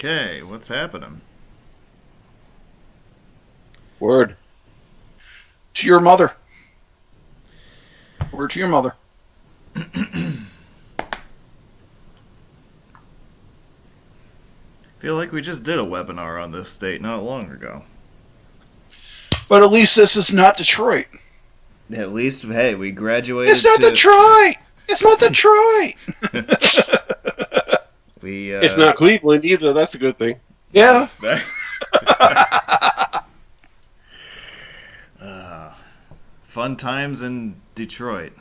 Okay, what's happening? Word. To your mother. Word to your mother. Feel like we just did a webinar on this state not long ago. But at least this is not Detroit. At least, hey, we graduated. It's not Detroit. It's not Detroit. It's not Cleveland either. That's a good thing. Yeah. Fun times in Detroit.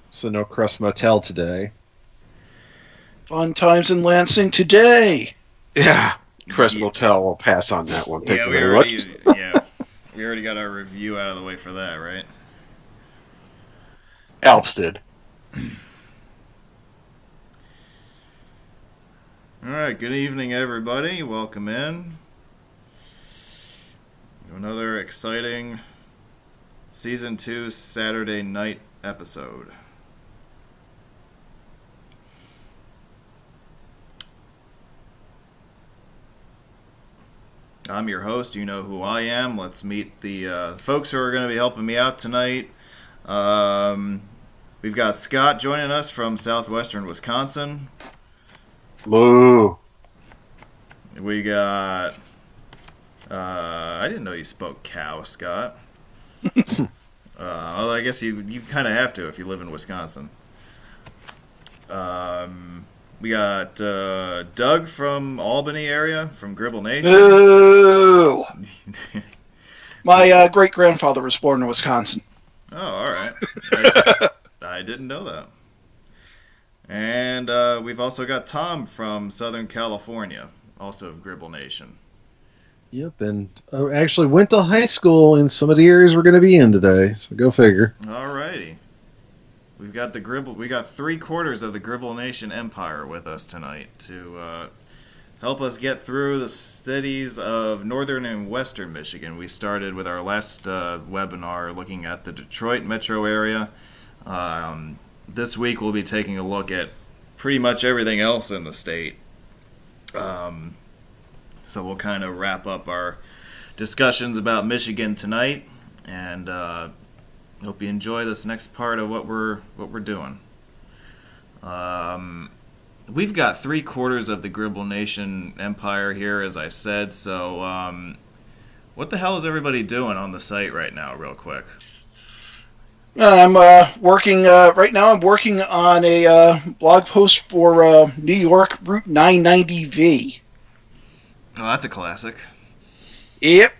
So no Crest Motel today. Fun times in Lansing today. Yeah. Crest Motel will pass on that one. Thank you very much. We already got our review out of the way for that, right? Alps did. All right, good evening, everybody. Welcome in to another exciting Season 2 Saturday night episode. I'm your host. You know who I am. Let's meet the folks who are going to be helping me out tonight. We've got Scott joining us from southwestern Wisconsin. Moo. We got... I didn't know you spoke cow, Scott. Although I guess you kind of have to if you live in Wisconsin. We got Doug from Albany area, from Gribble Nation. Boo! My great-grandfather was born in Wisconsin. Oh, all right. I didn't know that. And we've also got Tom from Southern California, also of Gribble Nation. Yep, and I actually went to high school in some of the areas we're going to be in today, so go figure. All righty. We got 3/4 of the Gribble Nation Empire with us tonight to help us get through the cities of northern and western Michigan. We started with our last webinar looking at the Detroit metro area. This week we'll be taking a look at pretty much everything else in the state. So we'll kind of wrap up our discussions about Michigan tonight, and hope you enjoy this next part of what we're doing. We've got 3/4 of the Gribble Nation Empire here, as I said. So, what the hell is everybody doing on the site right now, real quick? I'm working right now. I'm working on a blog post for New York Route 990V. Oh, that's a classic. Yep,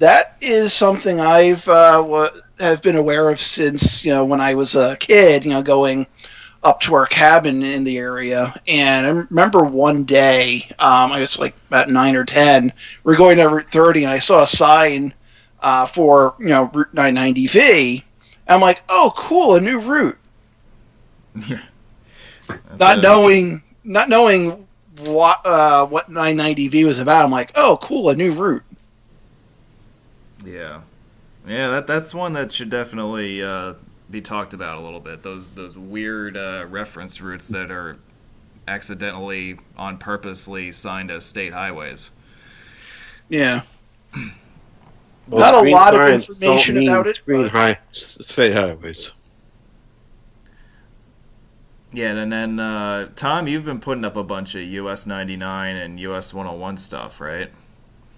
that is something I've have been aware of since when I was a kid. Going up to our cabin in the area, and I remember one day I was like about 9 or 10. We were going to Route 30, and I saw a sign for Route 990V. I'm like, oh, cool, a new route. Yeah. Not knowing what 990V was about. I'm like, oh, cool, a new route. Yeah, that's one that should definitely be talked about a little bit. Those weird reference routes that are accidentally, on purposely signed as state highways. Yeah. Well, not a lot of information about it. State highways. Yeah, and then Tom, you've been putting up a bunch of US 99 and US 101 stuff, right?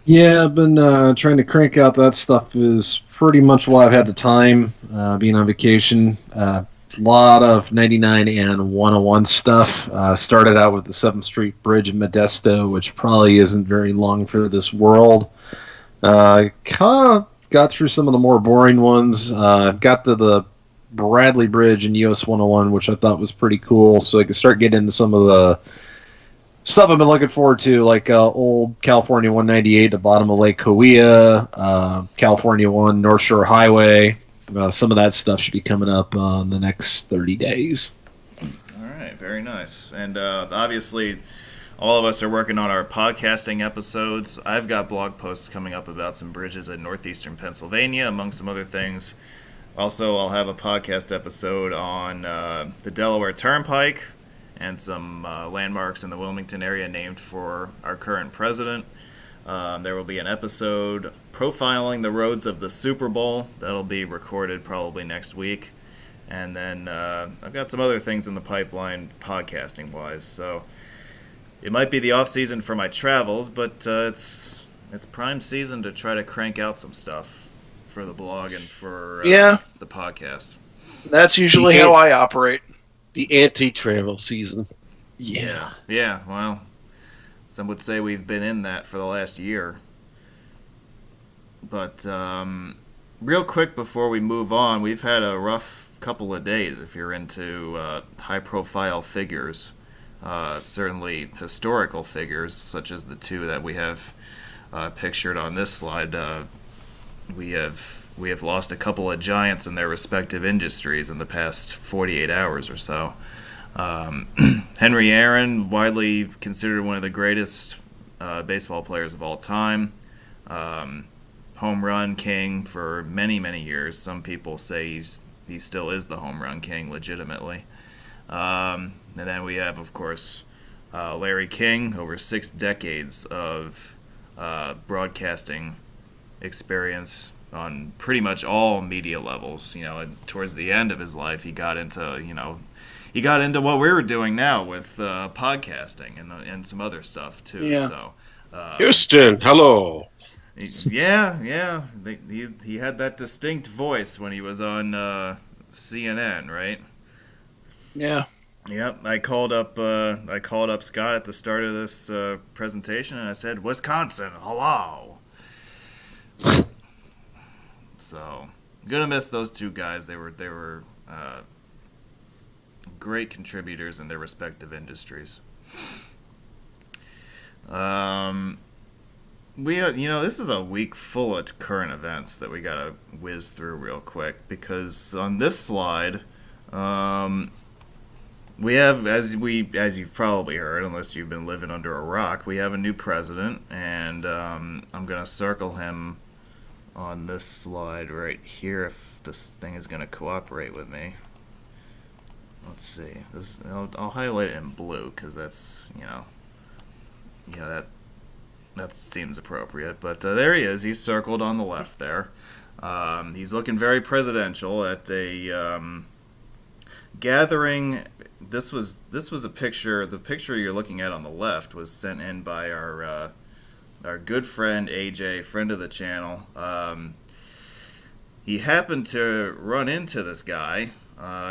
Yeah, I've been trying to crank out that stuff is pretty much while I've had the time, being on vacation. A lot of 99 and 101 stuff. Started out with the 7th Street Bridge in Modesto, which probably isn't very long for this world. Kind of got through some of the more boring ones. Got to the Bradley Bridge in US 101, which I thought was pretty cool, so I could start getting into some of the stuff I've been looking forward to, like old California 198, the bottom of Lake Cahuilla, California 1, North Shore Highway. Some of that stuff should be coming up in the next 30 days. All right, very nice. And obviously, all of us are working on our podcasting episodes. I've got blog posts coming up about some bridges in northeastern Pennsylvania, among some other things. Also, I'll have a podcast episode on the Delaware Turnpike and some landmarks in the Wilmington area named for our current president. There will be an episode profiling the roads of the Super Bowl. That'll be recorded probably next week. And then I've got some other things in the pipeline podcasting-wise. So it might be the off-season for my travels, but it's prime season to try to crank out some stuff for the blog and for the podcast. That's usually how I operate. The anti-travel season. Yeah, well, some would say we've been in that for the last year. But real quick before we move on, we've had a rough couple of days if you're into high-profile figures. Certainly historical figures, such as the two that we have pictured on this slide. We have lost a couple of giants in their respective industries in the past 48 hours or so. Henry Aaron, widely considered one of the greatest baseball players of all time. Home run king for many, many years. Some people say he still is the home run king legitimately. And then we have, of course, Larry King, over 6 decades of broadcasting experience on pretty much all media levels. And towards the end of his life, he got into what we were doing now with podcasting and some other stuff too. Yeah. So, Houston, hello. Yeah. He had that distinct voice when he was on CNN, right? Yeah. Yep. I called up Scott at the start of this presentation, and I said, "Wisconsin, hello." So, I'm gonna miss those two guys. They were great contributors in their respective industries. This is a week full of current events that we gotta whiz through real quick, because on this slide, we have, as you've probably heard, unless you've been living under a rock, we have a new president, and I'm gonna circle him on this slide right here if this thing is gonna cooperate with me. Let's see. I'll highlight it in blue because that's that seems appropriate. But there he is. He's circled on the left there. He's looking very presidential at a gathering. This was a picture. The picture you're looking at on the left was sent in by our good friend AJ, friend of the channel. He happened to run into this guy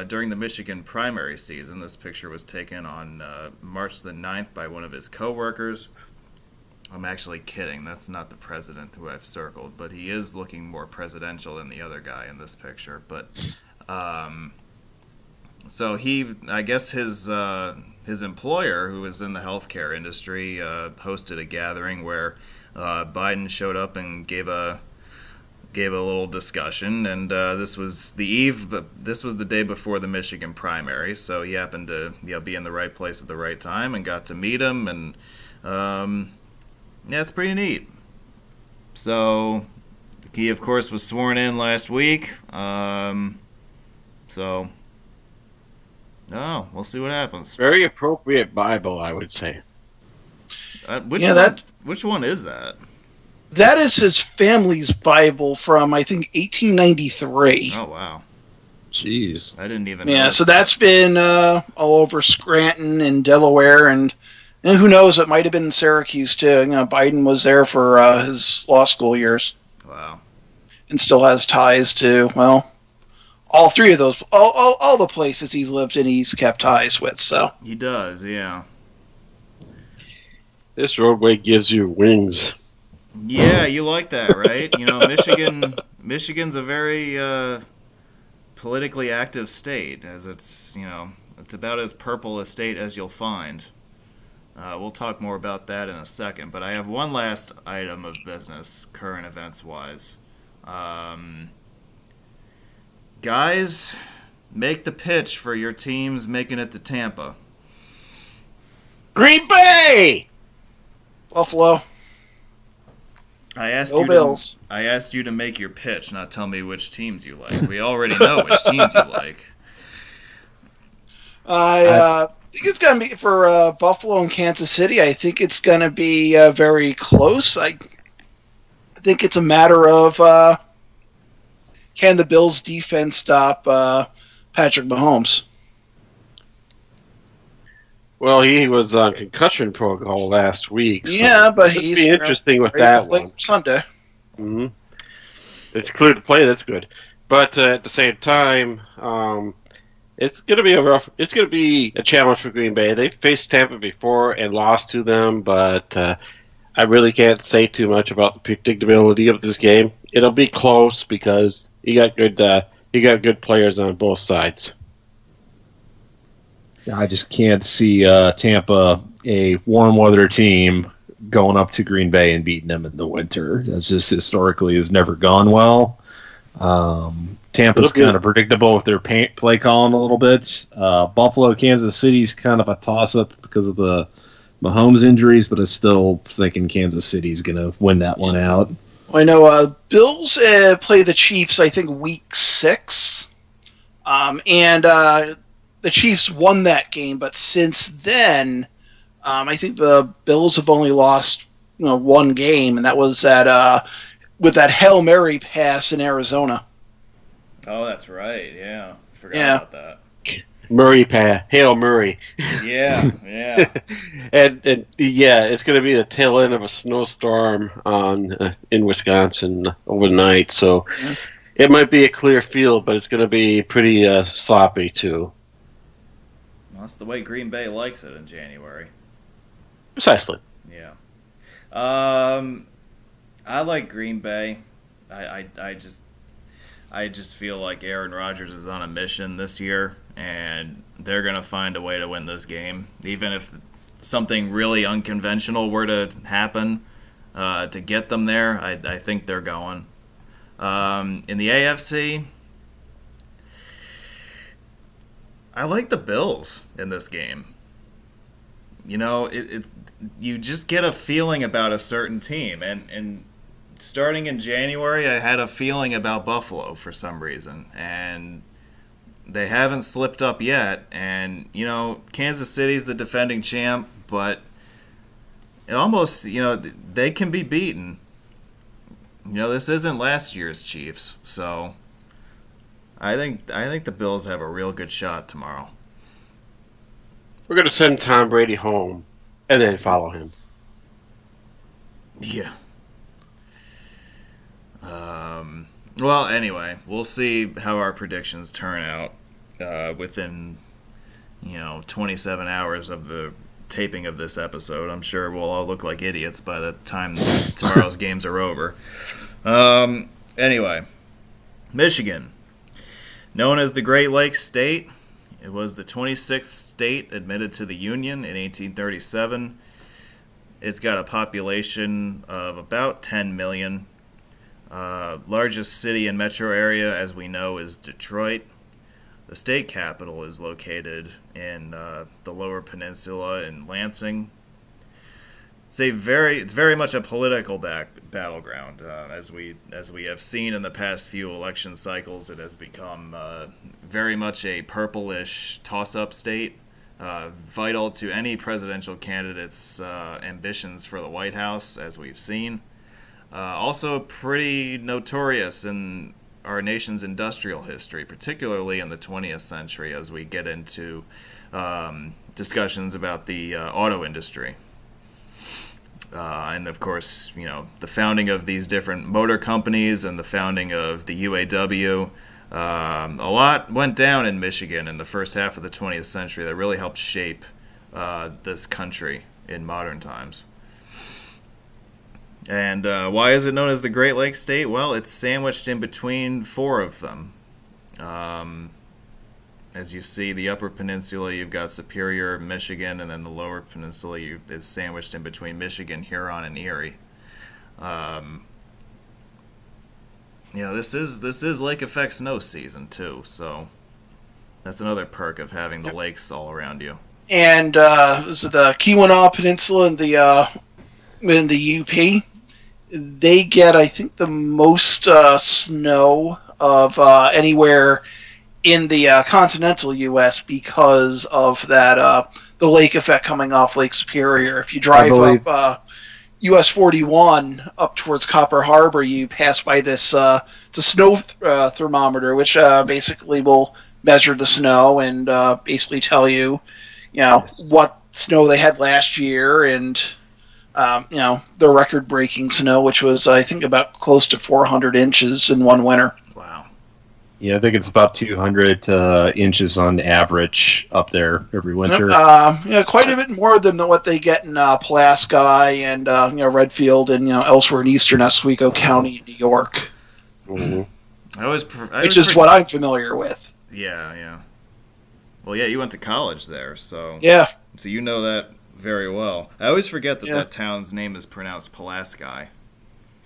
during the Michigan primary season. This picture was taken on March the 9th by one of his coworkers. I'm actually kidding. That's not the president who I've circled, but he is looking more presidential than the other guy in this picture. But so I guess his employer, who was in the healthcare industry, hosted a gathering where Biden showed up and gave a little discussion, and this was the day before the Michigan primary, so he happened to be in the right place at the right time and got to meet him, and it's pretty neat. So he, of course, was sworn in last week. We'll see what happens. Very appropriate Bible, I would say. Which one is that? That is his family's Bible from, I think, 1893. Oh, wow. Jeez. I didn't even know. Yeah, so that's been all over Scranton and Delaware, and who knows, it might have been in Syracuse, too. Biden was there for his law school years. Wow. And still has ties to, well, all three of those, all the places he's lived in, he's kept ties with, so. He does, yeah. This roadway gives you wings. Yeah, you like that, right? Michigan's a very politically active state, as it's about as purple a state as you'll find. We'll talk more about that in a second, but I have one last item of business, current events-wise. Guys, make the pitch for your teams making it to Tampa. Green Bay! Buffalo. I asked Bills. I asked you to make your pitch, not tell me which teams you like. We already know which teams you like. think it's going to be for Buffalo and Kansas City. I think it's going to be very close. I think it's a matter of can the Bills' defense stop Patrick Mahomes? Well, he was on concussion protocol last week. So Yeah, but it'd he's be interesting with that one. Sunday. Mm-hmm. It's clear to play. That's good. But at the same time, it's going to be It's going to be a challenge for Green Bay. They've faced Tampa before and lost to them, but I really can't say too much about the predictability of this game. It'll be close because you got good players on both sides. I just can't see Tampa, a warm weather team, going up to Green Bay and beating them in the winter. That's just historically has never gone well. Tampa's kind of predictable with their play calling a little bit. Buffalo, Kansas City's kind of a toss-up because of the Mahomes injuries, but I'm still thinking Kansas City's going to win that one out. Well, I know Bills play the Chiefs, I think, week 6. And the Chiefs won that game, but since then, I think the Bills have only lost one game, and that was with that Hail Mary pass in Arizona. Oh, that's right. Yeah. Forgot about that. Hail Murray. Yeah. and yeah, it's going to be the tail end of a snowstorm in Wisconsin overnight, so it might be a clear field, but it's going to be pretty sloppy too. Well, that's the way Green Bay likes it in January. Precisely. Yeah. I like Green Bay. I just feel like Aaron Rodgers is on a mission this year, and they're going to find a way to win this game. Even if something really unconventional were to happen to get them there, I think they're going. In the AFC, I like the Bills in this game. You just get a feeling about a certain team, and starting in January, I had a feeling about Buffalo for some reason, and they haven't slipped up yet. And Kansas City's the defending champ, but it almost they can be beaten. This isn't last year's Chiefs, so I think the Bills have a real good shot tomorrow. We're going to send Tom Brady home and then follow him. Yeah. Well, anyway, we'll see how our predictions turn out within 27 hours of the taping of this episode. I'm sure we'll all look like idiots by the time tomorrow's games are over. Anyway, Michigan, known as the Great Lakes State, it was the 26th state admitted to the Union in 1837. It's got a population of about 10 million. Largest city and metro area, as we know, is Detroit. The state capital is located in the Lower Peninsula in Lansing. It's very much a political battleground. As we have seen in the past few election cycles, it has become very much a purplish toss-up state, vital to any presidential candidate's ambitions for the White House, as we've seen. Also pretty notorious in our nation's industrial history, particularly in the 20th century, as we get into discussions about the auto industry. And of course, the founding of these different motor companies and the founding of the UAW. A lot went down in Michigan in the first half of the 20th century that really helped shape this country in modern times. And why is it known as the Great Lakes State? Well, it's sandwiched in between 4 of them. As you see, the Upper Peninsula, you've got Superior, Michigan, and then the Lower Peninsula is sandwiched in between Michigan, Huron, and Erie. This is lake effect snow season too, so that's another perk of having the lakes all around you. And this is the Keweenaw Peninsula in the UP. They get, I think, the most snow of anywhere in the continental U.S. because of that the lake effect coming off Lake Superior. If you drive believe- up US 41 up towards Copper Harbor, you pass by this the snow thermometer, which basically will measure the snow and basically tell you, what snow they had last year and the record-breaking snow, which was I think about close to 400 inches in one winter. Wow. Yeah, I think it's about 200 inches on average up there every winter. Quite a bit more than what they get in Pulaski and Redfield and elsewhere in eastern Oswego County, New York. Mm-hmm. Which is what I'm familiar with. Yeah. Well, yeah, you went to college there, so yeah. So you know that very well. I always forget that town's name is pronounced Pulaski.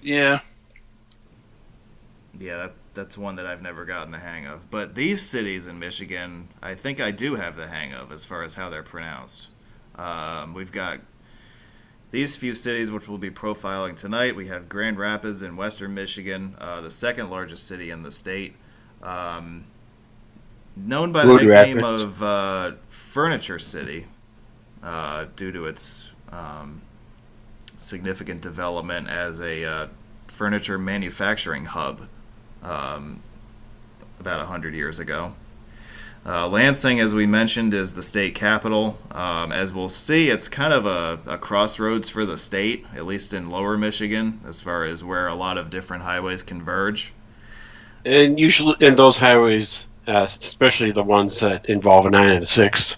Yeah. Yeah, that's one that I've never gotten the hang of. But these cities in Michigan, I think I do have the hang of as far as how they're pronounced. We've got these few cities which we'll be profiling tonight. We have Grand Rapids in western Michigan, the second largest city in the state. Known by the nickname of Furniture City due to its significant development as a furniture manufacturing hub about 100 years ago. Lansing, as we mentioned, is the state capital. As we'll see, it's kind of a crossroads for the state, at least in lower Michigan, as far as where a lot of different highways converge. And usually in those highways, especially the ones that involve a 9 and a 6.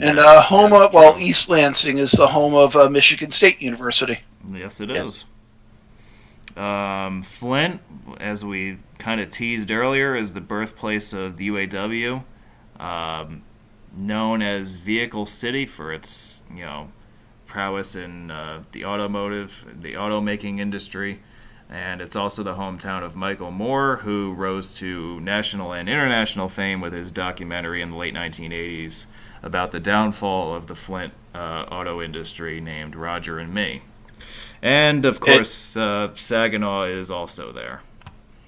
And East Lansing is the home of Michigan State University. Yes, it is. Flint, as we kind of teased earlier, is the birthplace of the UAW, known as Vehicle City for its prowess in the automaking industry. And it's also the hometown of Michael Moore, who rose to national and international fame with his documentary in the late 1980s about the downfall of the Flint auto industry named Roger and Me. And, of course, Saginaw is also there.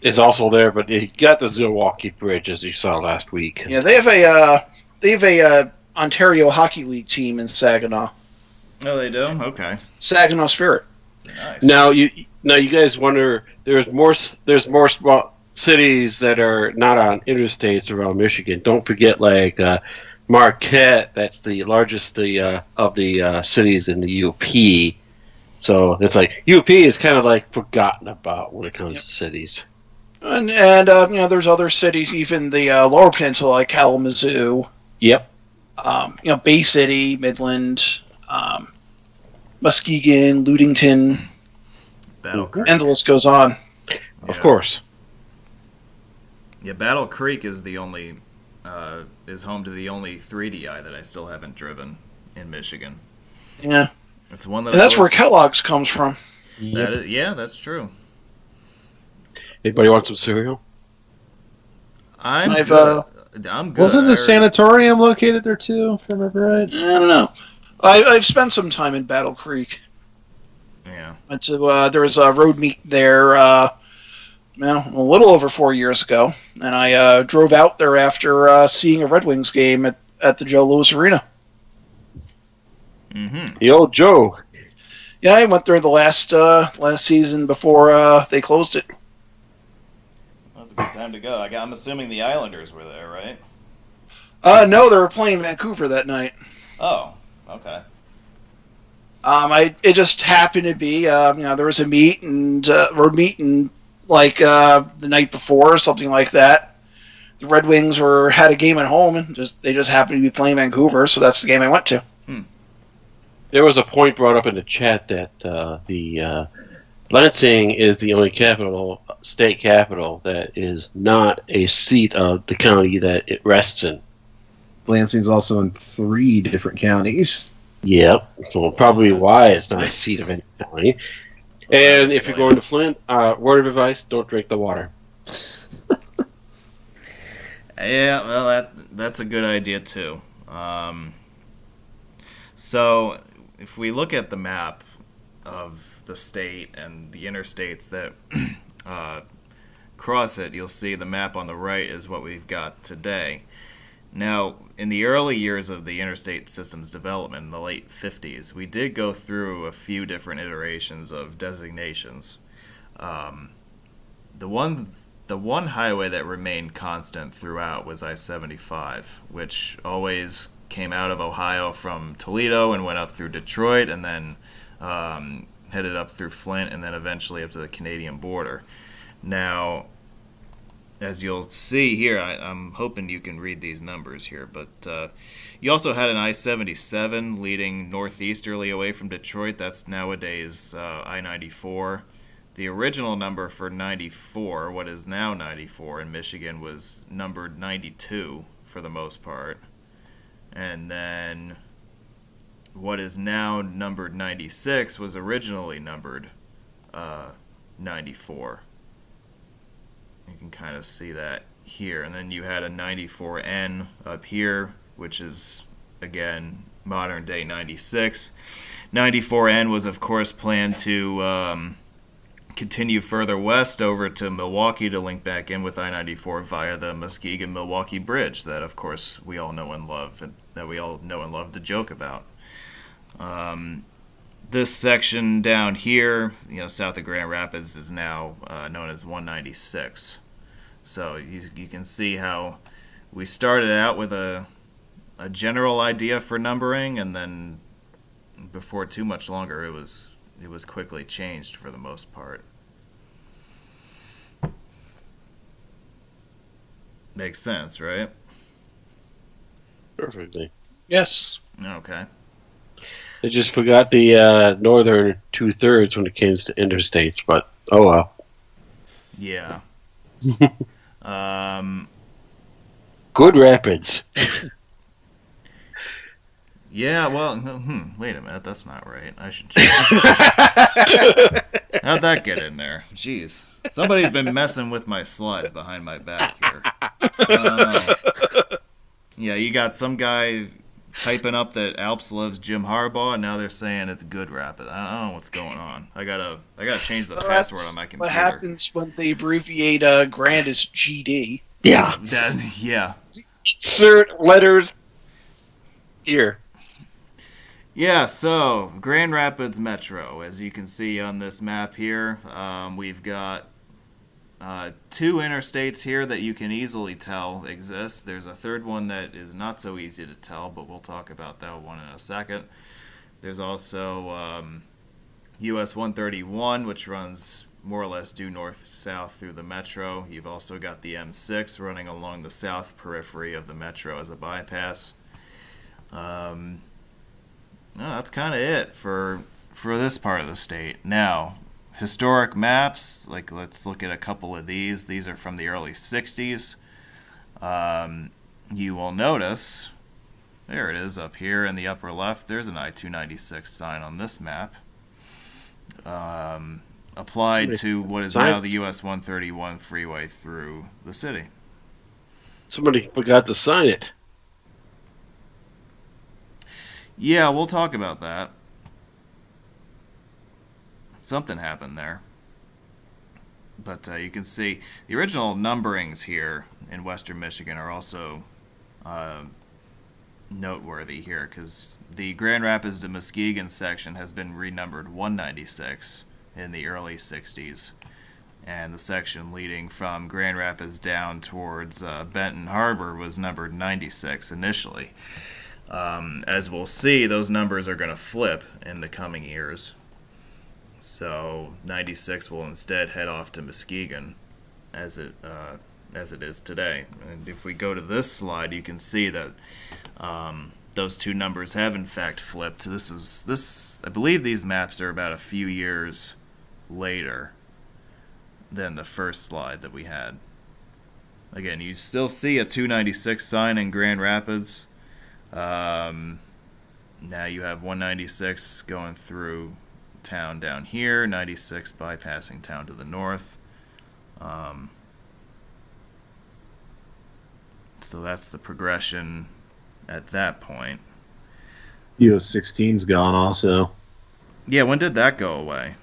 It's also there, but you got the Zilwaukee Bridge, as you saw last week. Yeah, they have a Ontario Hockey League team in Saginaw. Oh, they do? Okay. Saginaw Spirit. Nice. Now you guys wonder, there's more small cities that are not on interstates around Michigan. Don't forget, like Marquette. That's the largest of the cities in the UP. So it's like UP is kind of like forgotten about when it comes to cities. And there's other cities, even the Lower Peninsula, like Kalamazoo. Yep. Bay City, Midland, Muskegon, Ludington. Battle Creek. And the list goes on. Of course. Yeah, Battle Creek is the only is home to the only 3DI that I still haven't driven in Michigan. Yeah. It's one that. And that's where Kellogg's comes from. Yeah, that's true. Anybody want some cereal? I'm good. Wasn't the sanatorium located there too, if I remember right? I don't know. I've spent some time in Battle Creek. Yeah. Went to there was a road meet there a little over 4 years ago, and I drove out there after seeing a Red Wings game at the Joe Louis Arena. Mm-hmm. The old Joe. Yeah, I went there the last season before they closed it. That's a good time to go. I'm assuming the Islanders were there, right? No, they were playing Vancouver that night. Oh, okay. It just happened to be, there was a meet and road meet and the night before or something like that. The Red Wings had a game at home and they just happened to be playing Vancouver, so that's the game I went to. There was a point brought up in the chat that the Lansing is the only state capital that is not a seat of the county that it rests in. Lansing's also in 3 different counties. Yep. So probably why it's not a seat of any county. And if you're going to Flint, word of advice: don't drink the water. Yeah, well, that's a good idea too. So, if we look at the map of the state and the interstates that cross it, you'll see the map on the right is what we've got today. Now, in the early years of the interstate system's development in the late 50s, we did go through a few different iterations of designations. The one highway that remained constant throughout was I-75, which always came out of Ohio from Toledo and went up through Detroit and then headed up through Flint and then eventually up to the Canadian border. Now, as you'll see here, I'm hoping you can read these numbers here, but you also had an I-77 leading northeasterly away from Detroit. That's nowadays I-94. The original number for 94, what is now 94 in Michigan, was numbered 92 for the most part. And then what is now numbered 96 was originally numbered 94. You can kind of see that here. And then you had a 94N up here, which is, again, modern day 96. 94N was, of course, planned to continue further west over to Milwaukee to link back in with I-94 via the Muskegon-Milwaukee Bridge that, of course, we all know and love, and that we all know and love to joke about. This section down here, south of Grand Rapids, is now known as 196. So you can see how we started out with a general idea for numbering, and then before too much longer, it was quickly changed for the most part. Makes sense, right? Perfectly. Yes. Okay. They just forgot the northern 2/3 when it came to interstates, but oh well. Yeah. Good Rapids. Yeah, well, wait a minute, that's not right. I should check. How'd that get in there? Jeez. Somebody's been messing with my slides behind my back here. Yeah, you got some guy typing up that Alps loves Jim Harbaugh, and now they're saying it's Good Rapids. I don't know what's going on. I gotta change the password on my computer. What happens when they abbreviate Grand as GD? Yeah. Yeah. Insert letters here. Yeah, so Grand Rapids Metro, as you can see on this map here, we've got two interstates here that you can easily tell exist. There's a third one that is not so easy to tell, but we'll talk about that one in a second. There's also US 131, which runs more or less due north-south through the metro. You've also got the M6 running along the south periphery of the metro as a bypass. No, that's kind of it for this part of the state. Now, historic maps, like let's look at a couple of these. These are from the early 60s. You will notice, there it is up here in the upper left, there's an I-296 sign on this map. Applied to what is now the US 131 freeway through the city. Somebody forgot to sign it. Yeah, we'll talk about that. Something happened there. But you can see the original numberings here in western Michigan are also noteworthy here because the Grand Rapids to Muskegon section has been renumbered 196 in the early 60s. And the section leading from Grand Rapids down towards Benton Harbor was numbered 96 initially. As we'll see, those numbers are going to flip in the coming years. So 96 will instead head off to Muskegon as it is today. And if we go to this slide, you can see that those two numbers have in fact flipped. This I believe these maps are about a few years later than the first slide that we had. Again, you still see a 296 sign in Grand Rapids. Now you have 196 going through town down here, 96 bypassing town to the north. So that's the progression at that point. US 16's gone also. Yeah, when did that go away?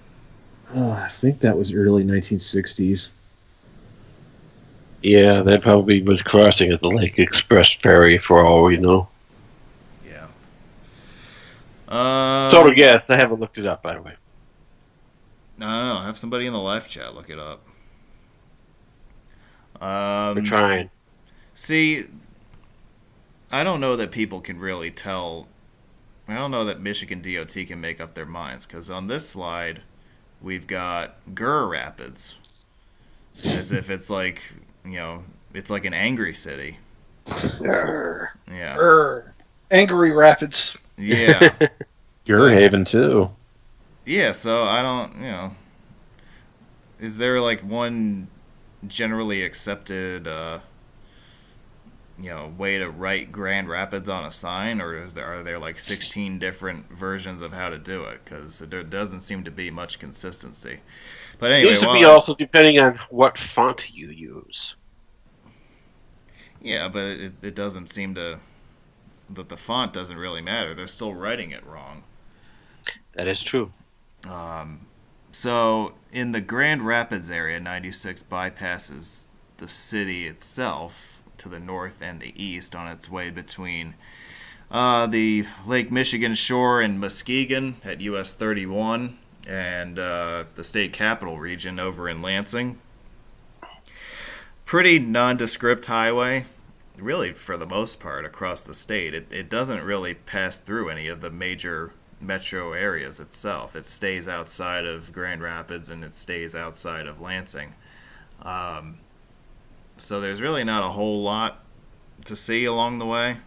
I think that was early 1960s. Yeah, that probably was crossing at the Lake Express Ferry for all we know. Yeah. Total guess. I haven't looked it up, by the way. I don't know. Have somebody in the live chat look it up. We're trying. See, I don't know that people can really tell. I don't know that Michigan DOT can make up their minds, because on this slide, we've got Gurr Rapids, as if it's like, it's like an angry city. Yeah. Angry Rapids. Yeah. Gurr Haven too. Yeah, so I don't, is there like one generally accepted, way to write Grand Rapids on a sign, or are there like 16 different versions of how to do it? Because there doesn't seem to be much consistency. But anyway, it could be also depending on what font you use. Yeah, but it doesn't seem to, that the font doesn't really matter. They're still writing it wrong. That is true. So in the Grand Rapids area, 96 bypasses the city itself to the north and the east on its way between the Lake Michigan shore in Muskegon at US 31 and the state capital region over in Lansing. Pretty nondescript highway, really, for the most part, across the state. It doesn't really pass through any of the major metro areas itself. It stays outside of Grand Rapids and it stays outside of Lansing. So there's really not a whole lot to see along the way.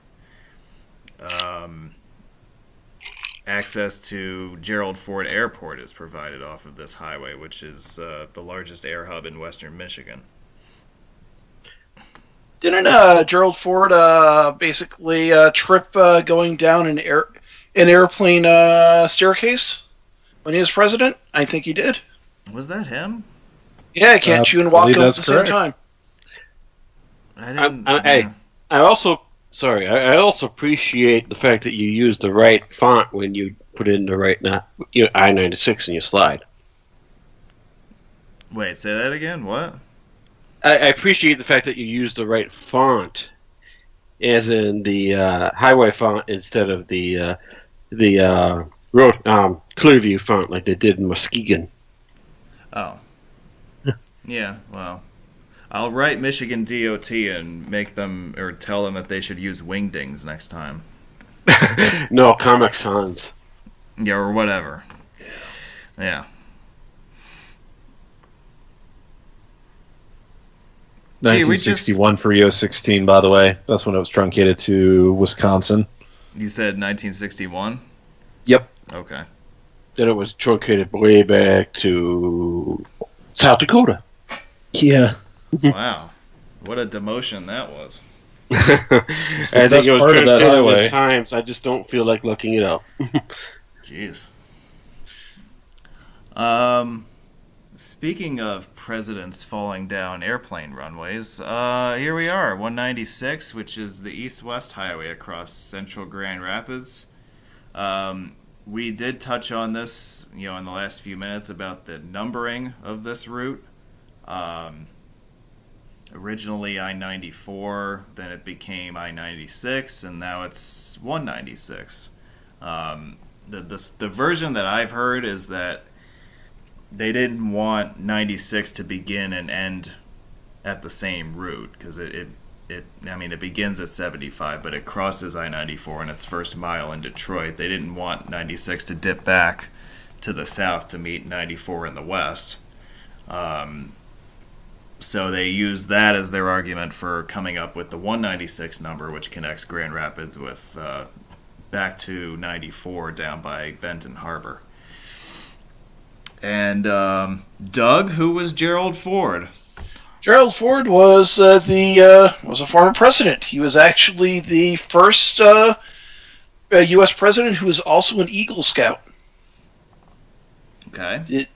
Access to Gerald Ford Airport is provided off of this highway, which is the largest air hub in western Michigan. Didn't Gerald Ford basically trip going down an airplane staircase when he was president? I think he did. Was that him? Yeah, I can't chew and walk at the same time. I also appreciate the fact that you use the right font when you put in the right I-96 in your slide. Wait, say that again? What? I appreciate the fact that you use the right font, as in the highway font instead of the road Clearview font like they did in Muskegon. Oh. Yeah, well, I'll write Michigan DOT and make them, or tell them that they should use wingdings next time. No, Comic Sans. Yeah, or whatever. Yeah. 1961 for US 16, by the way. That's when it was truncated to Wisconsin. You said 1961? Yep. Okay. Then it was truncated way back to South Dakota. Yeah. Wow. What a demotion that was. I think best it was part of that highway. Times, I just don't feel like looking it up. Jeez. Speaking of presidents falling down airplane runways, here we are, 196, which is the east-west highway across central Grand Rapids. We did touch on this, in the last few minutes about the numbering of this route. Originally I-94, then it became I-96, and now it's 196. The version that I've heard is that they didn't want 96 to begin and end at the same route, because it begins at 75, but it crosses I-94 in its first mile in Detroit. They didn't want 96 to dip back to the south to meet 94 in the west. So they used that as their argument for coming up with the 196 number, which connects Grand Rapids with back to 94 down by Benton Harbor. And Doug, who was Gerald Ford? Gerald Ford was a former president. He was actually the first U.S. president who was also an Eagle Scout. Okay.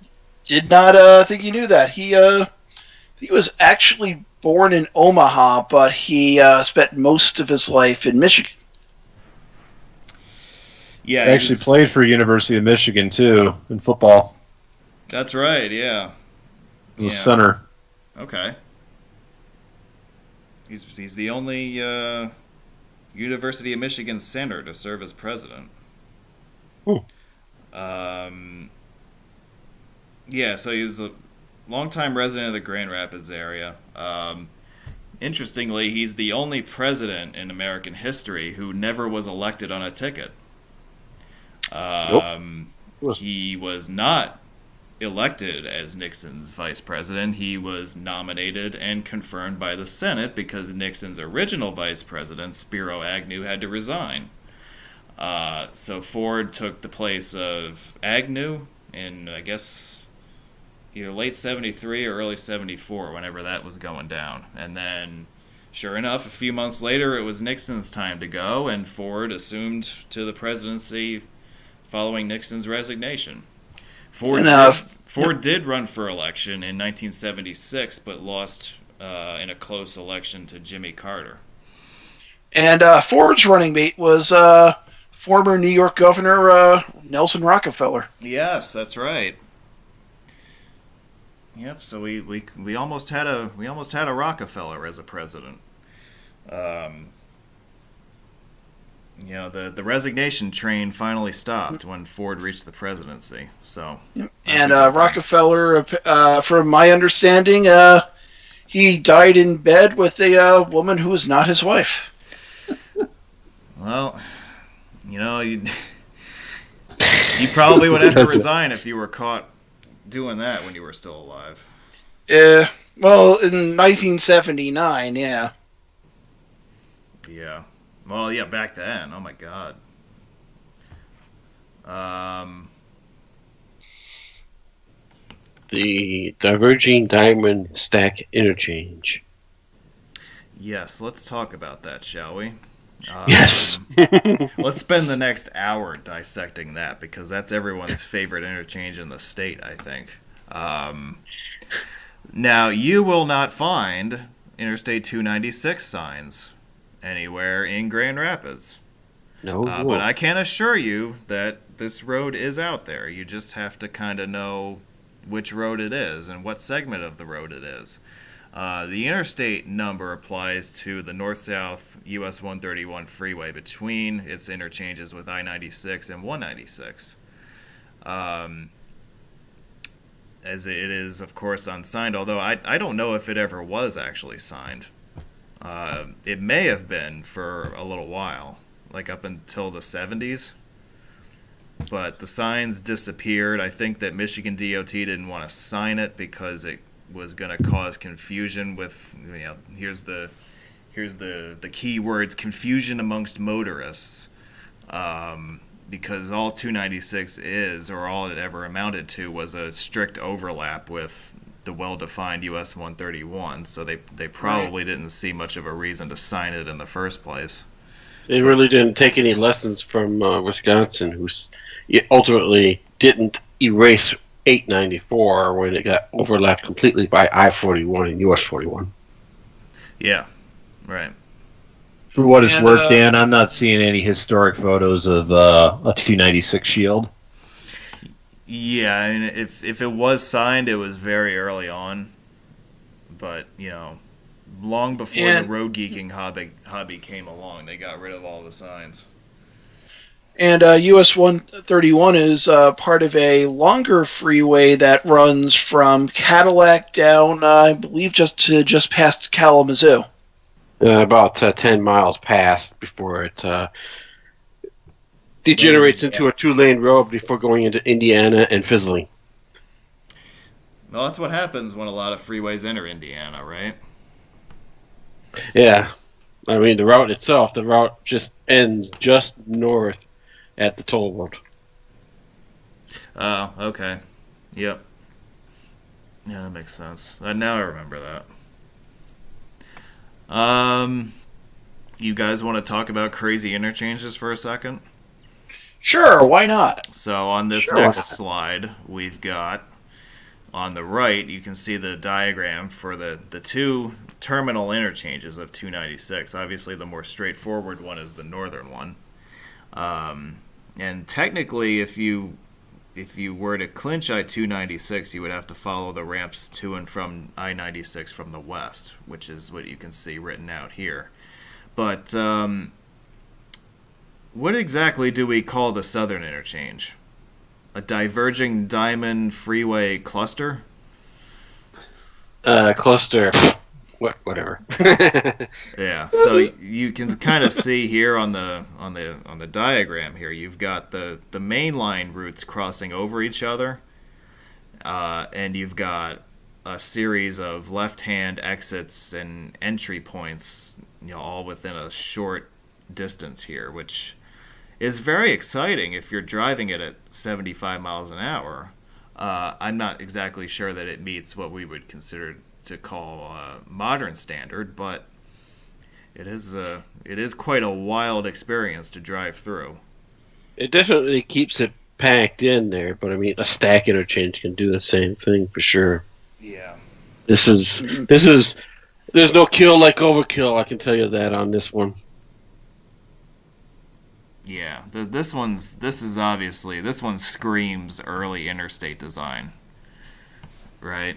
Did not think you knew that. He was actually born in Omaha, but he spent most of his life in Michigan. Yeah, I actually played for University of Michigan too in football. That's right. Yeah. As a center. Okay. He's the only University of Michigan senator to serve as president. Hmm. Yeah, so he was a longtime resident of the Grand Rapids area. Interestingly, he's the only president in American history who never was elected on a ticket. He was not elected as Nixon's vice president. He was nominated and confirmed by the Senate because Nixon's original vice president, Spiro Agnew, had to resign. So Ford took the place of Agnew in, I guess, either late 73 or early 74, whenever that was going down. And then, sure enough, a few months later, it was Nixon's time to go, and Ford assumed to the presidency following Nixon's resignation. Ford did run for election in 1976, but lost in a close election to Jimmy Carter. And Ford's running mate was former New York Governor Nelson Rockefeller. Yes, that's right. Yep. So we almost had a Rockefeller as a president. The resignation train finally stopped when Ford reached the presidency. So, and Rockefeller, from my understanding, he died in bed with a woman who was not his wife. Well, you probably would have to resign if you were caught doing that when you were still alive. Well, in 1979, yeah. Yeah. Well, yeah, back then. Oh my God. The diverging diamond stack interchange. Yes, let's talk about that, shall we? Yes. Let's spend the next hour dissecting that because that's everyone's favorite interchange in the state, I think. Now, you will not find Interstate 296 signs anywhere in Grand Rapids. No. But I can assure you that this road is out there. You just have to kind of know which road it is and what segment of the road it is. The interstate number applies to the north-south US 131 freeway between its interchanges with I-96 and 196. As it is, of course, unsigned, although I don't know if it ever was actually signed. It may have been for a little while, like up until the 70s. But the signs disappeared. I think that Michigan DOT didn't want to sign it because it was going to cause confusion with, here's the key words, confusion amongst motorists. Because all 296 is, or all it ever amounted to, was a strict overlap with the well-defined US 131. So they probably didn't see much of a reason to sign it in the first place. They really didn't take any lessons from Wisconsin, who ultimately didn't erase 894 when it got overlapped completely by I-41 and US 41. Yeah, right. For what it's worth, Dan, I'm not seeing any historic photos of a 296 Shield. Yeah, I mean, if it was signed, it was very early on. But, long before the road geeking hobby came along, they got rid of all the signs. And US 131 is part of a longer freeway that runs from Cadillac down, I believe, just past Kalamazoo. About 10 miles past before it degenerates into a two-lane road before going into Indiana and fizzling. Well, that's what happens when a lot of freeways enter Indiana, right? Yeah. I mean, the route just ends just north at the toll road. Oh, okay. Yep. Yeah, that makes sense. Now I remember that. You guys want to talk about crazy interchanges for a second? Sure, why not? So on this next slide, we've got on the right, you can see the diagram for the two terminal interchanges of 296. Obviously, the more straightforward one is the northern one. And technically, if you if you were to clinch I-296, you would have to follow the ramps to and from I-96 from the west, which is what you can see written out here. But what exactly do we call the southern interchange? A diverging diamond freeway cluster? Cluster. Whatever. Yeah. So you can kind of see here on the diagram here, you've got the main line routes crossing over each other, and you've got a series of left-hand exits and entry points, all within a short distance here, which is very exciting if you're driving it at 75 miles an hour. I'm not exactly sure that it meets what we would consider to call modern standard, but it is quite a wild experience to drive through. It definitely keeps it packed in there, but I mean, a stack interchange can do the same thing for sure. Yeah. This is there's no kill like overkill, I can tell you that on this one. Yeah, this one screams early interstate design, right?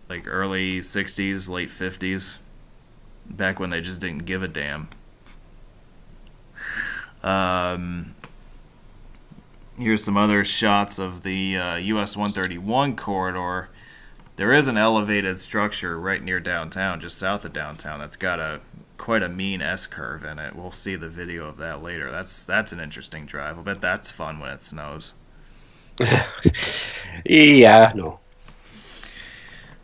Like early 60s, late 50s, back when they just didn't give a damn. Here's some other shots of the US 131 corridor. There is an elevated structure right near downtown, just south of downtown, that's got quite a mean S-curve in it. We'll see the video of that later. That's an interesting drive. I bet that's fun when it snows. Yeah, no.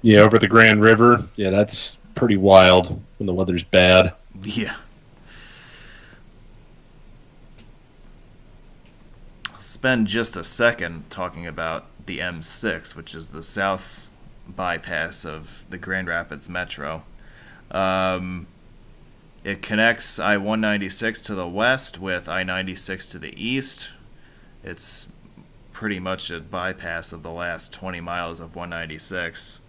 Yeah, over the Grand River. Yeah, that's pretty wild when the weather's bad. Yeah. I'll spend just a second talking about the M6, which is the south bypass of the Grand Rapids Metro. It connects I-196 to the west with I-96 to the east. It's pretty much a bypass of the last 20 miles of 196.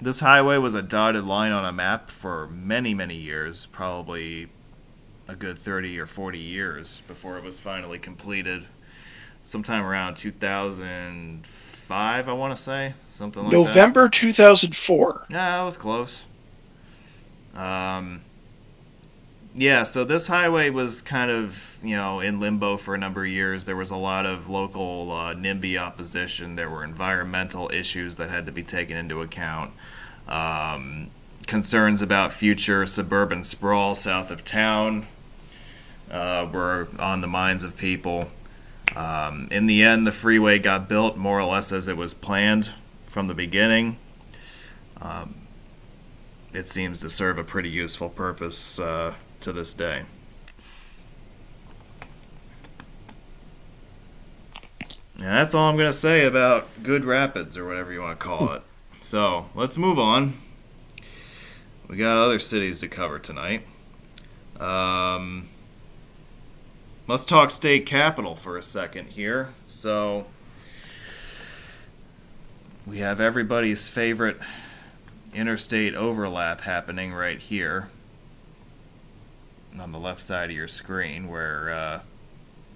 This highway was a dotted line on a map for many, many years, probably a good 30 or 40 years before it was finally completed. Sometime around 2005, I want to say, something like that. November 2004. Yeah, that was close. Yeah, so this highway was kind of, in limbo for a number of years. There was a lot of local NIMBY opposition. There were environmental issues that had to be taken into account. Concerns about future suburban sprawl south of town were on the minds of people. In the end, the freeway got built more or less as it was planned from the beginning. It seems to serve a pretty useful purpose to this day. And that's all I'm going to say about Good Rapids, or whatever you want to call it. So, let's move on. We got other cities to cover tonight. Let's talk state capital for a second here. So, we have everybody's favorite interstate overlap happening right here on the left side of your screen, where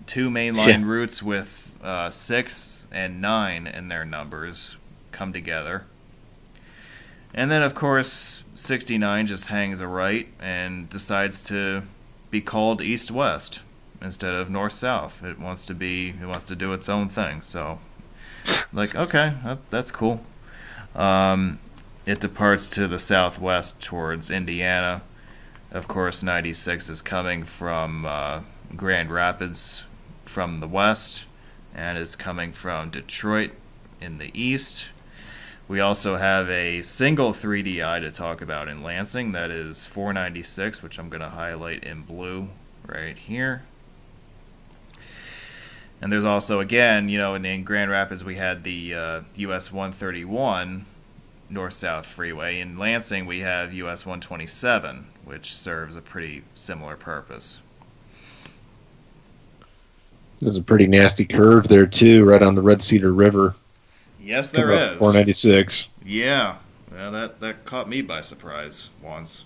two mainline routes with 6 and 9 in their numbers come together. And then, of course, 69 just hangs a right and decides to be called east-west instead of north-south. It wants to do its own thing. So, okay, that's cool. It departs to the southwest towards Indiana. Of course, 96 is coming from Grand Rapids from the west and is coming from Detroit in the east. We also have a single 3DI to talk about in Lansing. That is 496, which I'm going to highlight in blue right here. And there's also, again, in Grand Rapids we had the US 131 north-south freeway. In Lansing we have US 127, which serves a pretty similar purpose. There's a pretty nasty curve there too, right on the Red Cedar River. Yes, there is. 496. Yeah, that caught me by surprise once.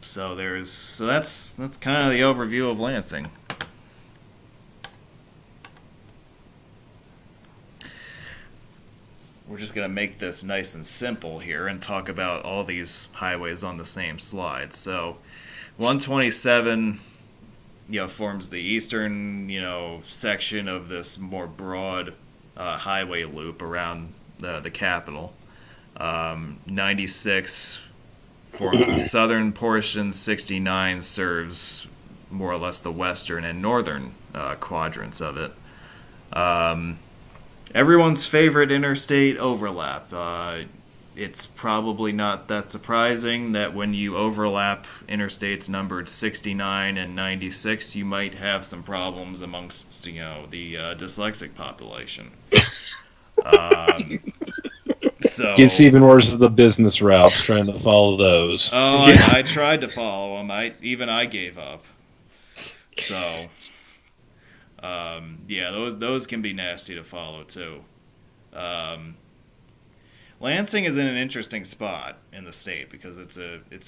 So that's kind of the overview of Lansing. we're just going to make this nice and simple here and talk about all these highways on the same slide. So 127, forms the eastern, section of this more broad highway loop around the capital. 96 forms the southern portion. 69 serves more or less the western and northern quadrants of it. Everyone's favorite interstate overlap. It's probably not that surprising that when you overlap interstates numbered 69 and 96, you might have some problems amongst the dyslexic population. So Gets even worse with the business routes, trying to follow those. Oh, yeah. I tried to follow them. I gave up. So, those can be nasty to follow too. Lansing is in an interesting spot in the state because it's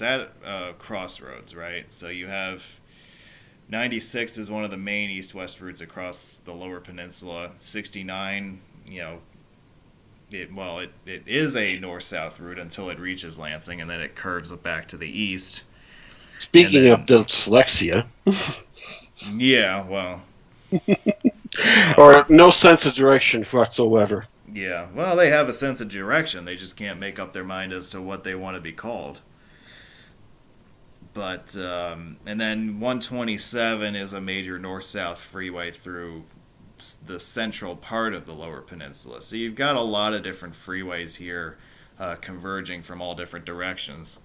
at a crossroads, right? So you have 96 is one of the main east-west routes across the Lower Peninsula. 69, it is a north-south route until it reaches Lansing, and then it curves back to the east. Speaking of dyslexia. Yeah, well. Or no sense of direction whatsoever. Yeah, well, they have a sense of direction. They just can't make up their mind as to what they want to be called. But, and then 127 is a major north-south freeway through the central part of the Lower Peninsula. So you've got a lot of different freeways here converging from all different directions.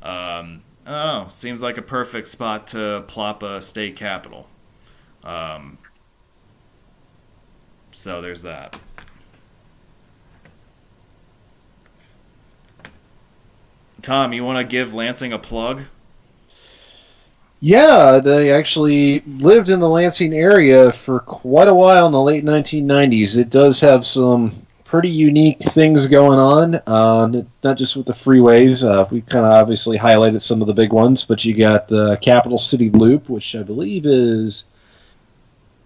I don't know. Seems like a perfect spot to plop a state capital. So there's that. Tom, you want to give Lansing a plug? Yeah, they actually lived in the Lansing area for quite a while in the late 1990s. It does have some pretty unique things going on, not just with the freeways. We kind of obviously highlighted some of the big ones, but you got the Capital City Loop, which I believe is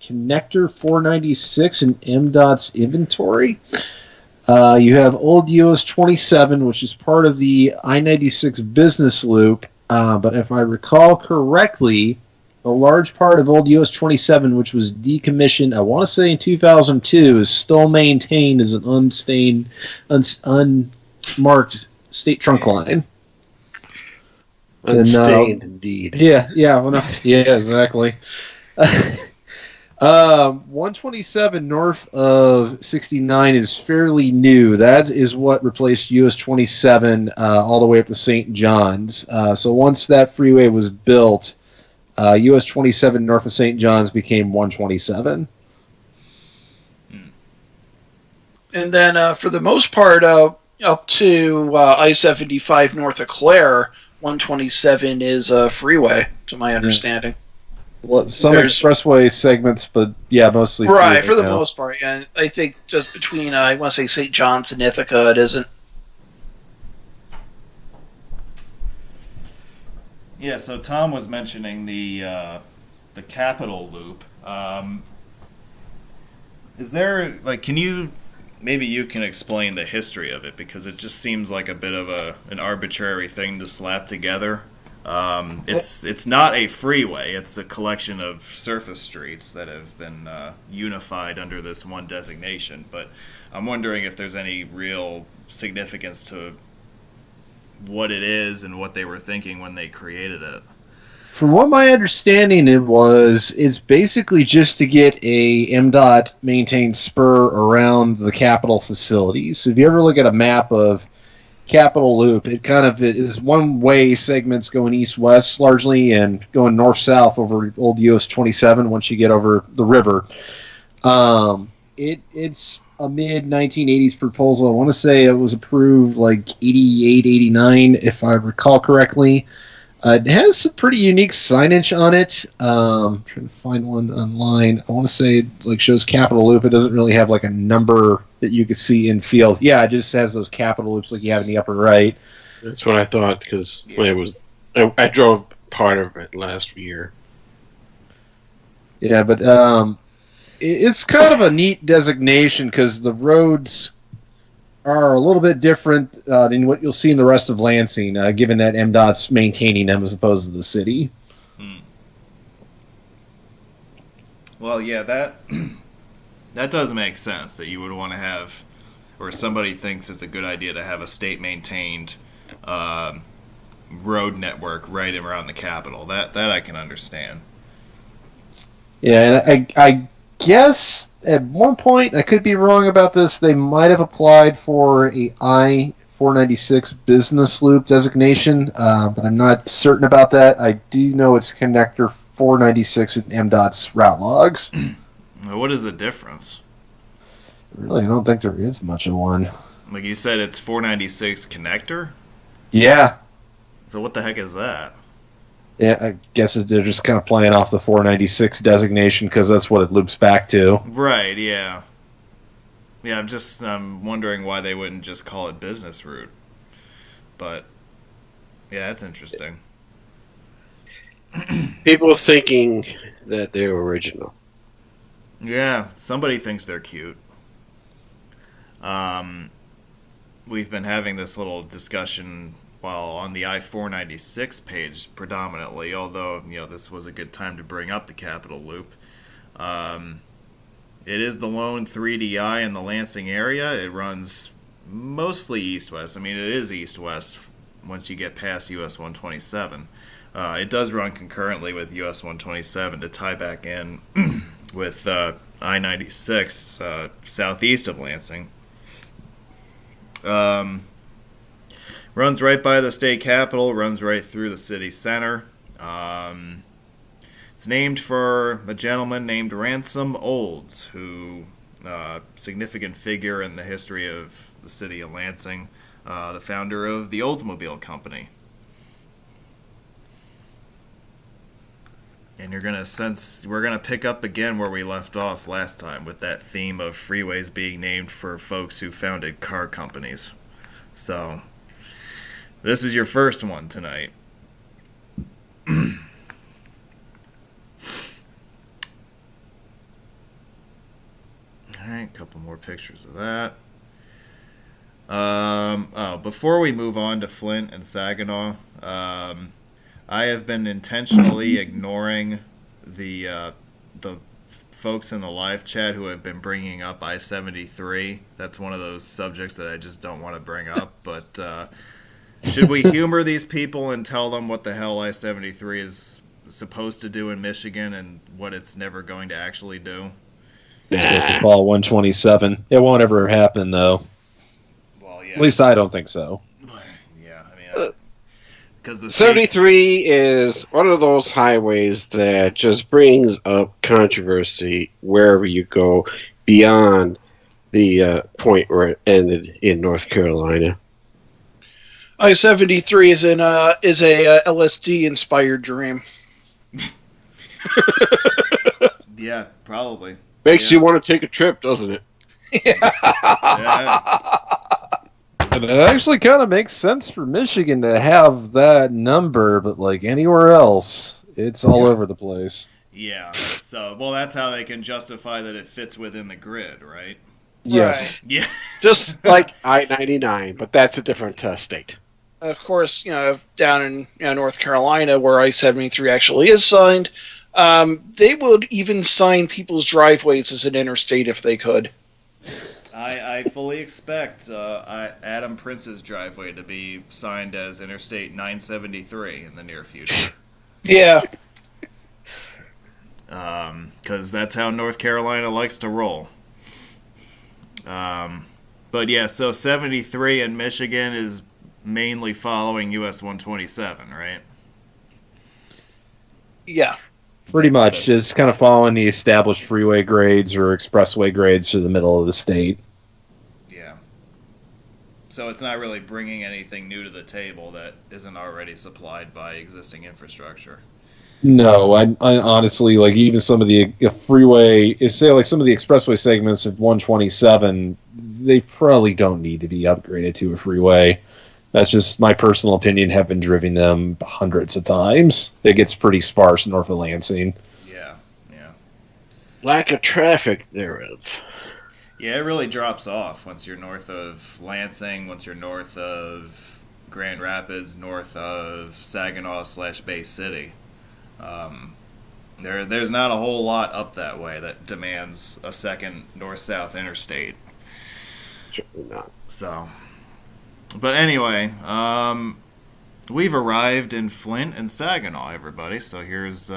Connector 496 in MDOT's inventory. You have Old US 27, which is part of the I-96 business loop. But if I recall correctly, a large part of Old US 27, which was decommissioned, I want to say in 2002, is still maintained as an unmarked state trunk line. Unstained, indeed. Yeah, exactly. 127 north of 69 is fairly new. That is what replaced US 27 all the way up to St. John's. So once that freeway was built, US 27 north of St. John's became 127. And then for the most part, up to I-75 north of Clare, 127 is a freeway, to my understanding. Well, some expressway segments, but yeah, mostly right for the most part. Yeah, I think just between I want to say St. John's and Ithaca, it isn't. Yeah, so Tom was mentioning the Capital Loop. Is there maybe you can explain the history of it, because it just seems like a bit of an arbitrary thing to slap together. It's not a freeway. It's a collection of surface streets that have been unified under this one designation. But I'm wondering if there's any real significance to what it is and what they were thinking when they created it. From what my understanding it's basically just to get a MDOT maintained spur around the Capitol facilities. So if you ever look at a map of Capital Loop, it is one-way segments going east-west largely and going north-south over Old US 27 once you get over the river. It's a mid-1980s proposal. I want to say it was approved like 88, 89, if I recall correctly. It has some pretty unique signage on it. I'm trying to find one online. I want to say it shows Capital Loop. It doesn't really have a number that you could see in field. Yeah, it just has those capital loops like you have in the upper right. That's what I thought, because I drove part of it last year. Yeah, but it's kind of a neat designation because the roads are a little bit different than what you'll see in the rest of Lansing, given that MDOT's maintaining them as opposed to the city. Well, yeah, that does make sense that you would want to have, or somebody thinks it's a good idea to have a state-maintained road network right around the capital. That I can understand. Yeah, and I guess at one point, I could be wrong about this, they might have applied for a I-496 business loop designation, but I'm not certain about that. I do know it's connector 496 in MDOT's route logs. What is the difference? Really, I don't think there is much of one. Like you said, it's 496 connector? Yeah. So what the heck is that? Yeah, I guess they're just kind of playing off the 496 designation because that's what it loops back to. Right, yeah. Yeah, I'm wondering why they wouldn't just call it business route. But, yeah, that's interesting. People thinking that they're original. Yeah, somebody thinks they're cute. We've been having this little discussion while on the I-496 page predominantly, although, this was a good time to bring up the Capital Loop. It is the lone 3DI in the Lansing area. It runs mostly east-west. I mean, it is east-west once you get past US 127. It does run concurrently with US 127 to tie back in with I-96 southeast of Lansing. Runs right by the state capitol, runs right through the city center. It's named for a gentleman named Ransom Olds, who significant figure in the history of the city of Lansing, the founder of the Oldsmobile Company. And we're gonna pick up again where we left off last time with that theme of freeways being named for folks who founded car companies. So, this is your first one tonight. Alright, a couple more pictures of that. Before we move on to Flint and Saginaw, I have been intentionally ignoring the folks in the live chat who have been bringing up I-73. That's one of those subjects that I just don't want to bring up. But should we humor these people and tell them what the hell I-73 is supposed to do in Michigan and what it's never going to actually do? It's supposed to follow 127. It won't ever happen, though. Well, yeah. At least I don't think so. Yeah, I mean, because the 73 is one of those highways that just brings up controversy wherever you go beyond the point where it ended in North Carolina. I-73 is a LSD inspired dream. Yeah, probably. Makes you want to take a trip, doesn't it? Yeah. And it actually kind of makes sense for Michigan to have that number, but like anywhere else, it's all over the place. Yeah. So, well, that's how they can justify that it fits within the grid, right? Yes. Right. Yeah. Just like I-99, but that's a different state. Of course, down in North Carolina, where I-73 actually is signed, they would even sign people's driveways as an interstate if they could. I fully expect Adam Prince's driveway to be signed as Interstate 973 in the near future. Yeah. Because that's how North Carolina likes to roll. But yeah, so 73 in Michigan is mainly following US 127, right? Yeah. Pretty much. Just kind of following the established freeway grades or expressway grades to the middle of the state. Yeah. So it's not really bringing anything new to the table that isn't already supplied by existing infrastructure. No, I honestly, like, even some of the freeway, say like some of the expressway segments of 127, they probably don't need to be upgraded to a freeway. That's just my personal opinion, have been driving them hundreds of times. It gets pretty sparse north of Lansing. Yeah, yeah. Lack of traffic thereof. Yeah, it really drops off once you're north of Lansing, once you're north of Grand Rapids, north of Saginaw / Bay City. There's not a whole lot up that way that demands a second north-south interstate. Certainly not. So, but anyway, we've arrived in Flint and Saginaw, everybody. So here's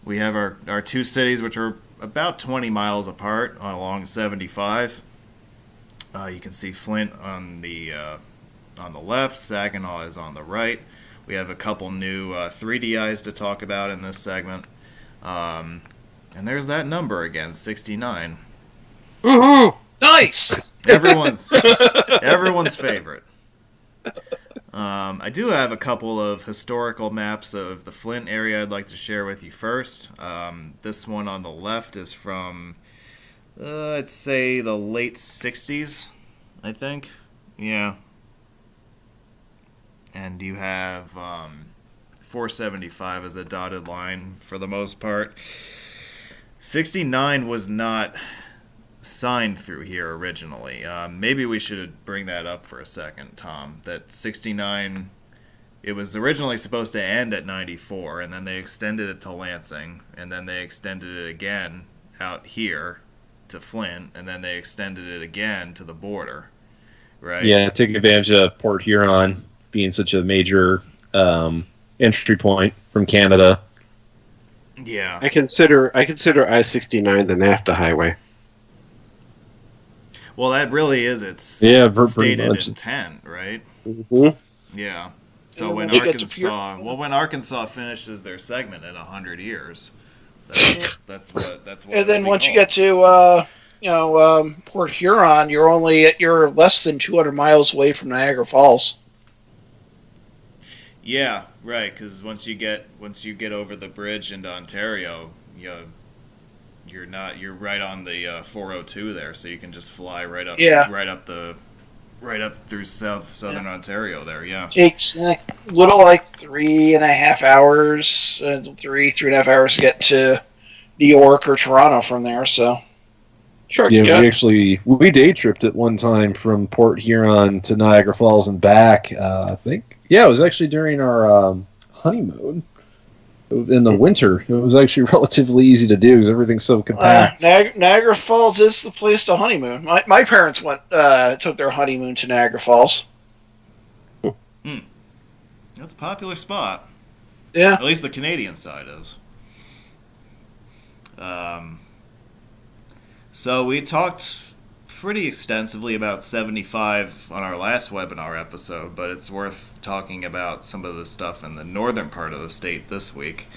we have our two cities, which are about 20 miles apart along 75. You can see Flint on the left, Saginaw is on the right. We have a couple new 3DIs to talk about in this segment. And there's that number again, 69. Woohoo! Nice. Everyone's favorite. I do have a couple of historical maps of the Flint area I'd like to share with you first. This one on the left is from, I'd say, the late 60s, I think. Yeah. And you have 475 as a dotted line for the most part. 69 was not signed through here originally. Maybe we should bring that up for a second, Tom. That 69, it was originally supposed to end at 94, and then they extended it to Lansing, and then they extended it again out here to Flint, and then they extended it again to the border, right? Yeah, take advantage of Port Huron being such a major entry point from Canada. Yeah. I consider I-69 the NAFTA highway. Well, that really is its stated intent, right? Mm-hmm. Yeah. So And when then once you get to when Arkansas finishes their segment in 100 years, that's what. And then once you get to Port Huron, you're less than 200 miles away from Niagara Falls. Yeah, right. Because once you get over the bridge into Ontario, you're right on the 402 there, so you can just fly right up, right up through southern Ontario there. Yeah, takes a little like 3.5 hours, 3.5 hours to get to New York or Toronto from there. So sure. Yeah, we day tripped at one time from Port Huron to Niagara Falls and back. I think it was actually during our honeymoon. In the winter, it was actually relatively easy to do because everything's so compact. Niagara Falls is the place to honeymoon. My parents took their honeymoon to Niagara Falls. That's a popular spot. Yeah, at least the Canadian side is. So we talked pretty extensively about 75 on our last webinar episode, but it's worth talking about some of the stuff in the northern part of the state this week.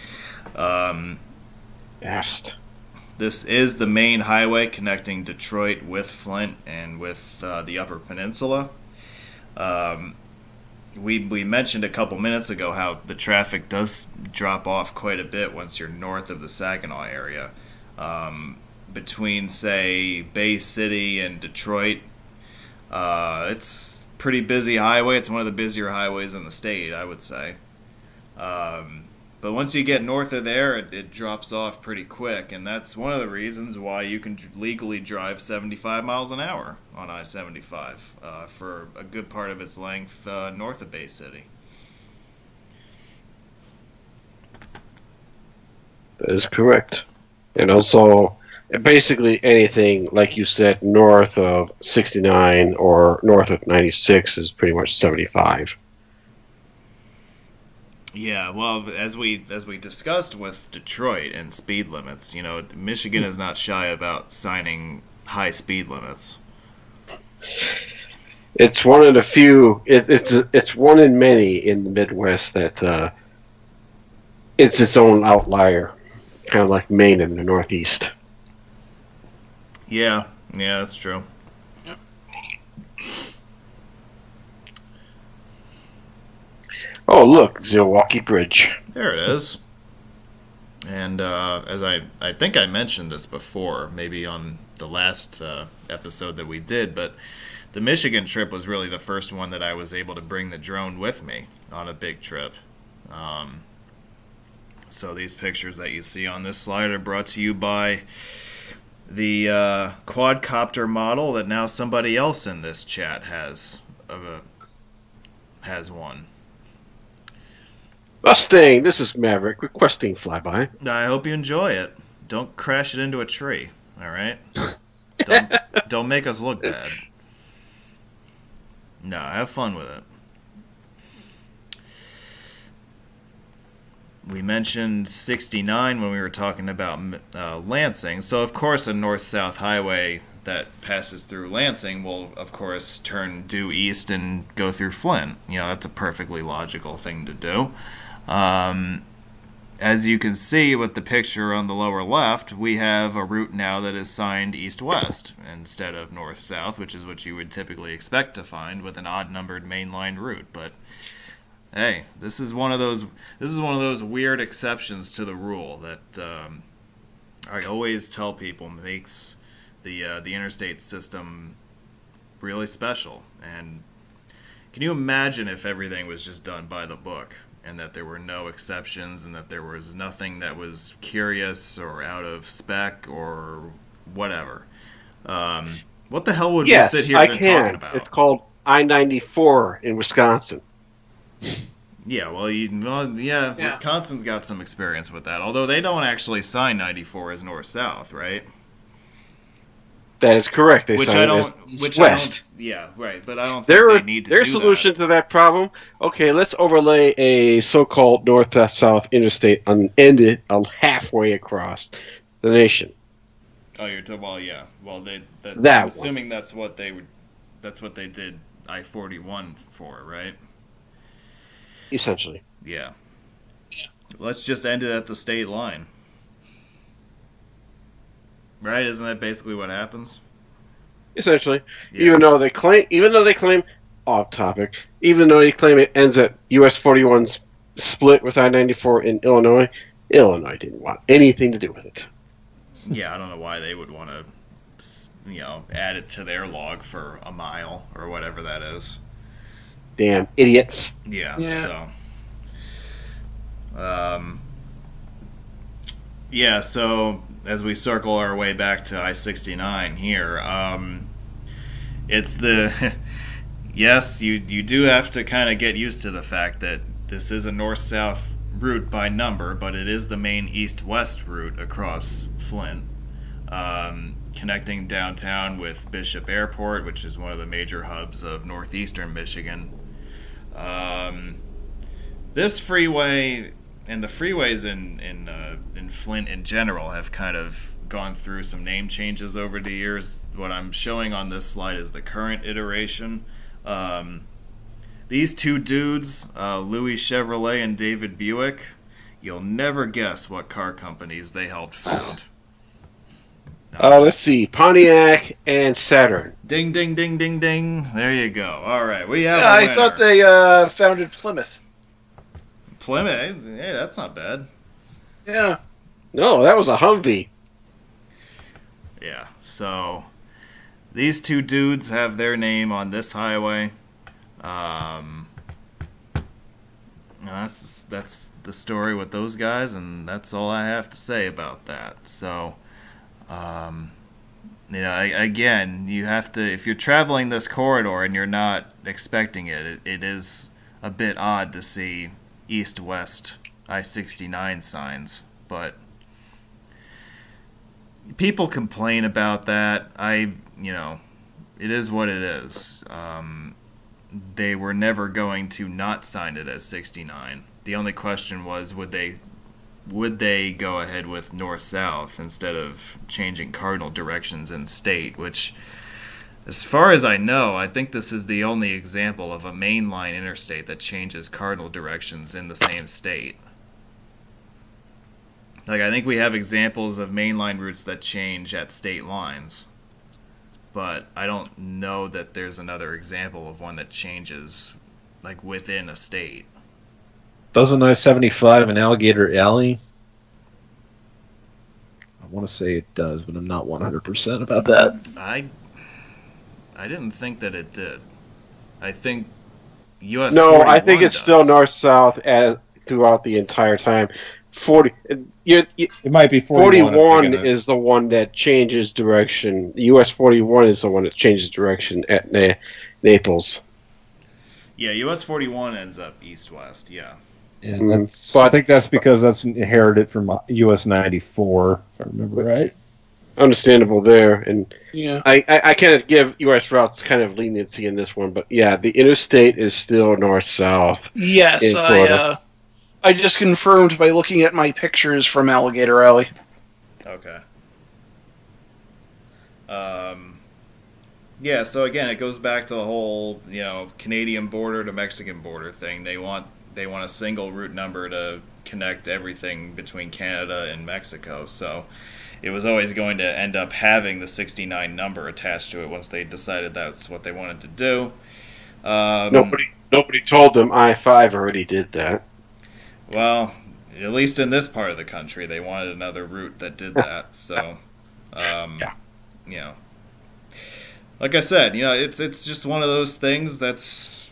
Yes. This is the main highway connecting Detroit with Flint and with the Upper Peninsula. We mentioned a couple minutes ago how the traffic does drop off quite a bit once you're north of the Saginaw area. Between, say, Bay City and Detroit, it's a pretty busy highway. It's one of the busier highways in the state, I would say. But once you get north of there, it drops off pretty quick, and that's one of the reasons why you can legally drive 75 miles an hour on I-75 for a good part of its length north of Bay City. That is correct. And also, basically anything, like you said, north of 69 or north of 96 is pretty much 75. Yeah, well, as we discussed with Detroit and speed limits, Michigan is not shy about signing high speed limits. It's one of the few. It's one in many in the Midwest that it's its own outlier, kind of like Maine in the Northeast. Yeah, that's true. Yep. Oh, look, Zilwaukee Bridge. There it is. And as I think I mentioned this before, maybe on the last episode that we did, but the Michigan trip was really the first one that I was able to bring the drone with me on a big trip. So these pictures that you see on this slide are brought to you by quadcopter model that now somebody else in this chat has one. Mustang, this is Maverick requesting flyby. I hope you enjoy it. Don't crash it into a tree. All right. Don't make us look bad. No, have fun with it. We mentioned 69 when we were talking about Lansing. So, of course, a north-south highway that passes through Lansing will, of course, turn due east and go through Flint. You know, that's a perfectly logical thing to do. As you can see with the picture on the lower left, we have a route now that is signed east-west instead of north-south, which is what you would typically expect to find with an odd-numbered mainline route. But hey, this is one of those weird exceptions to the rule that I always tell people makes the interstate system really special. And can you imagine if everything was just done by the book and that there were no exceptions and that there was nothing that was curious or out of spec or whatever? What the hell would we sit here talking about? It's called I-94 in Wisconsin. Yeah, Wisconsin's got some experience with that. Although they don't actually sign 94 as north-south, right? That is correct. They sign it as west. Yeah, right. But I don't think they need to do that. Their solution to that problem, okay, let's overlay a so-called north-south interstate and end it halfway across the nation. Oh, you're talking. Well, yeah. Well, I'm assuming that's what they did I-41 for, right? Essentially. Yeah. Let's just end it at the state line. Right? Isn't that basically what happens? Essentially. Yeah. Even though they claim off topic, even though they claim it ends at US 41's split with I-94 in Illinois didn't want anything to do with it. Yeah, I don't know why they would want to, add it to their log for a mile or whatever that is. Damn idiots. Yeah. So as we circle our way back to I-69 here, it's the yes, you do have to kind of get used to the fact that this is a north-south route by number, but it is the main east-west route across Flint, connecting downtown with Bishop Airport, which is one of the major hubs of northeastern Michigan. This freeway and the freeways in Flint in general have kind of gone through some name changes over the years. What I'm showing on this slide is the current iteration. These two dudes, Louis Chevrolet and David Buick, you'll never guess what car companies they helped found. Let's see, Pontiac and Saturn. Ding, ding, ding, ding, ding. There you go. All right, we have. I thought they founded Plymouth. Plymouth? Hey, that's not bad. Yeah. No, that was a Humvee. Yeah. So these two dudes have their name on this highway. That's the story with those guys, and that's all I have to say about that. So. Again, you have to, if you're traveling this corridor and you're not expecting it, it is a bit odd to see east-west I-69 signs, but people complain about that. It is what it is. They were never going to not sign it as 69. The only question was, would they go ahead with north-south instead of changing cardinal directions in state, which, as far as I know, I think this is the only example of a mainline interstate that changes cardinal directions in the same state. Like, I think we have examples of mainline routes that change at state lines, but I don't know that there's another example of one that changes, like, within a state. Doesn't I-75 in Alligator Alley? I want to say it does, but I'm not 100% about that. I didn't think that it did. I think US. No, I think it's does. still north-south throughout the entire time. 40. It might be 41. 41 is the one that changes direction. US 41 is the one that changes direction at Naples. Yeah, US 41 ends up east-west, yeah. Yeah, I think that's because that's inherited from US 94, if I remember right. Understandable there, and Yeah. I can't give U.S. routes kind of leniency in this one, but yeah, the interstate is still north-south. Yes, I just confirmed by looking at my pictures from Alligator Alley. Okay. Yeah, so again, it goes back to the whole, Canadian border to Mexican border thing. They want a single route number to connect everything between Canada and Mexico, so it was always going to end up having the 69 number attached to it once they decided that's what they wanted to do. Nobody told them I-5 already did that. Well, at least in this part of the country, they wanted another route that did that. So, like I said, it's just one of those things that's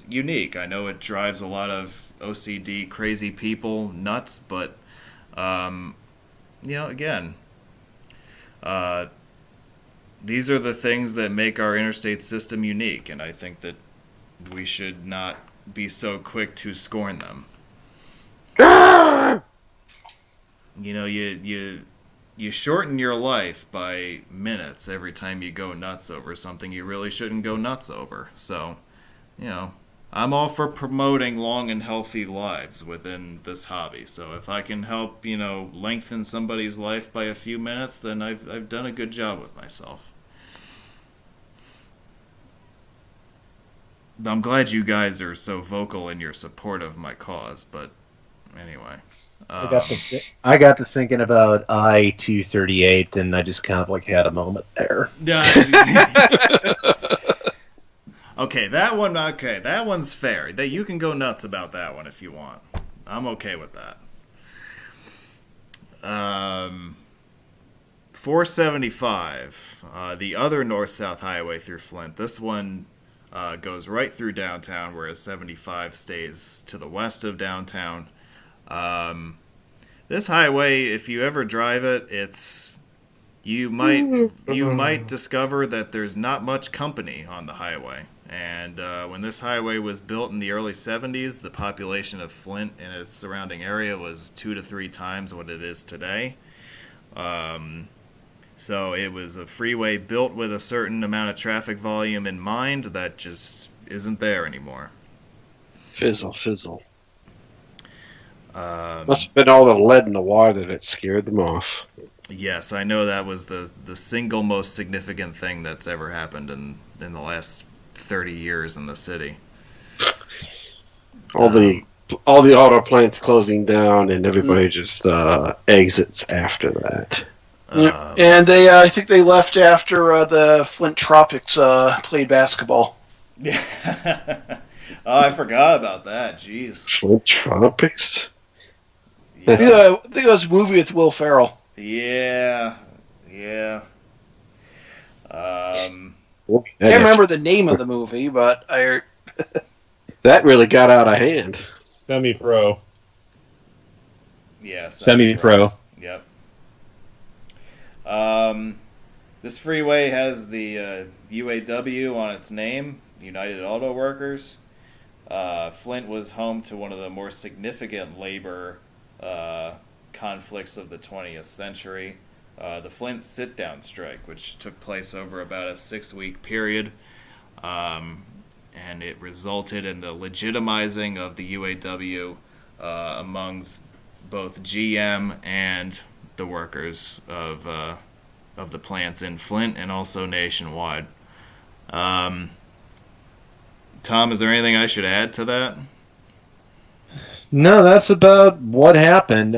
unique. I know it drives a lot of OCD crazy people nuts, but again, these are the things that make our interstate system unique, and I think that we should not be so quick to scorn them. You shorten your life by minutes every time you go nuts over something you really shouldn't go nuts over. So, I'm all for promoting long and healthy lives within this hobby. So if I can help, lengthen somebody's life by a few minutes, then I've done a good job with myself. I'm glad you guys are so vocal in your support of my cause, but anyway. I got to thinking about I-238, and I just kind of had a moment there. Okay, that one's fair. You can go nuts about that one if you want. I'm okay with that. 475, the other north-south highway through Flint. This one goes right through downtown, whereas 75 stays to the west of downtown. This highway, if you ever drive it, you might discover that there's not much company on the highway. And when this highway was built in the early 70s, the population of Flint and its surrounding area was 2 to 3 times what it is today. So it was a freeway built with a certain amount of traffic volume in mind that just isn't there anymore. Fizzle. Must have been all the lead in the water that scared them off. Yes, I know that was the single most significant thing that's ever happened in the last 30 years in the city. All the auto plants closing down, and everybody just exits after that. And I think they left after the Flint Tropics played basketball. Yeah. Oh, I forgot about that. Jeez. Flint Tropics? Yeah. I think it was a movie with Will Ferrell. Yeah. I can't remember the name of the movie, but that really got out of hand. Semi-pro. Yeah. Semi-pro. Yep. This freeway has the UAW on its name, United Auto Workers. Flint was home to one of the more significant labor conflicts of the 20th century. The Flint sit-down strike, which took place over about a 6-week period, and it resulted in the legitimizing of the UAW amongst both GM and the workers of the plants in Flint and also nationwide. Tom, is there anything I should add to that? No, that's about what happened.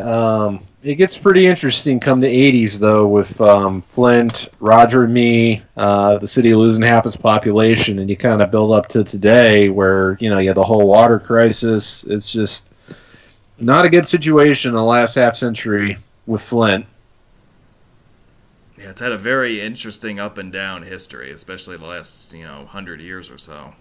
It gets pretty interesting come the 80s, though, with Flint, Roger and me, the city losing half its population, and you kind of build up to today where, you have the whole water crisis. It's just not a good situation in the last half century with Flint. Yeah, it's had a very interesting up and down history, especially the last, 100 years or so.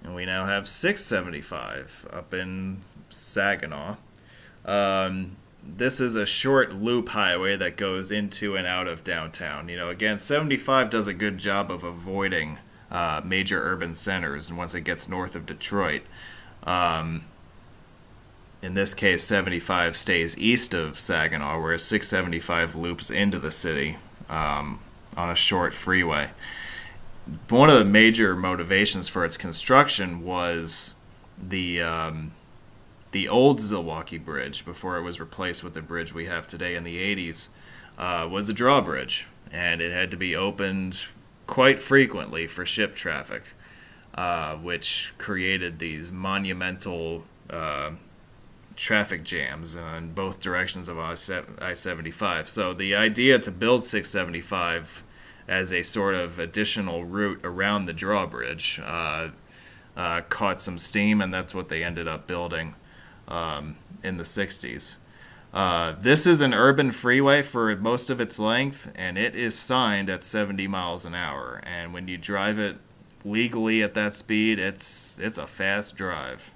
And we now have 675 up in Saginaw. This is a short loop highway that goes into and out of downtown. Again, 75 does a good job of avoiding major urban centers, and once it gets north of Detroit, in this case, 75 stays east of Saginaw, whereas 675 loops into the city on a short freeway. One of the major motivations for its construction was the old Zilwaukee Bridge, before it was replaced with the bridge we have today in the 80s, was a drawbridge, and it had to be opened quite frequently for ship traffic, which created these monumental traffic jams in both directions of I-75. So the idea to build 675 as a sort of additional route around the drawbridge caught some steam, and that's what they ended up building in the 60s. This is an urban freeway for most of its length, and it is signed at 70 miles an hour. And when you drive it legally at that speed, it's a fast drive.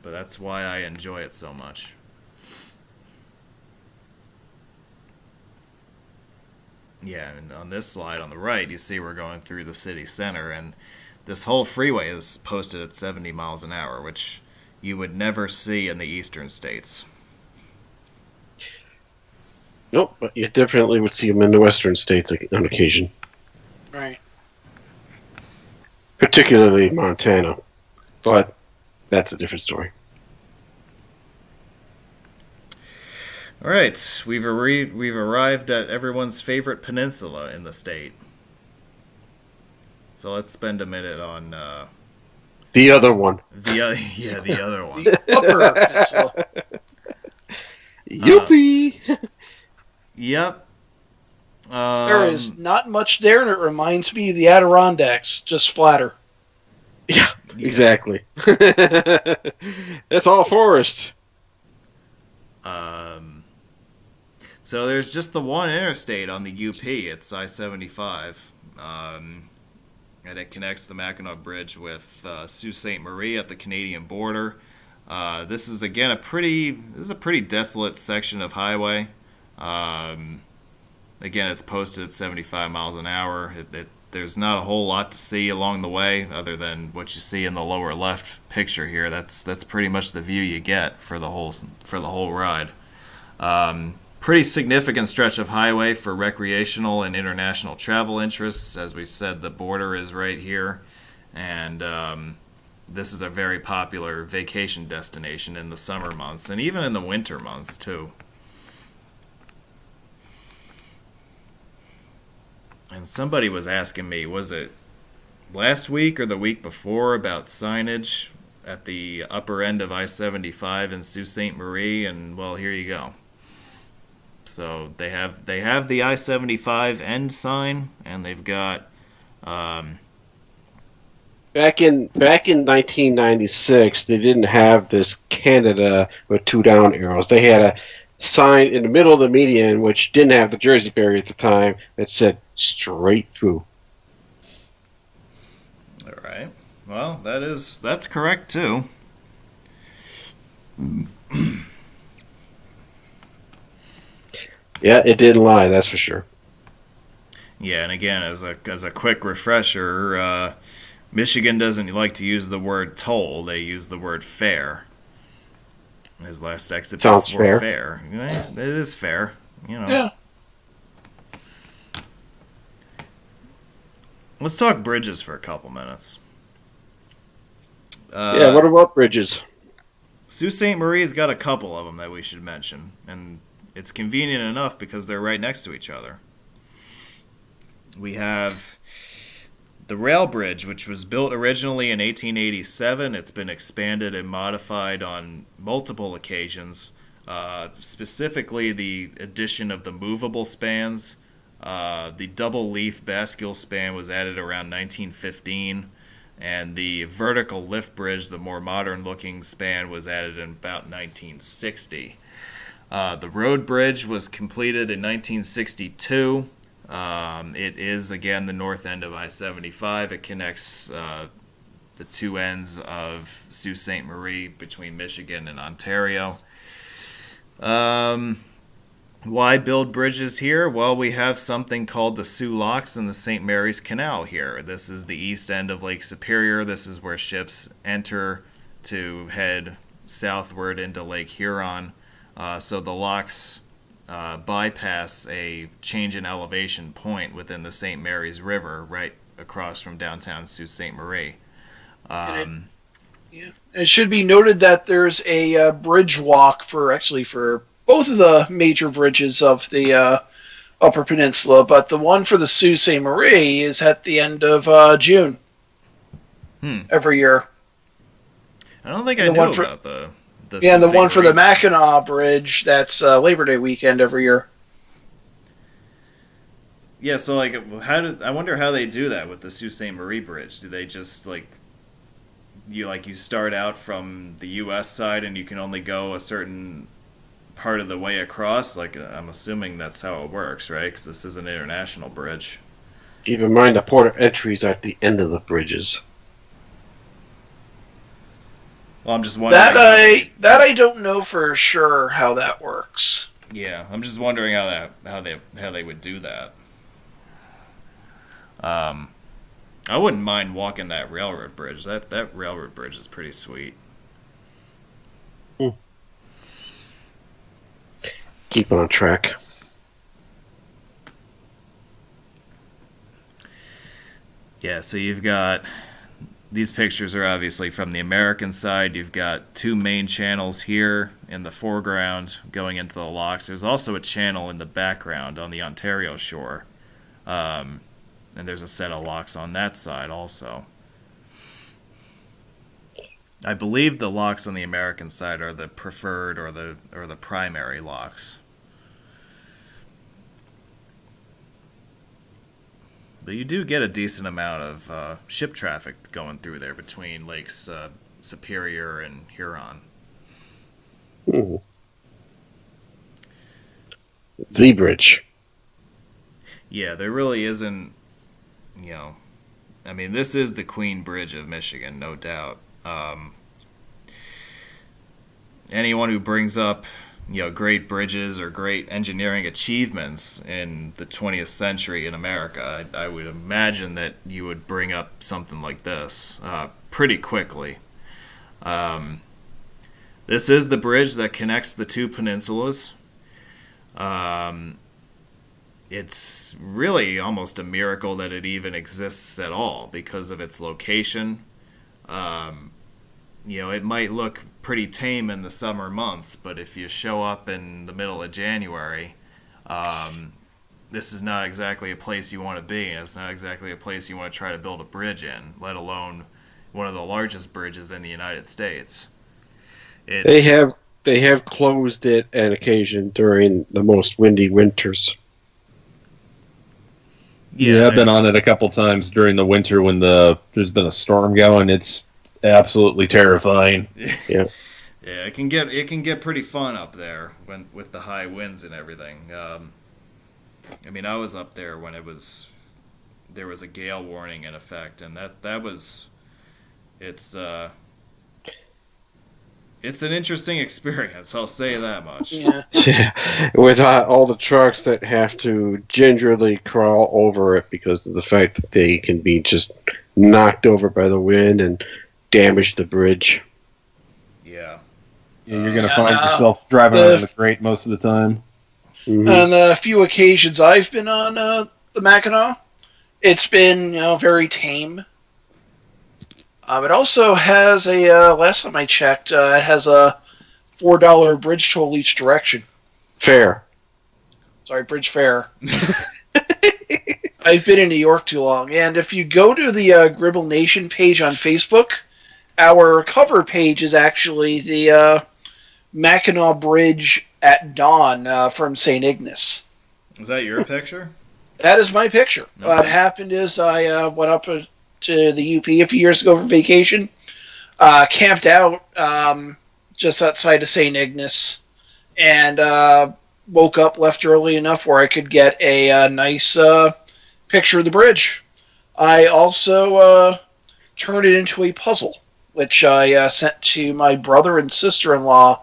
But that's why I enjoy it so much. Yeah, and on this slide on the right, you see we're going through the city center, and this whole freeway is posted at 70 miles an hour, which you would never see in the eastern states. Nope, but you definitely would see them in the western states on occasion. Right. Particularly Montana. But that's a different story. All right, we've arrived at everyone's favorite peninsula in the state. So let's spend a minute on the other one. the other one. The upper peninsula. Yippee! Yep. There is not much there, and it reminds me of the Adirondacks, just flatter. Yeah, exactly. It's all forest. So there's just the one interstate on the UP. It's I-75, and it connects the Mackinac Bridge with Sault Ste. Marie at the Canadian border. This is again a pretty desolate section of highway. Again, it's posted at 75 miles an hour. There's not a whole lot to see along the way, other than what you see in the lower left picture here. That's pretty much the view you get for the whole ride. Pretty significant stretch of highway for recreational and international travel interests. As we said, the border is right here, and this is a very popular vacation destination in the summer months, and even in the winter months too. And somebody was asking me, was it last week or the week before, about signage at the upper end of I-75 in Sault Ste. Marie, and well, here you go. So they have the I-75 end sign, and they've got back in 1996, they didn't have this Canada with two down arrows. They had a sign in the middle of the median, which didn't have the Jersey barrier at the time, that said straight through. All right. Well, that's correct too. Yeah, it didn't lie, that's for sure. Yeah, and again, as a quick refresher, Michigan doesn't like to use the word toll; they use the word fare. His last exit Sounds before fair. It is fair, Yeah. Let's talk bridges for a couple minutes. Yeah, what about bridges? Sault Ste. Marie's got a couple of them that we should mention, and it's convenient enough because they're right next to each other. We have the rail bridge, which was built originally in 1887. It's been expanded and modified on multiple occasions, specifically the addition of the movable spans. The double leaf bascule span was added around 1915, and the vertical lift bridge, the more modern looking span, was added in about 1960. The road bridge was completed in 1962. It is, again, the north end of I-75. It connects the two ends of Sault Ste. Marie between Michigan and Ontario. Why build bridges here? Well, we have something called the Soo Locks and the St. Mary's Canal here. This is the east end of Lake Superior. This is where ships enter to head southward into Lake Huron. So the locks bypass a change in elevation point within the St. Mary's River right across from downtown Sault Ste. Marie. It should be noted that there's a bridge walk for both of the major bridges of the Upper Peninsula, but the one for the Sault Ste. Marie is at the end of June every year. I don't think I knew about the and the Sault one Ste. for the Marie. Mackinac Bridge, that's Labor Day weekend every year. Yeah, so like, I wonder how they do that with the Sault Ste. Marie Bridge. Do they just you start out from the U.S. side and you can only go a certain part of the way across? Like, I'm assuming that's how it works, right? Because this is an international bridge. Keep in mind the port of entries are at the end of the bridges. Well, I'm just wondering. That I don't know for sure how that works. Yeah, I'm just wondering how they would do that. I wouldn't mind walking that railroad bridge. That railroad bridge is pretty sweet. Keep on track. Yeah, so you've got, these pictures are obviously from the American side. You've got two main channels here in the foreground going into the locks. There's also a channel in the background on the Ontario shore. And there's a set of locks on that side also. I believe the locks on the American side are the preferred or the primary locks. But you do get a decent amount of ship traffic going through there between Lakes Superior and Huron. The bridge. Yeah, there really isn't, I mean, this is the Queen Bridge of Michigan, no doubt. Anyone who brings up, great bridges or great engineering achievements in the 20th century in America, I would imagine that you would bring up something like this pretty quickly. This is the bridge that connects the two peninsulas. It's really almost a miracle that it even exists at all because of its location. It might look pretty tame in the summer months, but if you show up in the middle of January, this is not exactly a place you want to be, and it's not exactly a place you want to try to build a bridge in, let alone one of the largest bridges in the United States. They have closed it on occasion during the most windy winters. Yeah, I've been on it a couple times during the winter when there's been a storm going. It's absolutely terrifying. Yeah. Yeah, it can get pretty fun up there with the high winds and everything. I mean, I was up there when there was a gale warning in effect, and it's an interesting experience, I'll say that much. Yeah. With all the trucks that have to gingerly crawl over it because of the fact that they can be just knocked over by the wind and damage the bridge. Yeah. You're going to find yourself driving around the grate most of the time. Mm-hmm. On the few occasions I've been on the Mackinac, it's been very tame. It also has last time I checked, it has a $4 bridge toll each direction. Fair. Sorry, bridge fare. I've been in New York too long, and if you go to the Gribble Nation page on Facebook, our cover page is actually the Mackinac Bridge at dawn from St. Ignace. Is that your picture? That is my picture. Okay. What happened is I went up to the UP a few years ago for vacation, camped out just outside of St. Ignace, and woke up, left early enough where I could get a nice picture of the bridge. I also turn it into a puzzle, which I sent to my brother and sister-in-law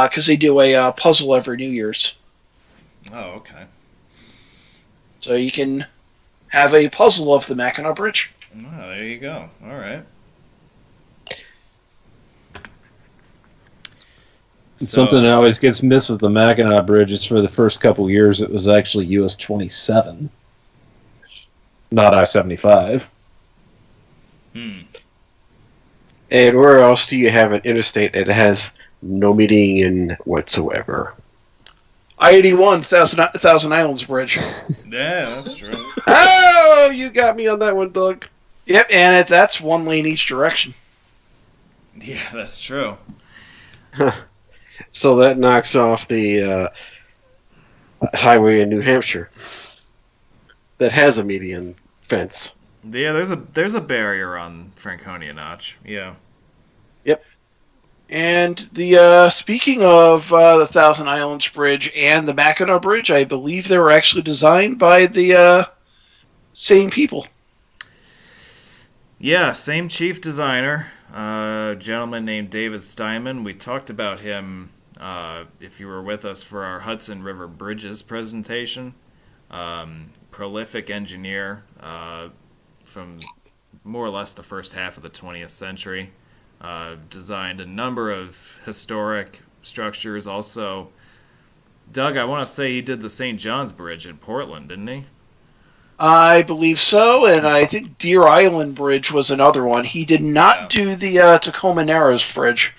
because they do a puzzle every New Year's. Oh, okay. So you can have a puzzle of the Mackinac Bridge. Oh, there you go. All right. Something that always gets missed with the Mackinac Bridge is for the first couple years it was actually US 27, not I-75. Hmm. And where else do you have an interstate that has no median whatsoever? I-81, Thousand Islands Bridge. Yeah, that's true. Oh, you got me on that one, Doug. Yep, and that's one lane each direction. Yeah, that's true. So that knocks off the highway in New Hampshire that has a median fence. Yeah, there's a barrier on Franconia Notch. Yeah. Yep. And the speaking of the Thousand Islands Bridge and the Mackinac Bridge, I believe they were actually designed by the same people. Yeah, same chief designer, a gentleman named David Steinman. We talked about him if you were with us for our Hudson River Bridges presentation. Prolific engineer from more or less the first half of the 20th century. Designed a number of historic structures. Also, Doug, I want to say he did the St. John's Bridge in Portland, didn't he? I believe so, and I think Deer Island Bridge was another one. He did not do the Tacoma Narrows Bridge.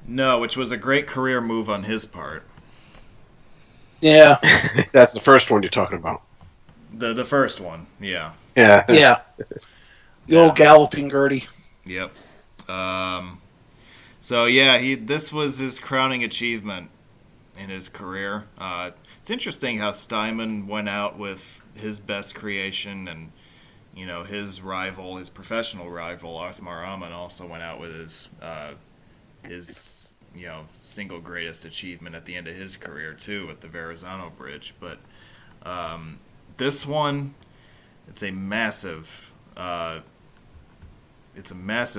No, which was a great career move on his part. Yeah. That's the first one you're talking about. The first one, yeah. Yeah. Yeah. The old Galloping Gertie. Yep. So yeah, this was his crowning achievement in his career. It's interesting how Steinman went out with his best creation, and his professional rival Arthur Rahman also went out with his single greatest achievement at the end of his career too, with the Verrazano Bridge. But this one, it's a massive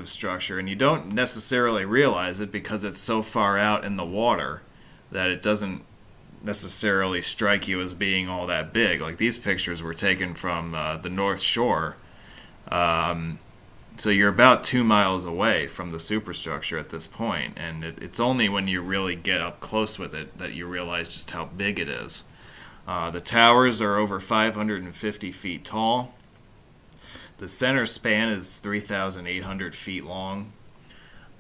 structure, and you don't necessarily realize it because it's so far out in the water that it doesn't necessarily strike you as being all that big. Like, these pictures were taken from the North Shore, so you're about 2 miles away from the superstructure at this point, and it's only when you really get up close with it that you realize just how big it is. The towers are over 550 feet tall. The center span is 3,800 feet long.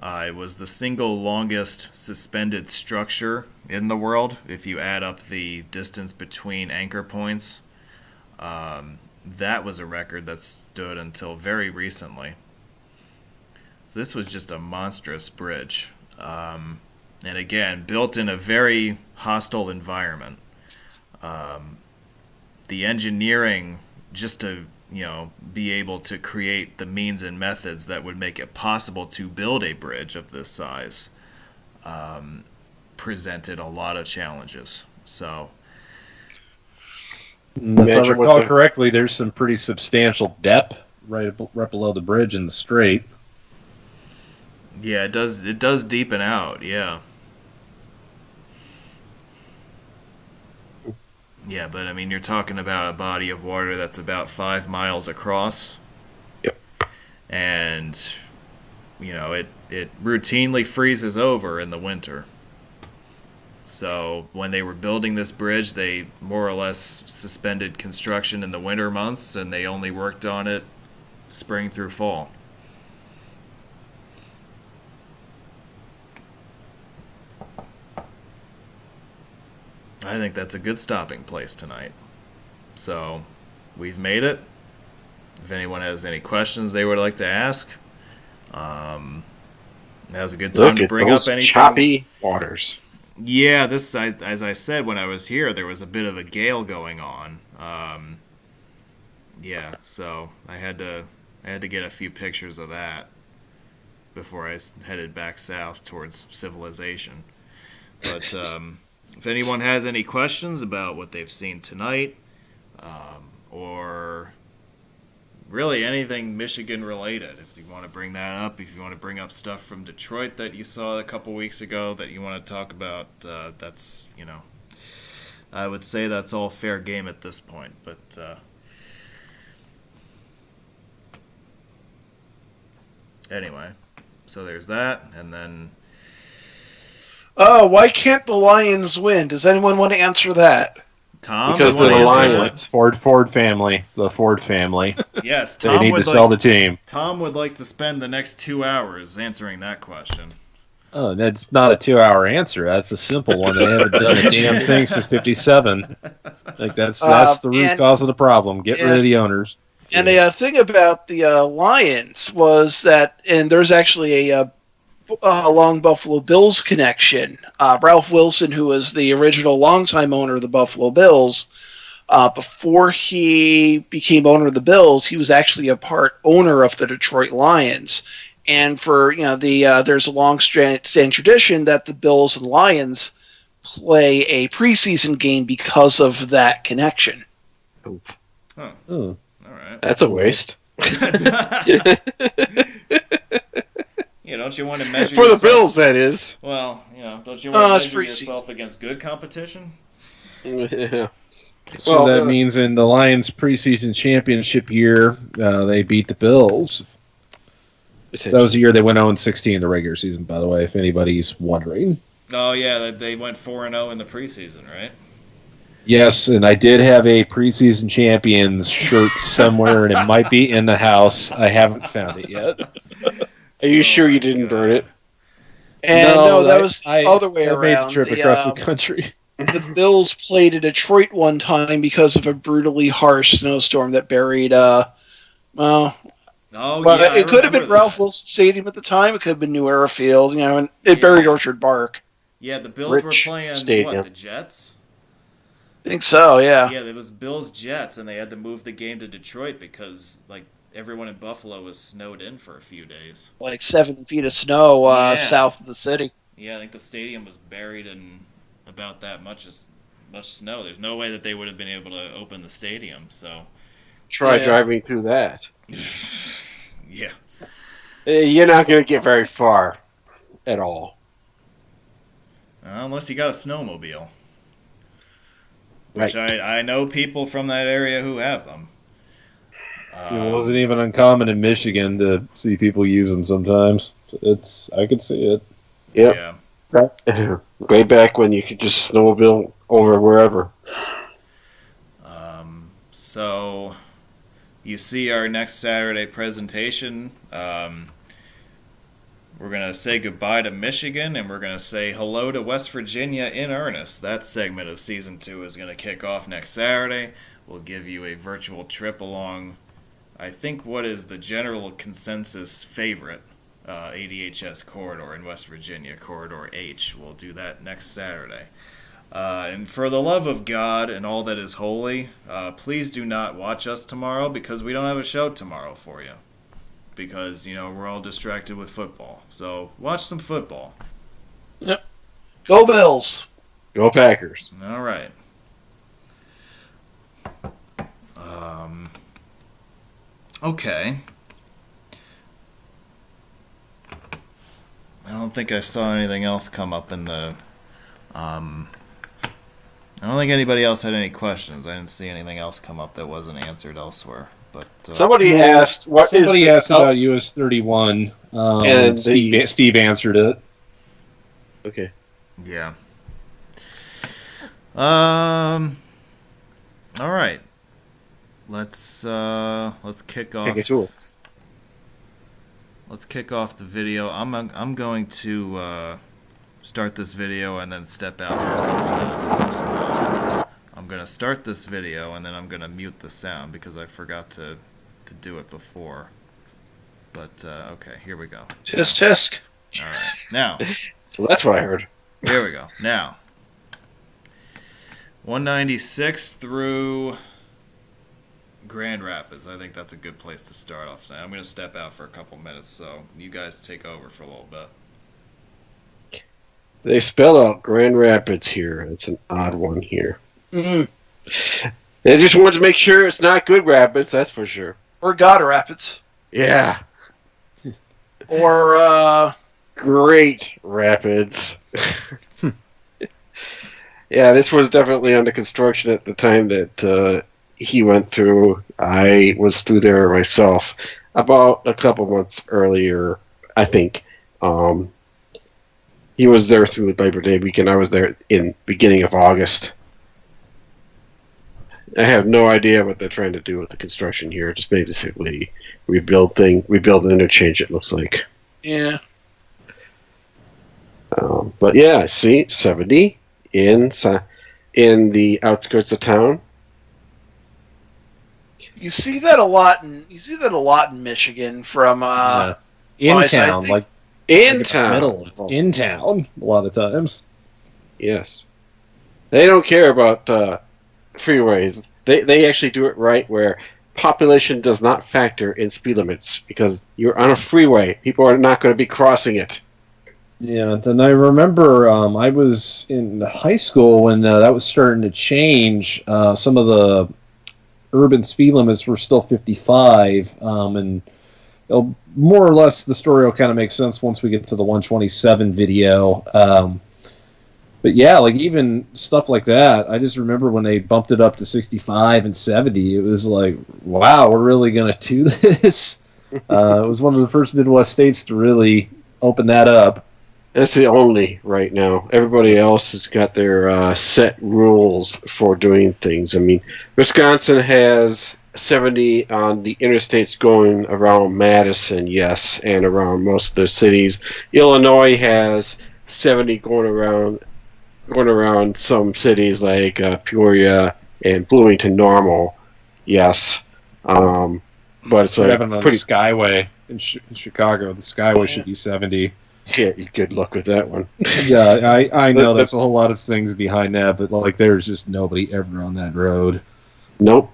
It was the single longest suspended structure in the world, if you add up the distance between anchor points. That was a record that stood until very recently. So this was just a monstrous bridge. And again, built in a very hostile environment. The engineering, just to be able to create the means and methods that would make it possible to build a bridge of this size, presented a lot of challenges. So, if I recall correctly, there's some pretty substantial depth right below the bridge in the strait. Yeah, it does deepen out. Yeah. Yeah, but I mean, you're talking about a body of water that's about 5 miles across. Yep. And, it routinely freezes over in the winter. So when they were building this bridge, they more or less suspended construction in the winter months, and they only worked on it spring through fall. I think that's a good stopping place tonight. So, we've made it. If anyone has any questions they would like to ask, now's a good time to bring up anything. Choppy waters. Yeah, as I said when I was here, there was a bit of a gale going on. Yeah, so I had to get a few pictures of that before I headed back south towards civilization. But if anyone has any questions about what they've seen tonight, or really anything Michigan related. If you want to bring that up, if you want to bring up stuff from Detroit that you saw a couple weeks ago that you want to talk about, that's, I would say that's all fair game at this point. But anyway, so there's that, and then... Why can't the Lions win? Does anyone want to answer that? Tom, because you want to the answer Lions. that? Ford family. The Ford family. Yes, They Tom need would to sell the like. team. Tom would like to spend the next 2 hours answering that question. Oh, that's not a 2-hour answer. That's a simple one. They haven't done a damn thing since '57. Like that's the root cause of the problem. Get rid of the owners. And the thing about the Lions was that, and there's actually a long Buffalo Bills connection. Ralph Wilson, who was the original longtime owner of the Buffalo Bills, before he became owner of the Bills, he was actually a part owner of the Detroit Lions. And for there's a long-standing tradition that the Bills and Lions play a preseason game because of that connection. Huh. Oh. All right. That's a waste. Don't you want to measure For the yourself? Bills, that is. Well, don't you want to it's measure preseason. yourself against good competition? Yeah. So Well, that means in the Lions' preseason championship year, they beat the Bills. That was the year they went 0-16 in the regular season, by the way, if anybody's wondering. Oh yeah, they went 4-0 in the preseason, right? Yes, and I did have a preseason champions shirt somewhere, and it might be in the house. I haven't found it yet. Are you sure you didn't burn it? And no, that was the other way I around. made the trip across the country. The Bills played in Detroit one time because of a brutally harsh snowstorm that buried. It could have been Ralph Wilson Stadium at the time. It could have been New Era Field, and it buried Orchard Park. Yeah, the Bills were Rich playing Stadium. the Jets. I think so. Yeah. Yeah, it was Bills Jets, and they had to move the game to Detroit because everyone in Buffalo was snowed in for a few days. Like 7 feet of snow south of the city. Yeah, I think the stadium was buried in about that much snow. There's no way that they would have been able to open the stadium. So Try driving through that. yeah. You're not going to get very far at all. Unless you got a snowmobile. Right. Which I know people from that area who have them. It wasn't even uncommon in Michigan to see people use them sometimes. I could see it. Yep. Yeah. Way back when you could just snowmobile over wherever. So you see our next Saturday presentation. We're going to say goodbye to Michigan, and we're going to say hello to West Virginia in earnest. That segment of Season 2 is going to kick off next Saturday. We'll give you a virtual trip along, I think, what is the general consensus favorite ADHS corridor in West Virginia, Corridor H. We'll do that next Saturday. And for the love of God and all that is holy, please do not watch us tomorrow because we don't have a show tomorrow for you. Because, we're all distracted with football. So, watch some football. Yep. Go Bills. Go Packers. All right. Okay. I don't think I saw anything else come up in the... I don't think anybody else had any questions. I didn't see anything else come up that wasn't answered elsewhere. But somebody asked about US 31, and Steve answered it. Okay. Yeah. All right. Let's kick off. Take a tour. Let's kick off the video. I'm going to start this video and then step out for a couple minutes. I'm going to start this video and then I'm going to mute the sound because I forgot to do it before. But okay, here we go. Tisk tisk. All right. Now. So that's what I heard. Here we go. Now. 196 through Grand Rapids. I think that's a good place to start off tonight. I'm going to step out for a couple minutes, so you guys take over for a little bit. They spell out Grand Rapids here. It's an odd one here. Mm-hmm. They just wanted to make sure it's not Good Rapids, that's for sure. Or God Rapids. Yeah. Or, Great Rapids. Yeah, this was definitely under construction at the time that he went through. I was through there myself about a couple months earlier, I think. He was there through Labor Day weekend. I was there in beginning of August. I have no idea what they're trying to do with the construction here. Just basically rebuild an interchange, it looks like. yeah. But yeah, see, 70 in the outskirts of town. You see that a lot in Michigan from in well, I town, think- like In like town. middle, in town, a lot of times. Yes. They don't care about freeways. They actually do it right where population does not factor in speed limits because you're on a freeway. People are not going to be crossing it. Yeah, and I remember I was in high school when that was starting to change. Some of the urban speed limits were still 55, and more or less the story will kind of make sense once we get to the 127 video. But yeah, like even stuff like that, I just remember when they bumped it up to 65 and 70, it was like, wow, we're really going to do this? It was one of the first Midwest states to really open that up. That's the only right now. Everybody else has got their set rules for doing things. I mean, Wisconsin has 70 on the interstates going around Madison, yes, and around most of their cities. Illinois has 70 going around some cities like Peoria and Bloomington normal, yes. But it's like Having on the Skyway in Chicago, the Skyway should be 70. yeah, good luck with that one. Yeah, I know there's a whole lot of things behind that, but like there's just nobody ever on that road. Nope.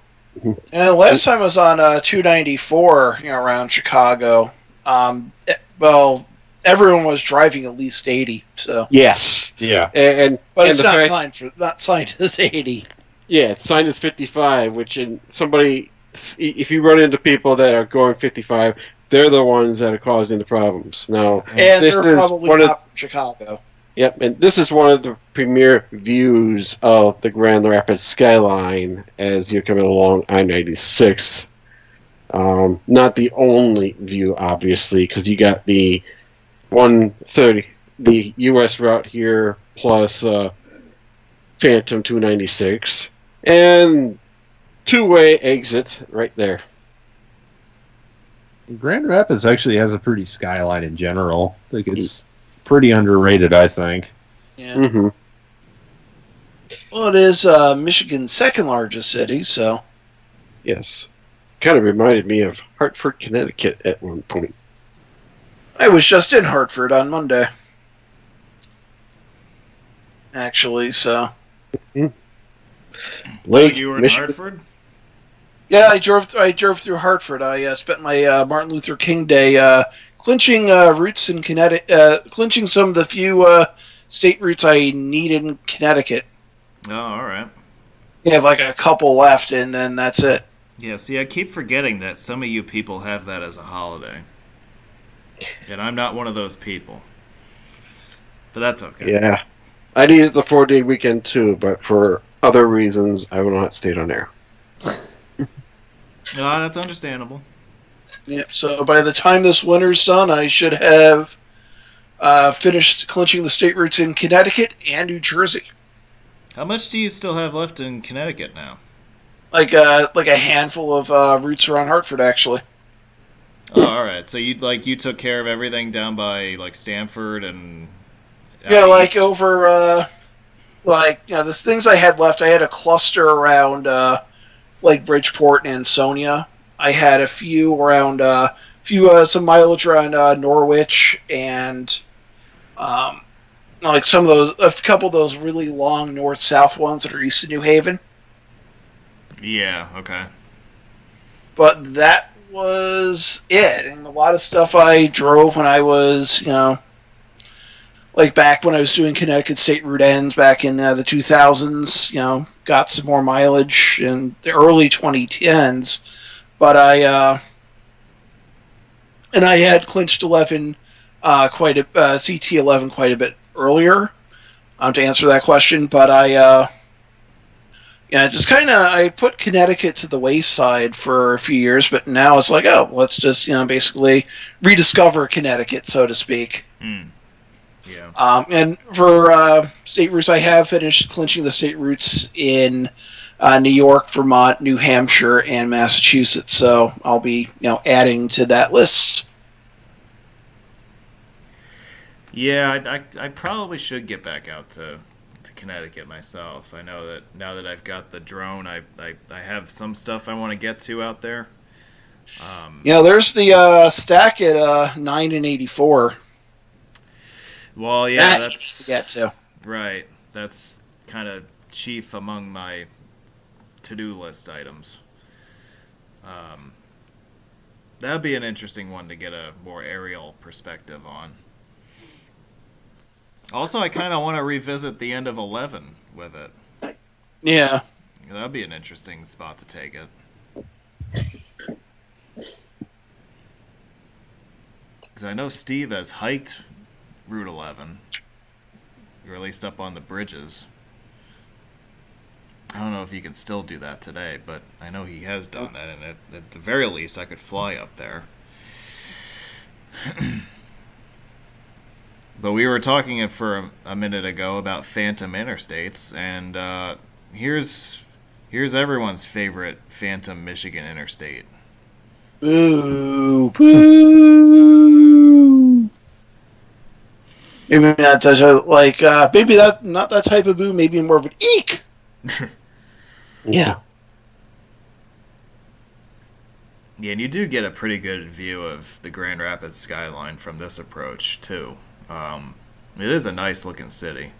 And last time I was on 294, around Chicago. Well, everyone was driving at least 80. So, Yes. Yeah. but and it's the not fact- signed as 80. Yeah, it's signed as 55, which if you run into people that are going 55, they're the ones that are causing the problems. Now, And this they're is probably one of- not from Chicago. Yep, and this is one of the premier views of the Grand Rapids skyline as you're coming along I-96. Not the only view, obviously, because you got the 130, the U.S. route here, plus Phantom 296, and two-way exit right there. Grand Rapids actually has a pretty skyline in general. I think it's pretty underrated, I think. Yeah. Mm-hmm. Well, it is Michigan's second largest city, so. Yes. Kind of reminded me of Hartford, Connecticut at one point. I was just in Hartford on Monday. Actually, so. Lake you were in Michigan. Hartford? Yeah, I drove through Hartford. I spent my Martin Luther King Day clinching routes in Connecticut, clinching some of the few state routes I need in Connecticut. Oh, all right. I have like a couple left, and then that's it. Yeah, see, I keep forgetting that some of you people have that as a holiday. And I'm not one of those people. But that's okay. Yeah. I needed the 4-day weekend too, but for other reasons, I will not stay on air. No, that's understandable. Yep. So by the time this winter's done, I should have finished clinching the state routes in Connecticut and New Jersey. How much do you still have left in Connecticut now? Like a handful of routes around Hartford, actually. Oh, all right. So you took care of everything down by like Stamford and Yeah, like east? over the things I had left. I had a cluster around like Bridgeport and Ansonia. I had a few around some mileage around Norwich and like a couple of those really long north-south ones that are east of New Haven. Yeah. Okay. But that was it. And a lot of stuff I drove when I was, like back when I was doing Connecticut State Route Ends back in the 2000s, got some more mileage in the early 2010s. but and I had clinched 11 CT11 quite a bit earlier to answer that question, but just kind of I put Connecticut to the wayside for a few years, but now it's like, oh, let's just basically rediscover Connecticut, so to speak. Yeah. And for state routes, I have finished clinching the state routes in New York, Vermont, New Hampshire, and Massachusetts. So I'll be adding to that list. Yeah, I probably should get back out to Connecticut myself. I know that now that I've got the drone, I have some stuff I want to get to out there. There's the stack at 9 and 84. Well, yeah, that's to get to. Right. That's kind of chief among my to-do list items. That'd be an interesting one to get a more aerial perspective on. Also, I kind of want to revisit the end of 11 with it. Yeah. That'd be an interesting spot to take it. Because I know Steve has hiked Route 11, or at least up on the bridges. I don't know if you can still do that today, but I know he has done that, and at the very least, I could fly up there. But we were talking for a minute ago about phantom interstates, and here's everyone's favorite phantom Michigan interstate. Boo, boo. Maybe not such a maybe that not that type of boo. Maybe more of an eek. Yeah. Yeah, and you do get a pretty good view of the Grand Rapids skyline from this approach too. It is a nice looking city.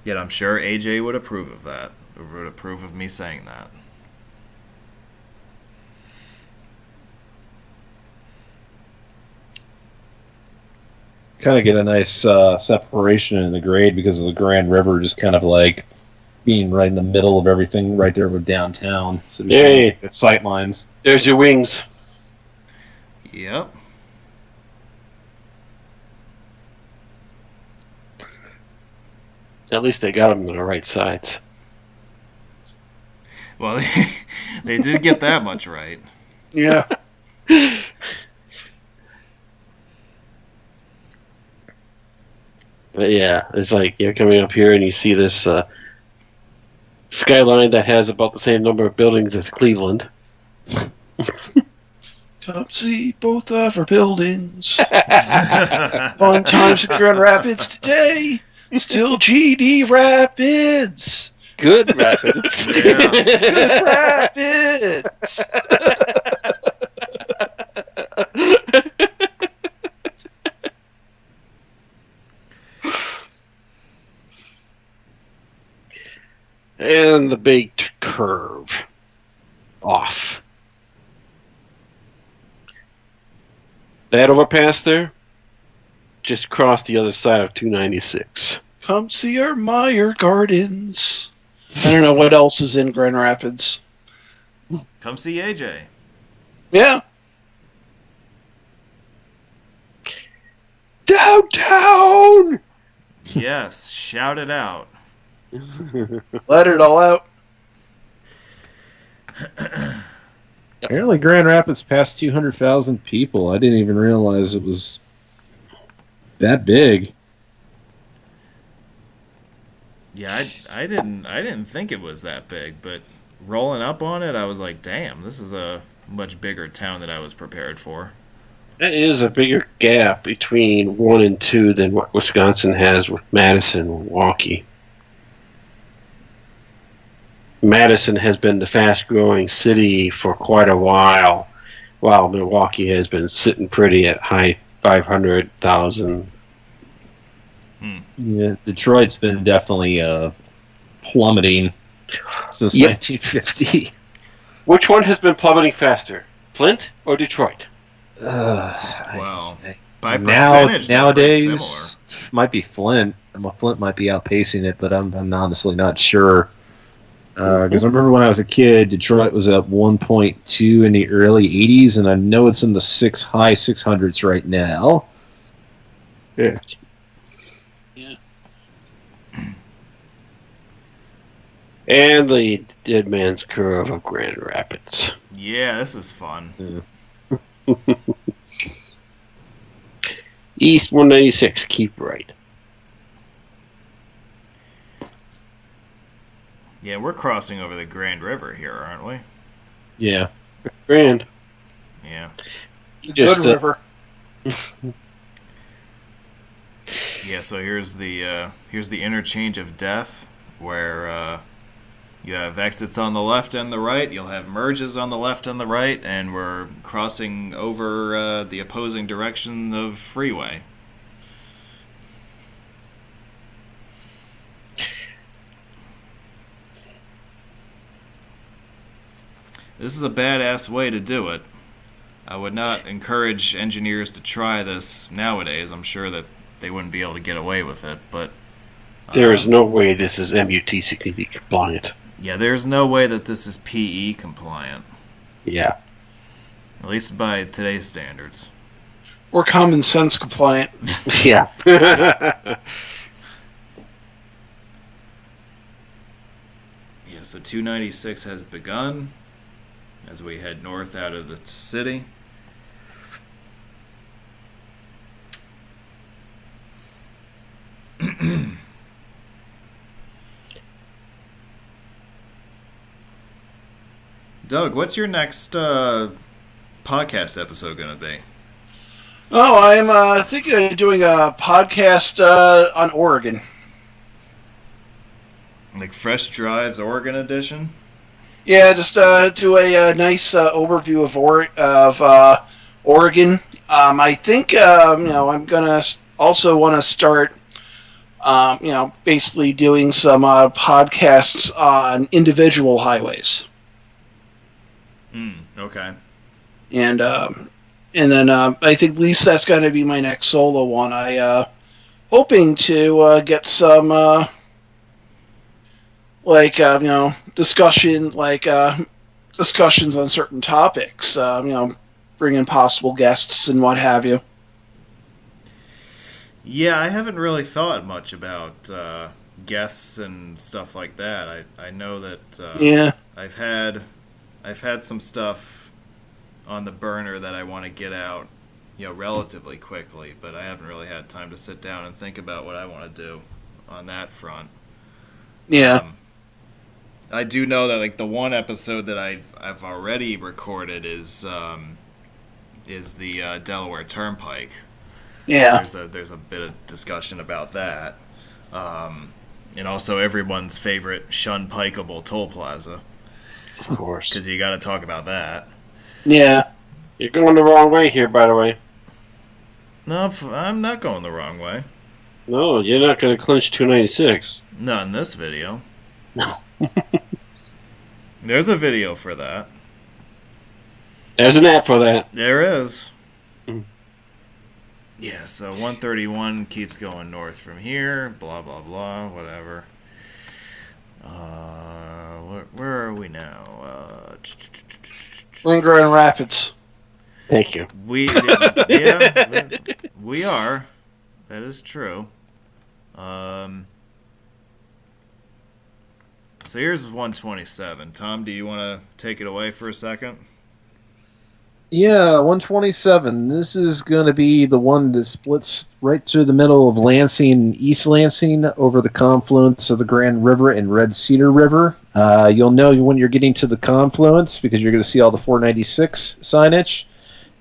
Yet I'm sure AJ would approve of that. Would approve of me saying that. Kind of get a nice separation in the grade because of the Grand River just kind of like being right in the middle of everything right there with downtown. So there's good sight lines. There's your wings. Yep. At least they got them on the right sides. Well, they did get that much right. Yeah. But yeah, it's like you're coming up here and you see this skyline that has about the same number of buildings as Cleveland. Come see both of our buildings. Fun times in Grand Rapids today. Still GD Rapids. Good Rapids. Good Rapids. And the big curve off. That overpass there, just cross the other side of 296. Come see our Meyer Gardens. I don't know what else is in Grand Rapids. Come see AJ. Yeah. Downtown! Yes, shout it out. Let it all out. Apparently Grand Rapids passed 200,000 people. I didn't even realize it was that big. Yeah, I didn't think it was that big, but rolling up on it, I was like, damn, this is a much bigger town than I was prepared for. That is a bigger gap between 1 and 2 than what Wisconsin has with Madison and Milwaukee. Madison has been the fast-growing city for quite a while Milwaukee has been sitting pretty at high 500,000. Yeah, Detroit's been definitely plummeting since 1950. Which one has been plummeting faster, Flint or Detroit? Well, by percentage, nowadays might be Flint. Flint might be outpacing it, but I'm honestly not sure. Because I remember when I was a kid, Detroit was at 1.2 in the early 80s, and I know it's in the high 600s right now. Yeah. Yeah. And the Dead Man's Curve of Grand Rapids. Yeah, this is fun. Yeah. East 196, keep right. Yeah, we're crossing over the Grand River here, aren't we? Yeah. Grand. Yeah. Just, Good river. Yeah, so here's the interchange of death, where you have exits on the left and the right. You'll have merges on the left and the right, and we're crossing over the opposing direction of freeway. This is a badass way to do it. I would not encourage engineers to try this nowadays. I'm sure that they wouldn't be able to get away with it, but There is no way this is MUTCD compliant. yeah, there's no way that this is PE compliant, Yeah. at least by today's standards. Or common sense compliant. Yeah. Yeah, so 296 has begun as we head north out of the city. Doug, what's your next podcast episode going to be? Oh, I'm thinking of doing a podcast on Oregon. Like Fresh Drives Oregon edition? Yeah, just do a nice overview of Oregon. I think I'm gonna also want to start basically doing some podcasts on individual highways, Okay. and then I think at least that's going to be my next solo one. I hoping to get some discussions on certain topics. Bring in possible guests and what have you. Yeah, I haven't really thought much about guests and stuff like that. I know that Yeah. I've had some stuff on the burner that I want to get out, relatively quickly, but I haven't really had time to sit down and think about what I want to do on that front. Yeah. I do know that like the one episode that I've already recorded is the Delaware Turnpike. Yeah. There's a bit of discussion about that, and also everyone's favorite shun-pikeable toll plaza, Of course. because you got to talk about that. Yeah. You're going the wrong way here, by the way. No, I'm not going the wrong way. No, you're not going to clinch 296. Not in this video. No. There's a video for that. There's an app for that. There is. Mm. Yeah, so 131 keeps going north from here, blah, blah, blah, whatever. Where are we now? In Grand Rapids. Thank you. We are. That is true. So here's 127. Tom, do you want to take it away for a second? Yeah, 127. This is going to be the one that splits right through the middle of Lansing and East Lansing over the confluence of the Grand River and Red Cedar River. You'll know when you're getting to the confluence because you're going to see all the 496 signage.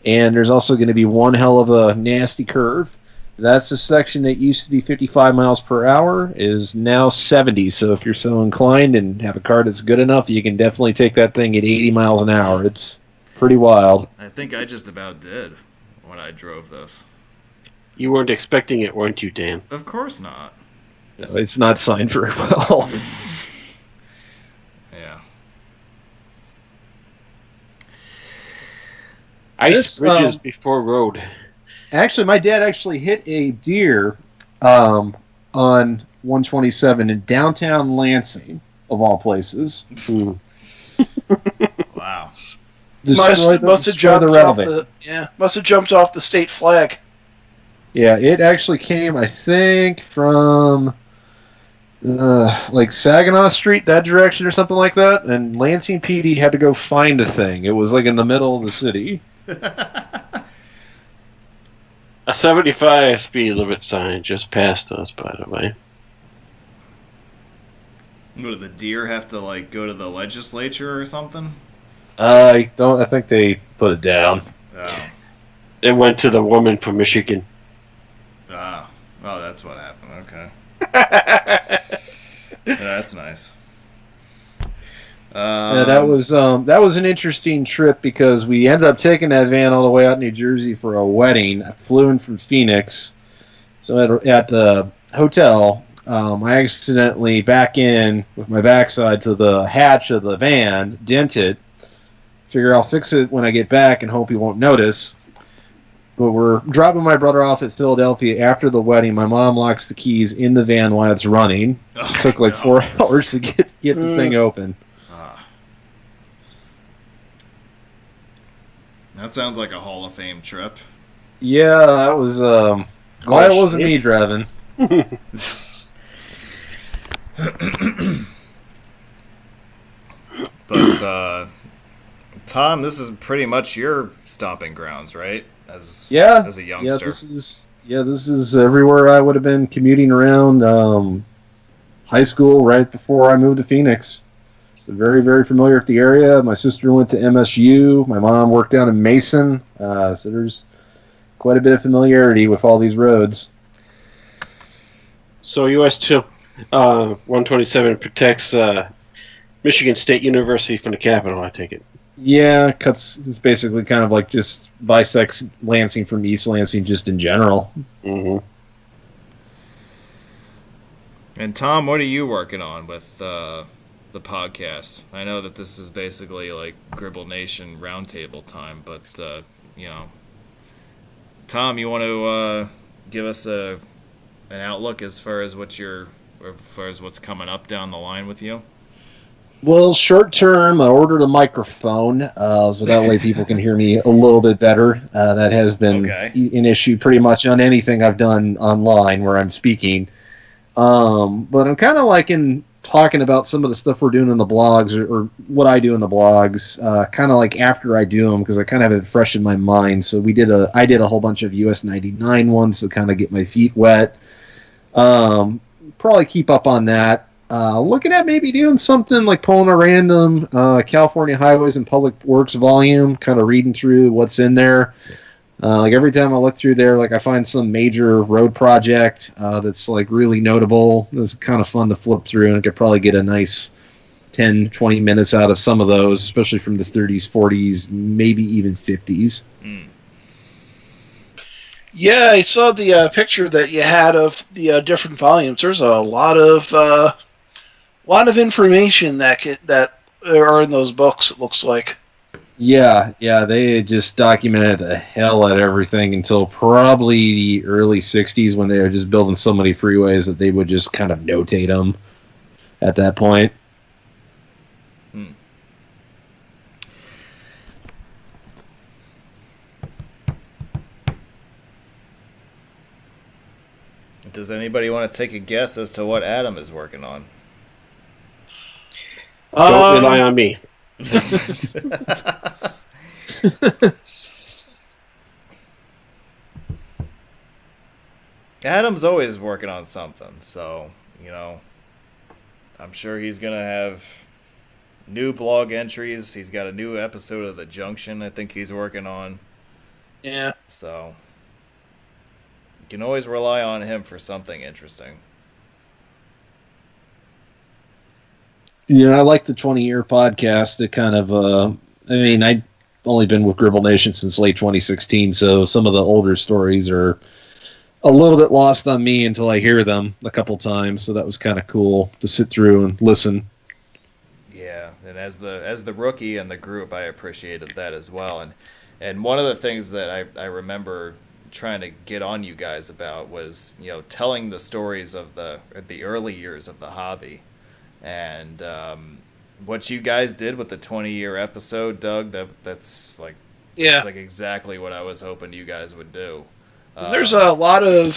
And there's also going to be one hell of a nasty curve. That's the section that used to be 55 miles per hour is now 70. So if you're so inclined and have a car that's good enough, you can definitely take that thing at 80 miles an hour. It's pretty wild. I think I just about did when I drove this. You weren't expecting it, weren't you, Dan? Of course not. It's not signed very well. Yeah. Ice bridges before road. Actually, my dad actually hit a deer on 127 in downtown Lansing. of all places. Wow. Must have jumped off the state flag. Yeah, it actually came, I think, from like Saginaw Street, that direction or something like that, and Lansing PD had to go find a thing. It was like in the middle of the city. A 75 speed limit sign just passed us, by the way. What, do the deer have to like go to the legislature or something? I think they put it down. Oh. It went to the woman from Michigan. Oh, that's what happened. Okay. Yeah, that's nice. Yeah, that was an interesting trip because we ended up taking that van all the way out to New Jersey for a wedding. I flew in from Phoenix, so at the hotel, I accidentally back in with my backside to the hatch of the van, dent it. Figure I'll fix it when I get back and hope he won't notice. But we're dropping my brother off at Philadelphia after the wedding. My mom locks the keys in the van while it's running. It took like 4 hours to get the thing open. That sounds like a Hall of Fame trip. Yeah, that was why it wasn't me driving. But Tom, this is pretty much your stomping grounds, right? As a youngster. This is everywhere I would have been commuting around high school right before I moved to Phoenix. So very, very familiar with the area. My sister went to MSU. My mom worked down in Mason. So there's quite a bit of familiarity with all these roads. So US 127 protects Michigan State University from the Capitol, I take it. Yeah, it's basically kind of like just bisects Lansing from East Lansing just in general. Mm-hmm. And Tom, what are you working on with the podcast? I know that this is basically like Gribble Nation roundtable time, but Tom, you want to give us an outlook as far as what's coming up down the line with you? Well, short term, I ordered a microphone so that way people can hear me a little bit better. That has been an issue pretty much on anything I've done online where I'm speaking. But I'm kind of liking talking about some of the stuff we're doing in the blogs or what I do in the blogs, kind of like after I do them because I kind of have it fresh in my mind. So I did a whole bunch of US 99 ones to kind of get my feet wet. Probably keep up on that. Looking at maybe doing something like pulling a random California Highways and Public Works volume, kind of reading through what's in there. Like every time I look through there, like I find some major road project that's like really notable. It's kind of fun to flip through, and I could probably get a nice 10, 20 minutes out of some of those, especially from the 30s, 40s, maybe even 50s. Yeah, I saw the picture that you had of the different volumes. There's a lot of information that are in those books. It looks like. Yeah, they just documented the hell out of everything until probably the early 60s when they were just building so many freeways that they would just kind of notate them at that point. Does anybody want to take a guess as to what Adam is working on? Don't rely on me. Adam's always working on something, so, I'm sure he's going to have new blog entries. He's got a new episode of The Junction I think he's working on. Yeah. So, you can always rely on him for something interesting. Yeah, I like the 20-year podcast. It kind of, I've only been with Gribble Nation since late 2016, so some of the older stories are a little bit lost on me until I hear them a couple times. So that was kind of cool to sit through and listen. Yeah, and as the rookie in the group, I appreciated that as well. And one of the things that I remember trying to get on you guys about was telling the stories of the early years of the hobby. And what you guys did with the 20-year episode, Doug, that's like exactly what I was hoping you guys would do. There's a lot of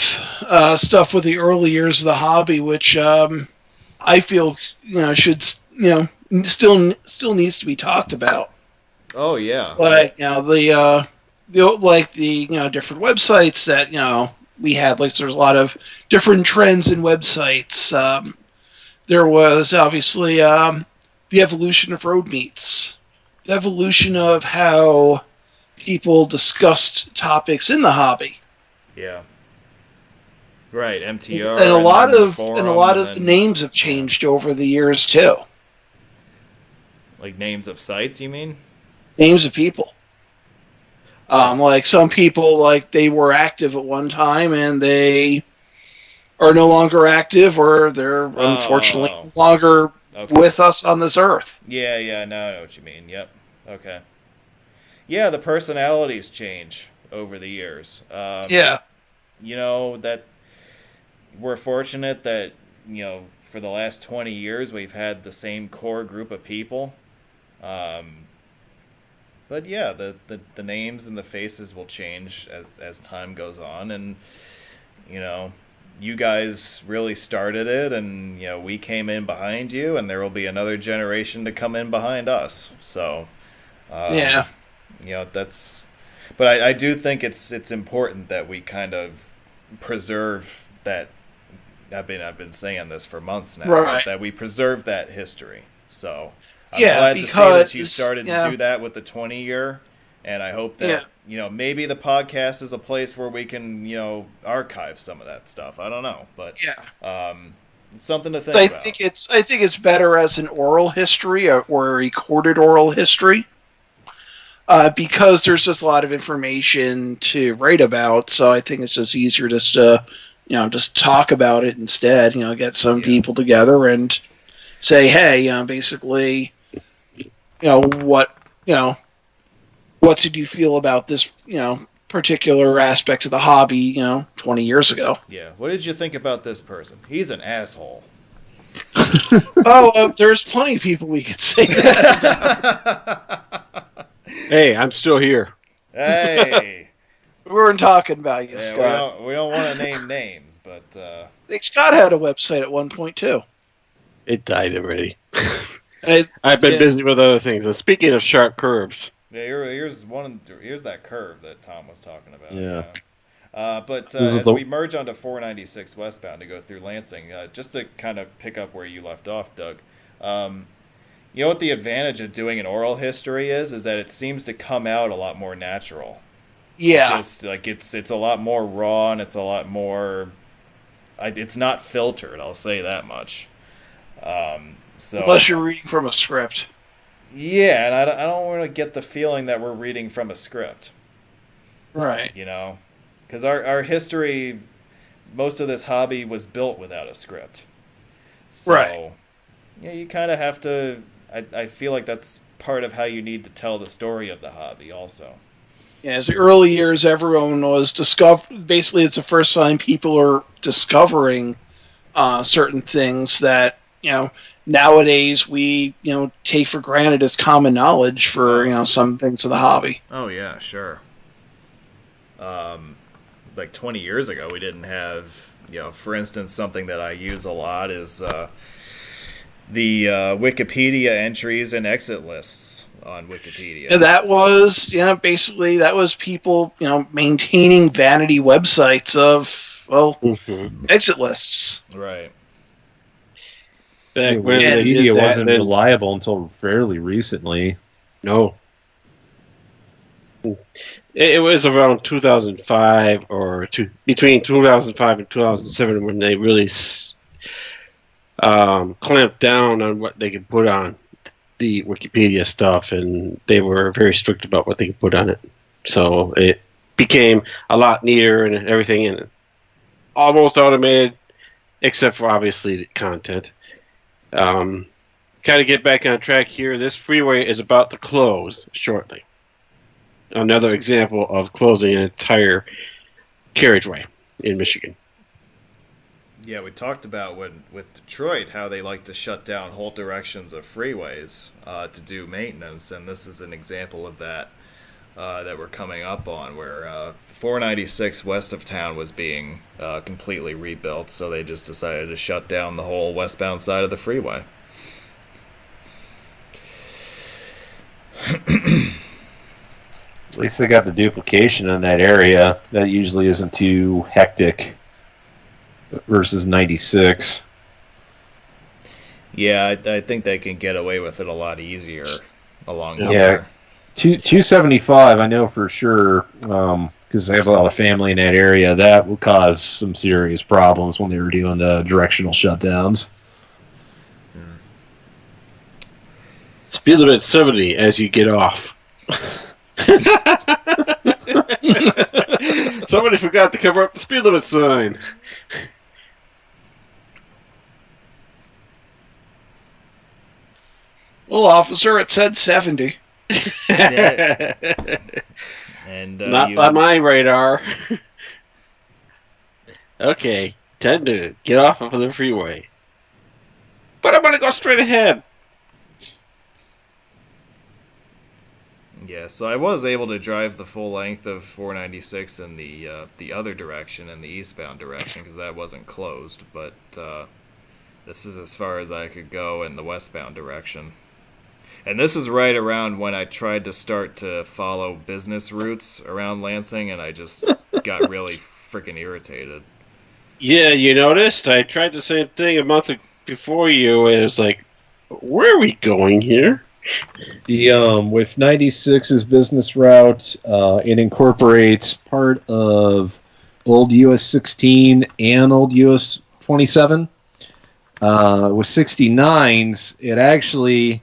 stuff with the early years of the hobby, which I feel should still needs to be talked about. Oh yeah, like the different websites that we had. Like there's a lot of different trends in websites. There was obviously the evolution of road meets, the evolution of how people discussed topics in the hobby. Yeah. Right, MTR, and a lot of the names have changed over the years too. Like names of sites, you mean? Names of people. Like some people, like they were active at one time and they are no longer active, or they're unfortunately no longer with us on this earth. Yeah, now I know what you mean. Yep. Okay. Yeah, the personalities change over the years. That we're fortunate that, for the last 20 years we've had the same core group of people. But yeah, the names and the faces will change as time goes on, and you guys really started it, and we came in behind you, and there will be another generation to come in behind us. So that's. But I do think it's important that we kind of preserve that. I've been saying this for months now. Right. That we preserve that history. So I'm glad to see that you started to do that with the 20-year, and I hope that maybe the podcast is a place where we can archive some of that stuff. I don't know, but it's something to think about. I think it's better as an oral history or a recorded oral history. Because there's just a lot of information to write about, so I think it's just easier just to, just talk about it instead. Get some people together and say, hey, basically, what did you feel about this, particular aspects of the hobby, 20 years ago? Yeah. What did you think about this person? He's an asshole. There's plenty of people we could say that. Hey, I'm still here. Hey. We weren't talking about you, Scott. We don't want to name names, but... I think Scott had a website at one point, too. It died already. I've been busy with other things. And speaking of sharp curves... Yeah, here's that curve that Tom was talking about. Yeah. But as we merge onto 496 westbound to go through Lansing, just to kind of pick up where you left off, Doug... you know what the advantage of doing an oral history is that it seems to come out a lot more natural. Yeah. Just like it's a lot more raw, and it's a lot more. It's not filtered. I'll say that much. So unless you're reading from a script. Yeah, and I don't want to get the feeling that we're reading from a script. Right. Because our history, most of this hobby was built without a script. So, right. Yeah, you kind of have to. I feel like that's part of how you need to tell the story of the hobby also. Yeah, as the early years, everyone was basically, it's the first time people are discovering certain things that, nowadays we, take for granted as common knowledge for, some things of the hobby. Oh, yeah, sure. Like 20 years ago, we didn't have, for instance, something that I use a lot is... the Wikipedia entries and exit lists on Wikipedia. And that was, basically that was people, maintaining vanity websites of, exit lists. Right. Back when Wikipedia wasn't reliable until fairly recently. No. It was around 2005 between 2005 and 2007 when they really clamped down on what they could put on the Wikipedia stuff, and they were very strict about what they could put on it. So it became a lot neater and everything, and almost automated, except for obviously the content. Kind of get back on track here. This freeway is about to close shortly. Another example of closing an entire carriageway in Michigan. Yeah, we talked about with Detroit how they like to shut down whole directions of freeways to do maintenance, and this is an example of that that we're coming up on, where 496 west of town was being completely rebuilt, so they just decided to shut down the whole westbound side of the freeway. At least they got the duplication in that area. That usually isn't too hectic versus 96. Yeah, I think they can get away with it a lot easier along Yeah. there. 275, I know for sure, because I have a lot of family in that area. That will cause some serious problems when they were doing the directional shutdowns. Speed limit 70 as you get off. Somebody forgot to cover up the speed limit sign. Well, officer, it said 70. Yeah. And Not by my radar. Okay, time to get off of the freeway. But I'm gonna go straight ahead. Yeah, so I was able to drive the full length of 496 in the other direction, in the eastbound direction, because that wasn't closed. But this is as far as I could go in the westbound direction. And this is right around when I tried to start to follow business routes around Lansing, and I just got really freaking irritated. Yeah, you noticed? I tried the same thing a month before you, and it's like, where are we going here? The with 96's business route, it incorporates part of old US 16 and old US 27. With 69's, it actually,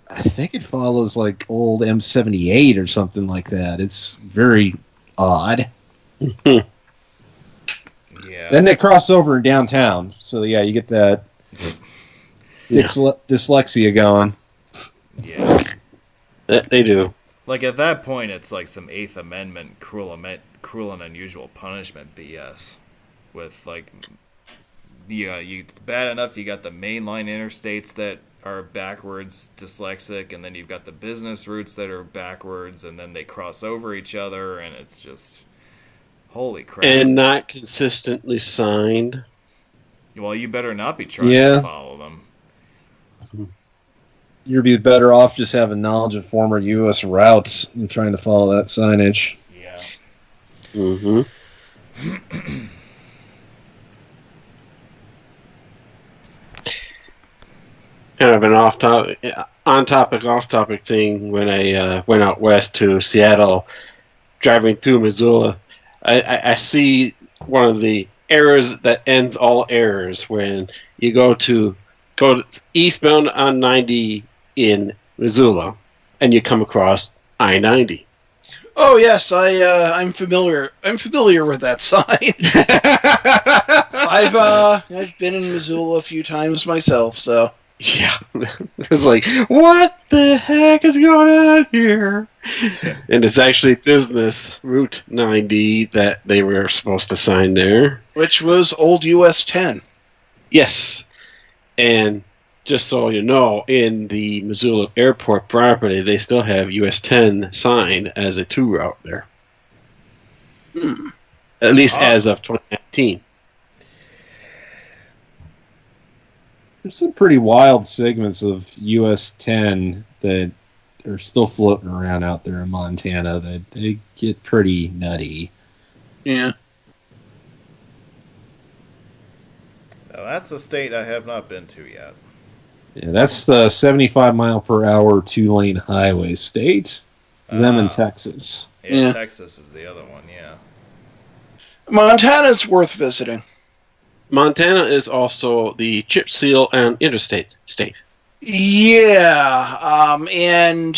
I think it follows like old M78 or something like that. It's very odd. Yeah. Then they cross over in downtown, so yeah, you get that dyslexia going. Yeah. They do. Like at that point, it's like some Eighth Amendment cruel and unusual punishment BS. With like, it's bad enough you got the mainline interstates that are backwards dyslexic, and then you've got the business routes that are backwards, and then they cross over each other, and it's just holy crap. And not consistently signed. Well, you better not be trying to follow them. You'd be better off just having knowledge of former U.S. routes and trying to follow that signage. Yeah. Mm-hmm. Kind of an off-topic thing. When I went out west to Seattle, driving through Missoula, I see one of the errors that ends all errors when you go eastbound on 90 in Missoula, and you come across I-90. Oh yes, I'm familiar. I'm familiar with that sign. I've been in Missoula a few times myself, so. Yeah, it's like, what the heck is going on here? And it's actually business Route 90 that they were supposed to sign there. Which was old US 10. Yes, and just so you know, in the Missoula Airport property, they still have US 10 signed as a 2 route there. At least as of 2019. There's some pretty wild segments of US 10 that are still floating around out there in Montana that they get pretty nutty. Yeah. Now, that's a state I have not been to yet. Yeah, that's the 75 mile per hour 2-lane highway state. Them in Texas. Yeah, Texas is the other one, yeah. Montana's worth visiting. Montana is also the chip seal and interstate state. Yeah, and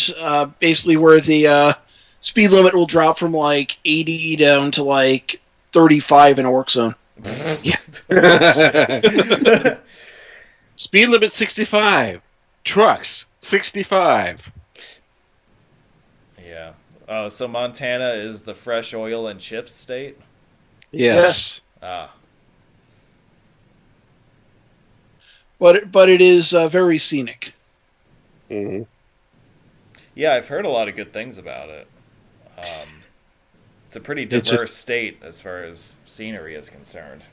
basically where the speed limit will drop from like 80 down to like 35 in a work zone. Speed limit 65. Trucks 65. Yeah. So Montana is the fresh oil and chips state? Yes. Ah. but it is very scenic. Mm-hmm. Yeah, I've heard a lot of good things about it. It's a pretty diverse state as far as scenery is concerned.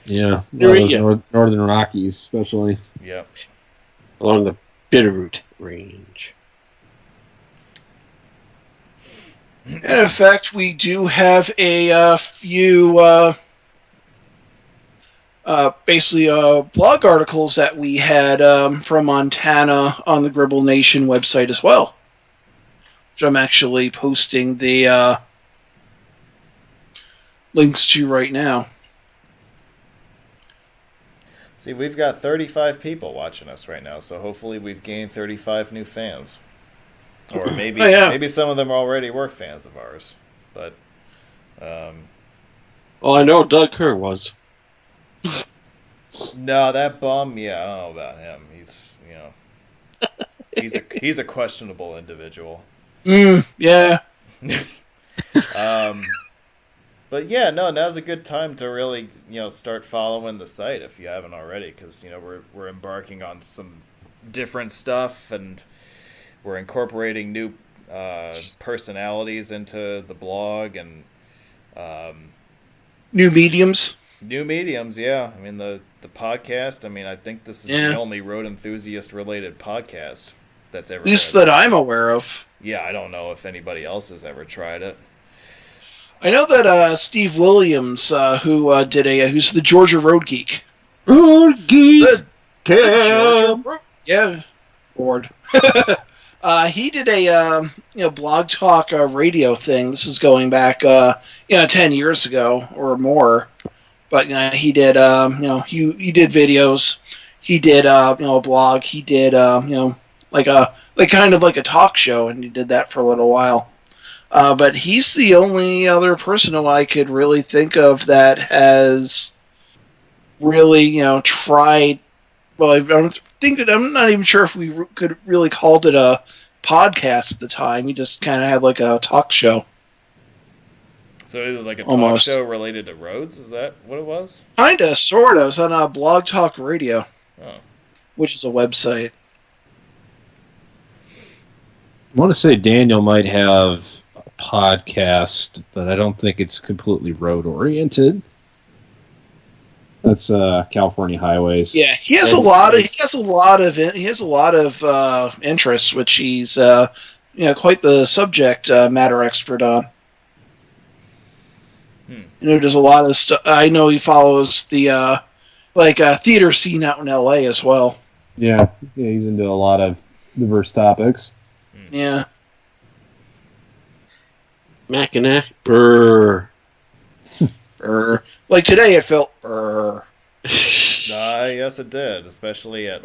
Yeah, Those Northern Rockies, especially. Yep. Along the Bitterroot Range. And in fact, we do have a few basically blog articles that we had from Montana on the Gribble Nation website as well, which I'm actually posting the links to right now. See, we've got 35 people watching us right now, so hopefully we've gained 35 new fans. Or maybe maybe some of them already were fans of ours. But Well, I know Doug Kerr was. no, that bum, yeah, I don't know about him. He's a questionable individual. Yeah. But yeah, no, now's a good time to really, start following the site if you haven't already, because we're embarking on some different stuff, and we're incorporating new personalities into the blog and New mediums. new mediums. Yeah, I mean the podcast. I mean, I think this is the only road enthusiast related podcast that's ever. At least that I'm aware of. Yeah, I don't know if anybody else has ever tried it. I know that Steve Williams, who's the Georgia Road Geek. Road Geek. Yeah, bored. He did a blog talk radio thing. This is going back 10 years ago or more. But he did he did videos. He did a blog. He did like kind of like a talk show, and he did that for a little while. But he's the only other person who I could really think of that has really, tried. Well, I'm not even sure if we could really called it a podcast at the time. He just kind of had like a talk show. So it was like a Almost. talk show related to roads? Is that what it was? Kinda, sort of. It was on Blog Talk Radio, Oh. which is a website. I want to say Daniel might have a podcast, but I don't think it's completely road oriented. That's California Highways. Yeah, he has a lot of interests, which he's quite the subject matter expert on. There's a lot of stuff. I know he follows the theater scene out in LA as well. Yeah, he's into a lot of diverse topics. Yeah. Mackinac, brr. Like today, it felt brr. Yes, it did, especially at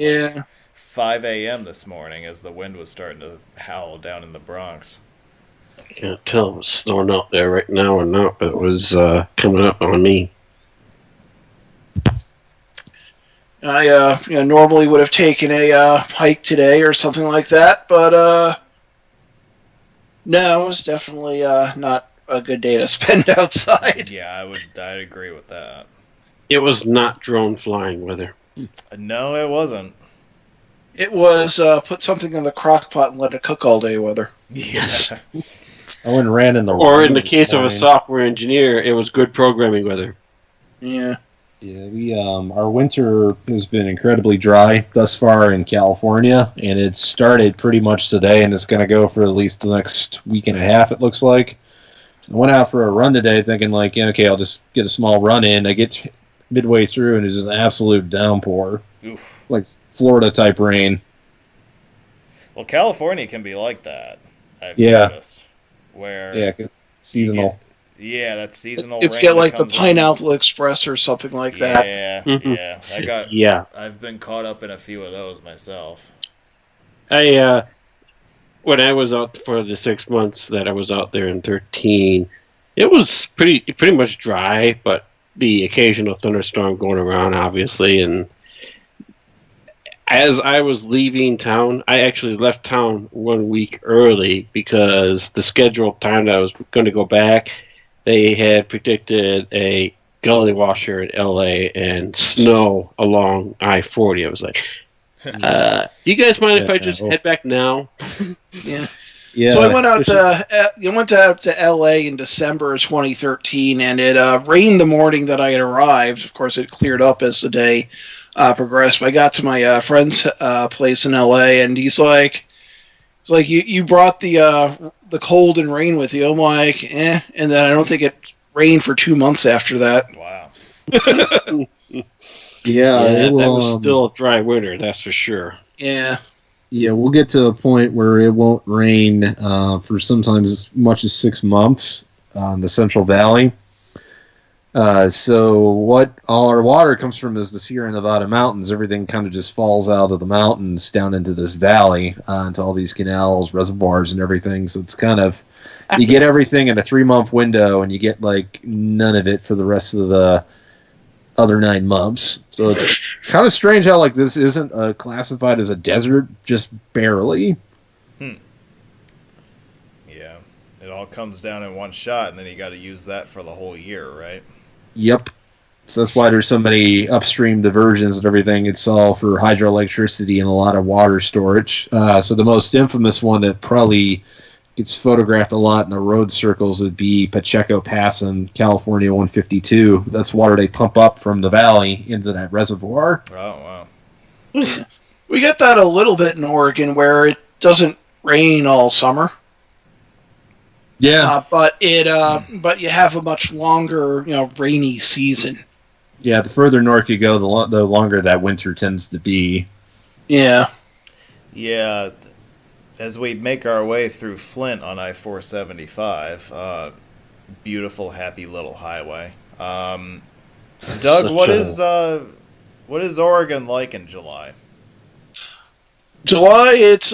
5 a.m. this morning as the wind was starting to howl down in the Bronx. I can't tell if it's snowing out there right now or not, but it was coming up on me. I normally would have taken a hike today or something like that, but no, it was definitely not a good day to spend outside. Yeah, I'd agree with that. It was not drone flying weather. No, it wasn't. It was put something in the crock pot and let it cook all day weather. Yes. I went and ran in the Or rain in the this case of a morning. software engineer, it was good programming weather. Yeah. Yeah, we our winter has been incredibly dry thus far in California, and it started pretty much today, and it's going to go for at least the next week and a half, it looks like. So I went out for a run today thinking, like, okay, I'll just get a small run in. I get midway through, and it's just an absolute downpour. Oof. Like Florida-type rain. Well, California can be like that, I've Yeah. noticed. Where Yeah, seasonal. Yeah, that's seasonal If rain. you get like that the comes in. Pineapple Express or something like that. Yeah, Mhm. yeah. Yeah. I've been caught up in a few of those myself. When I was out for the 6 months that I was out there in 13, it was pretty much dry, but the occasional thunderstorm going around, obviously. And as I was leaving town, I actually left town 1 week early because the scheduled time that I was going to go back, they had predicted a gully washer in LA and snow along I-40. I was like, do you guys mind if I just head back now? Yeah. Yeah. So I went out to LA in December of 2013, and it rained the morning that I had arrived. Of course, it cleared up as the day progressed. But I got to my friend's place in LA, and he's like, you brought the cold and rain with you. I'm like, eh. And then I don't think it rained for 2 months after that. Wow. Yeah, that was still a dry winter, that's for sure. Yeah. Yeah, we'll get to a point where it won't rain for sometimes as much as 6 months in the Central Valley. So what all our water comes from is the Sierra Nevada mountains. Everything kind of just falls out of the mountains down into this valley, into all these canals, reservoirs, and everything. So it's kind of, you get everything in a 3-month window, and you get like none of it for the rest of the other 9 months. So it's kind of strange how like this isn't classified as a desert, just barely. Yeah, it all comes down in one shot, and then you got to use that for the whole year, right? Yep. So that's why there's so many upstream diversions and everything. It's all for hydroelectricity and a lot of water storage. So the most infamous one that probably gets photographed a lot in the road circles would be Pacheco Pass in California 152. That's water they pump up from the valley into that reservoir. Oh, wow. We get that a little bit in Oregon where it doesn't rain all summer. Yeah. But you have a much longer, rainy season. Yeah, the further north you go, the longer that winter tends to be. Yeah. Yeah. As we make our way through Flint on I-475, beautiful, happy little highway. Doug, what is Oregon like in July? July, it's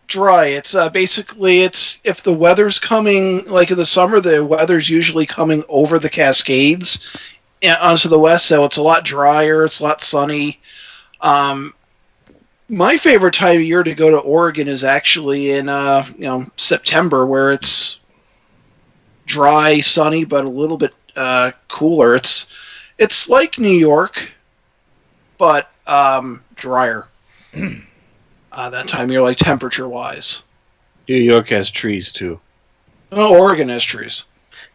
dry. It's basically if the weather's coming like in the summer, the weather's usually coming over the Cascades onto the west, so it's a lot drier. It's a lot sunny. My favorite time of year to go to Oregon is actually in September, where it's dry, sunny, but a little bit cooler. It's like New York, but drier. That time of year, like temperature wise. New York has trees too. Well, Oregon has trees.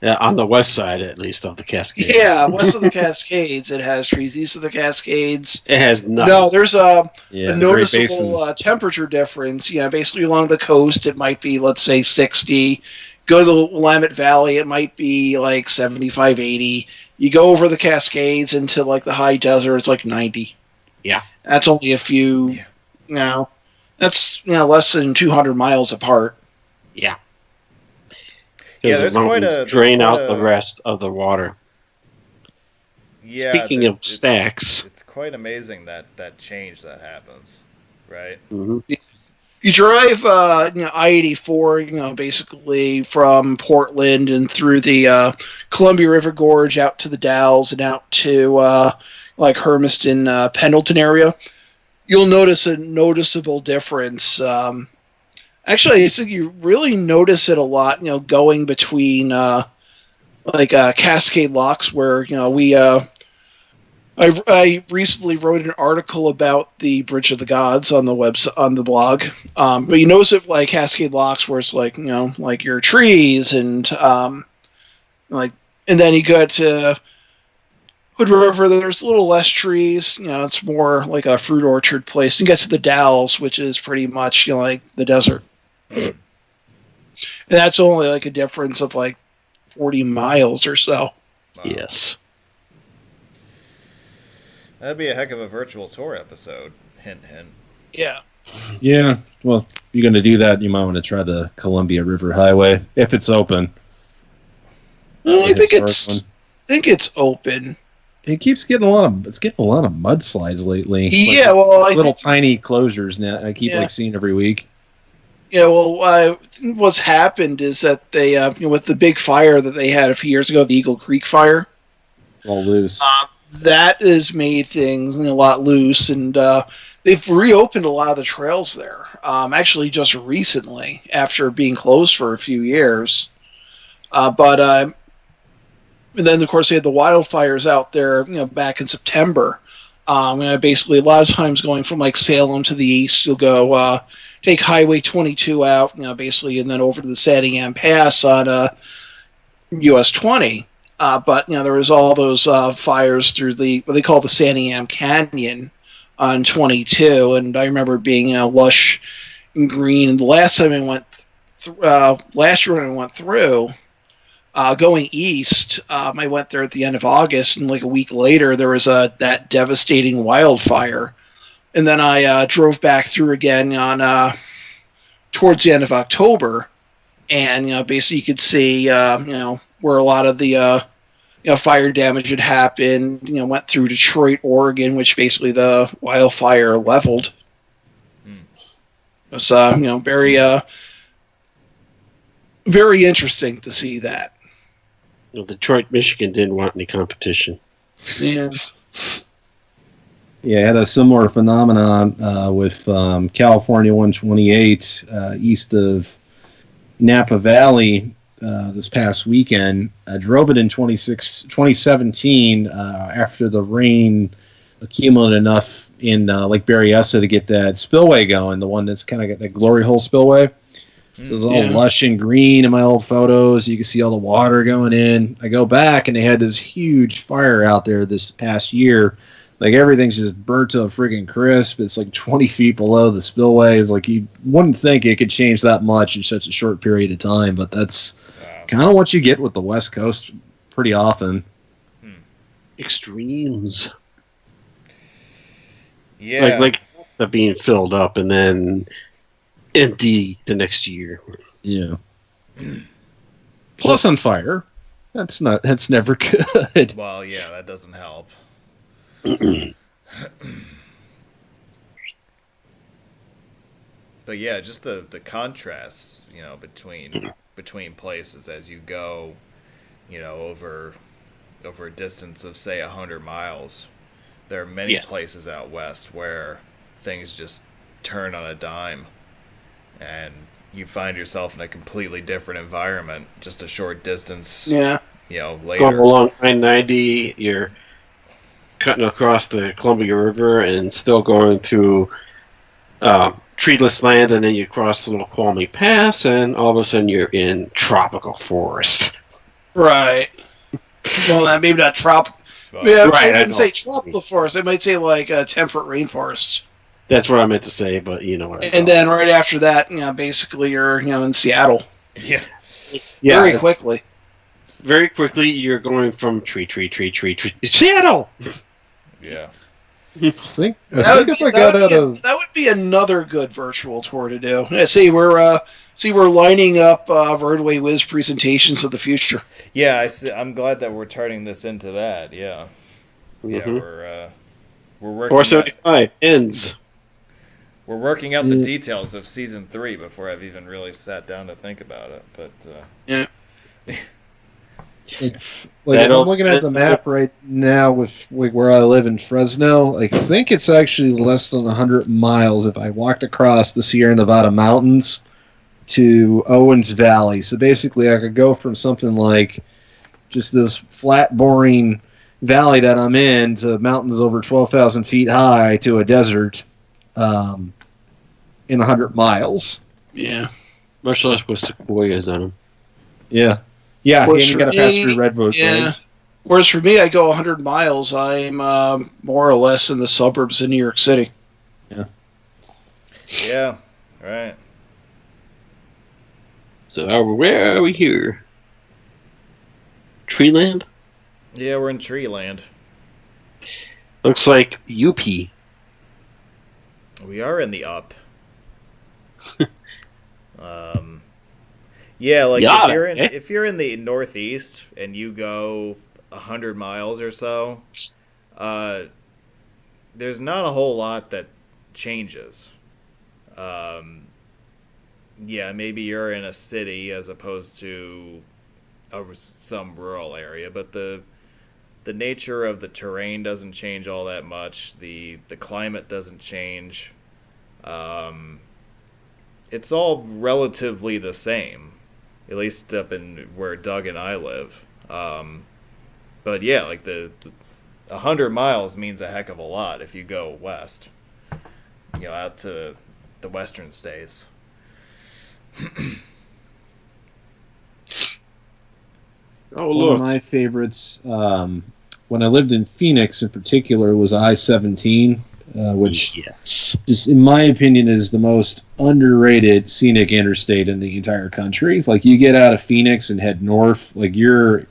Yeah, on the west side, at least, of the Cascades. Yeah, west of the Cascades, it has trees. East of the Cascades, it has nothing. No, there's a Yeah, noticeable temperature difference. Yeah, basically along the coast, it might be, let's say, 60. Go to the Willamette Valley, it might be like 75, 80. You go over the Cascades into like the high desert, it's like 90. Yeah. That's only a few, that's less than 200 miles apart. Yeah. Yeah, there's quite a drain out the rest of the water. Yeah. Speaking of stacks, it's quite amazing that change that happens, right? Mm-hmm. You drive I-84, basically from Portland and through the Columbia River Gorge out to the Dalles and out to like Hermiston, Pendleton area. You'll notice a noticeable difference. Actually, I think you really notice it a lot, going between Cascade Locks, where I recently wrote an article about the Bridge of the Gods on the on the blog. But you notice it like Cascade Locks, where it's like like your trees and and then you go to Hood River, there's a little less trees. It's more like a fruit orchard place. And get to the Dalles, which is pretty much like the desert. And that's only like a difference of like 40 miles or so. Wow. Yes. That'd be a heck of a virtual tour episode. Hint, hint. Yeah. Yeah. Well, if you're going to do that, you might want to try the Columbia River Highway if it's open. I think it's open. It keeps getting a lot of mudslides lately. Yeah, little tiny closures now. I keep seeing every week. Yeah, well, what's happened is that they, with the big fire that they had a few years ago, the Eagle Creek fire, All loose. That has made things a lot loose, and they've reopened a lot of the trails there. Actually, just recently, after being closed for a few years. But And then, of course, they had the wildfires out there, back in September. Basically, a lot of times going from like Salem to the east, you'll go take Highway 22 out, basically, and then over to the Saginaw Pass on US 20. But there was all those fires through what they call the Saginaw Canyon on 22, and I remember being lush and green. And the last time I went, last year when I went through. Going east, I went there at the end of August, and like a week later, there was that devastating wildfire. And then I drove back through again on towards the end of October, and basically you could see where a lot of the fire damage had happened. Went through Detroit, Oregon, which basically the wildfire leveled. It was very very interesting to see that. Detroit, Michigan didn't want any competition. Yeah. Yeah, I had a similar phenomenon with California 128 east of Napa Valley this past weekend. I drove it in 2017 after the rain accumulated enough in Lake Berryessa to get that spillway going, the one that's kind of got that glory hole spillway. So it's all lush and green in my old photos. You can see all the water going in. I go back, and they had this huge fire out there this past year. Like, everything's just burnt to a friggin' crisp. It's like 20 feet below the spillway. It's like you wouldn't think it could change that much in such a short period of time, but that's kind of what you get with the West Coast pretty often. Extremes. Yeah. Like the being filled up and then empty the next year. Yeah. Plus on fire. That's never good. Well, yeah, that doesn't help. But yeah, just the contrasts, between places as you go, over a distance of say 100 miles. There are many places out west where things just turn on a dime. And you find yourself in a completely different environment just a short distance. Yeah. Going Later. along I-90, you're cutting across the Columbia River and still going through treeless land, and then you cross the little Qualmy Pass, and all of a sudden you're in tropical forest. Right. Well, maybe not tropical. Right, I wouldn't say tropical forest. I might say like temperate rainforests. That's what I meant to say, but you know what I mean. And then right after that, basically you're in Seattle. Yeah. Very quickly. Very quickly, you're going from tree, Seattle! Yeah. That would be another good virtual tour to do. Yeah, we're lining up Roadway Whiz presentations of the future. Yeah, I'm glad that we're turning this into that. Yeah. Mm-hmm. Yeah, we're working. 475 ends. We're working out the details of season 3 before I've even really sat down to think about it. But yeah. I'm looking at the map right now with where I live in Fresno. I think it's actually less than 100 miles if I walked across the Sierra Nevada mountains to Owens Valley. So basically I could go from something like just this flat, boring valley that I'm in to mountains over 12,000 feet high to a desert in 100 miles. Yeah. Much less with sequoias on them. Yeah. Yeah, and you got to pass through redwood trees. Whereas for me, I go 100 miles. I'm more or less in the suburbs of New York City. Yeah. Yeah. Right. So where are we here? Treeland? Yeah, we're in tree land. Looks like UP. We are in the up. Yeah, like if you're in the Northeast and you go 100 miles or so, there's not a whole lot that changes. Yeah, maybe you're in a city as opposed to some rural area, but the nature of the terrain doesn't change all that much. The climate doesn't change. It's all relatively the same, at least up in where Doug and I live. But yeah, like the 100 miles means a heck of a lot if you go west. Out to the western states. Oh, One look. of my favorites, when I lived in Phoenix in particular, was I-17, which, Yes. is, in my opinion, is the most underrated scenic interstate in the entire country. Like, you get out of Phoenix and head north, like, you're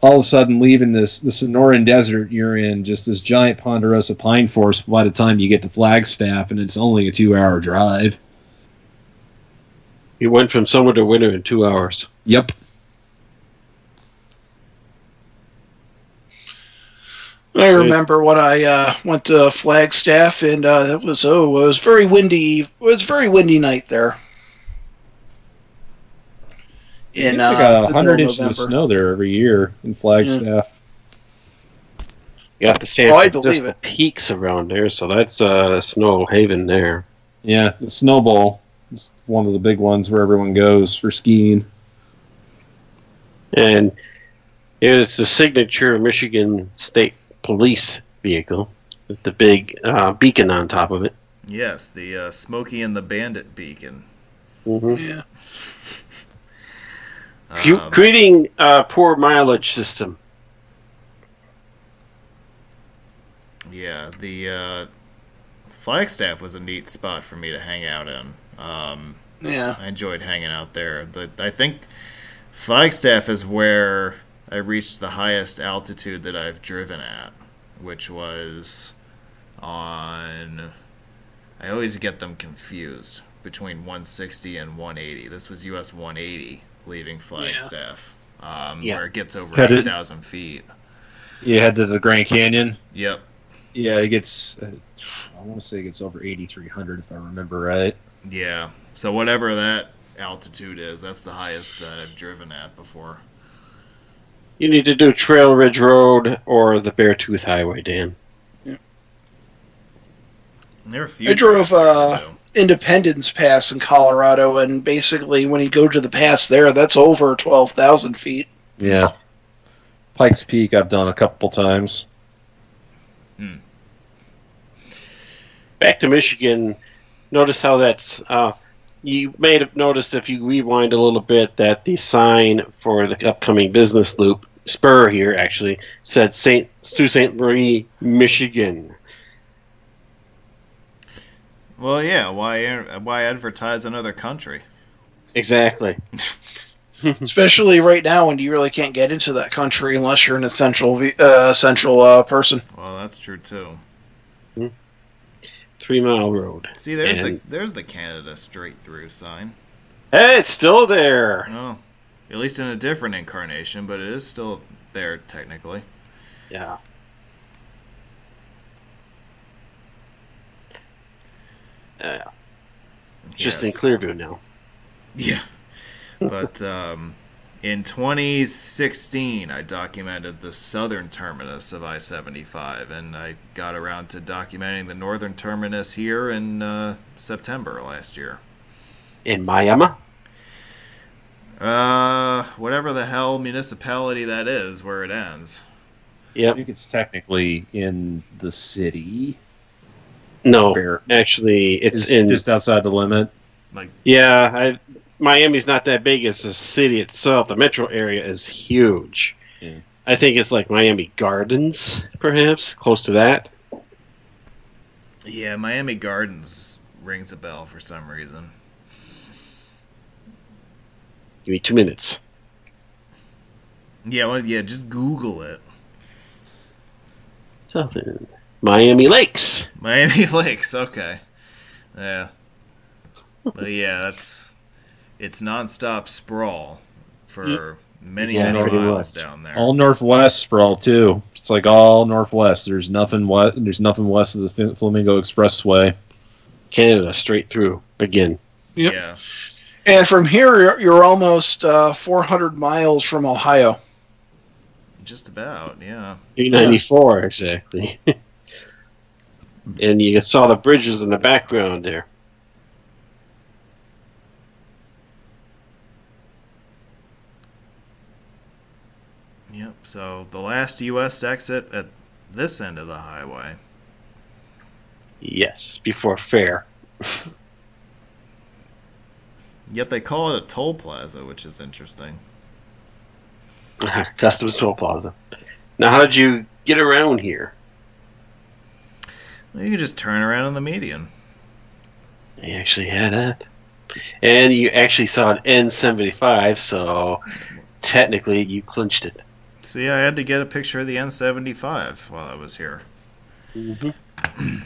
all of a sudden leaving the Sonoran Desert, you're in just this giant ponderosa pine forest by the time you get to Flagstaff, and it's only a 2-hour drive. You went from summer to winter in 2 hours. Yep. I remember when I went to Flagstaff, and it was very windy. It was a very windy night there. In like the 100 middle inches of November. snow there every year in Flagstaff. You got the San Oh, I Francisco believe it. peaks around there, so that's snow haven there. Yeah, the Snowball is one of the big ones where everyone goes for skiing. And it was the signature Michigan State Police vehicle with the big beacon on top of it. Yes, the Smokey and the Bandit beacon. Mm-hmm. Yeah. Creating a poor mileage system. Yeah, the Flagstaff was a neat spot for me to hang out in. Yeah. I enjoyed hanging out there. I think Flagstaff is where I reached the highest altitude that I've driven at, which was on... I always get them confused between 160 and 180. This was US 180 leaving Flagstaff, where it gets over Headed- 8,000 feet. You head to the Grand Canyon. Yep. Yeah, it gets, I want to say it gets over 8,300 if I remember right. Yeah. So whatever that altitude is, that's the highest that I've driven at before. You need to do Trail Ridge Road or the Beartooth Highway, Dan. And there are a few I drove tracks there to do. Independence Pass in Colorado, and basically when you go to the pass there, that's over 12,000 feet. Yeah. Pikes Peak I've done a couple times. Back to Michigan, notice how that's... you may have noticed if you rewind a little bit that the sign for the upcoming business loop, spur here actually, said Sault Ste. Marie, Michigan. Well, yeah. Why advertise another country? Exactly. Especially right now when you really can't get into that country unless you're an essential person. Well, that's true too. 3 Mile Road. See, there's And- there's the Canada straight through sign. Hey, it's still there. Oh, at least in a different incarnation, but it is still there technically. Yeah. Just in Yes. Clearview now. Yeah. But in 2016, I documented the southern terminus of I-75, and I got around to documenting the northern terminus here in September last year. In Miami? Whatever the hell municipality that is, where it ends. I Yep. think it's technically in the city. No, Fair. actually, it's It's in... just outside the limit. Like, Yeah, Miami's not that big as the city itself. The metro area is huge. Yeah. I think it's like Miami Gardens, perhaps, close to that. yeah, Miami Gardens rings a bell for some reason. Give me 2 minutes. Yeah, well, yeah, just Google it. Something. Miami Lakes. Miami Lakes, okay. Yeah. But yeah, it's nonstop sprawl for many, Yeah, many pretty miles much. down there. All northwest sprawl too. It's like all northwest. There's nothing west. There's nothing west of the Flamingo Expressway. Canada, straight through. Again. Yep. Yeah. And from here, you're almost 400 miles from Ohio. Just about, yeah. 394, exactly. And you saw the bridges in the background there. Yep. So the last U.S. exit at this end of the highway. Yes, before fair. Yet they call it a toll plaza, which is interesting. Customs Toll Plaza. Now, how did you get around here? Well, you can just turn around in the median. You actually had that. And you actually saw an N75, so technically you clinched it. See, I had to get a picture of the N75 while I was here. Mm-hmm.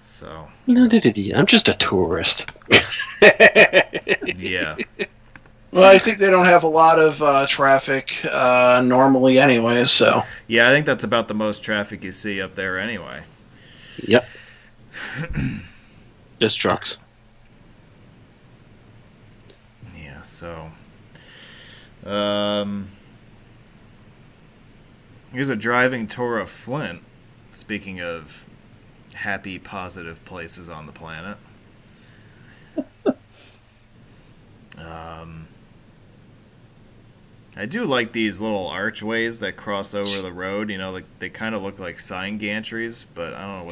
So. I'm just a tourist. Yeah. Well, I think they don't have a lot of traffic normally anyway, so. Yeah, I think that's about the most traffic you see up there anyway. Yep. Just trucks. Yeah, so. Here's a driving tour of Flint. Speaking of happy, positive places on the planet. I do like these little archways that cross over the road. You know, like they kind of look like sign gantries, but I don't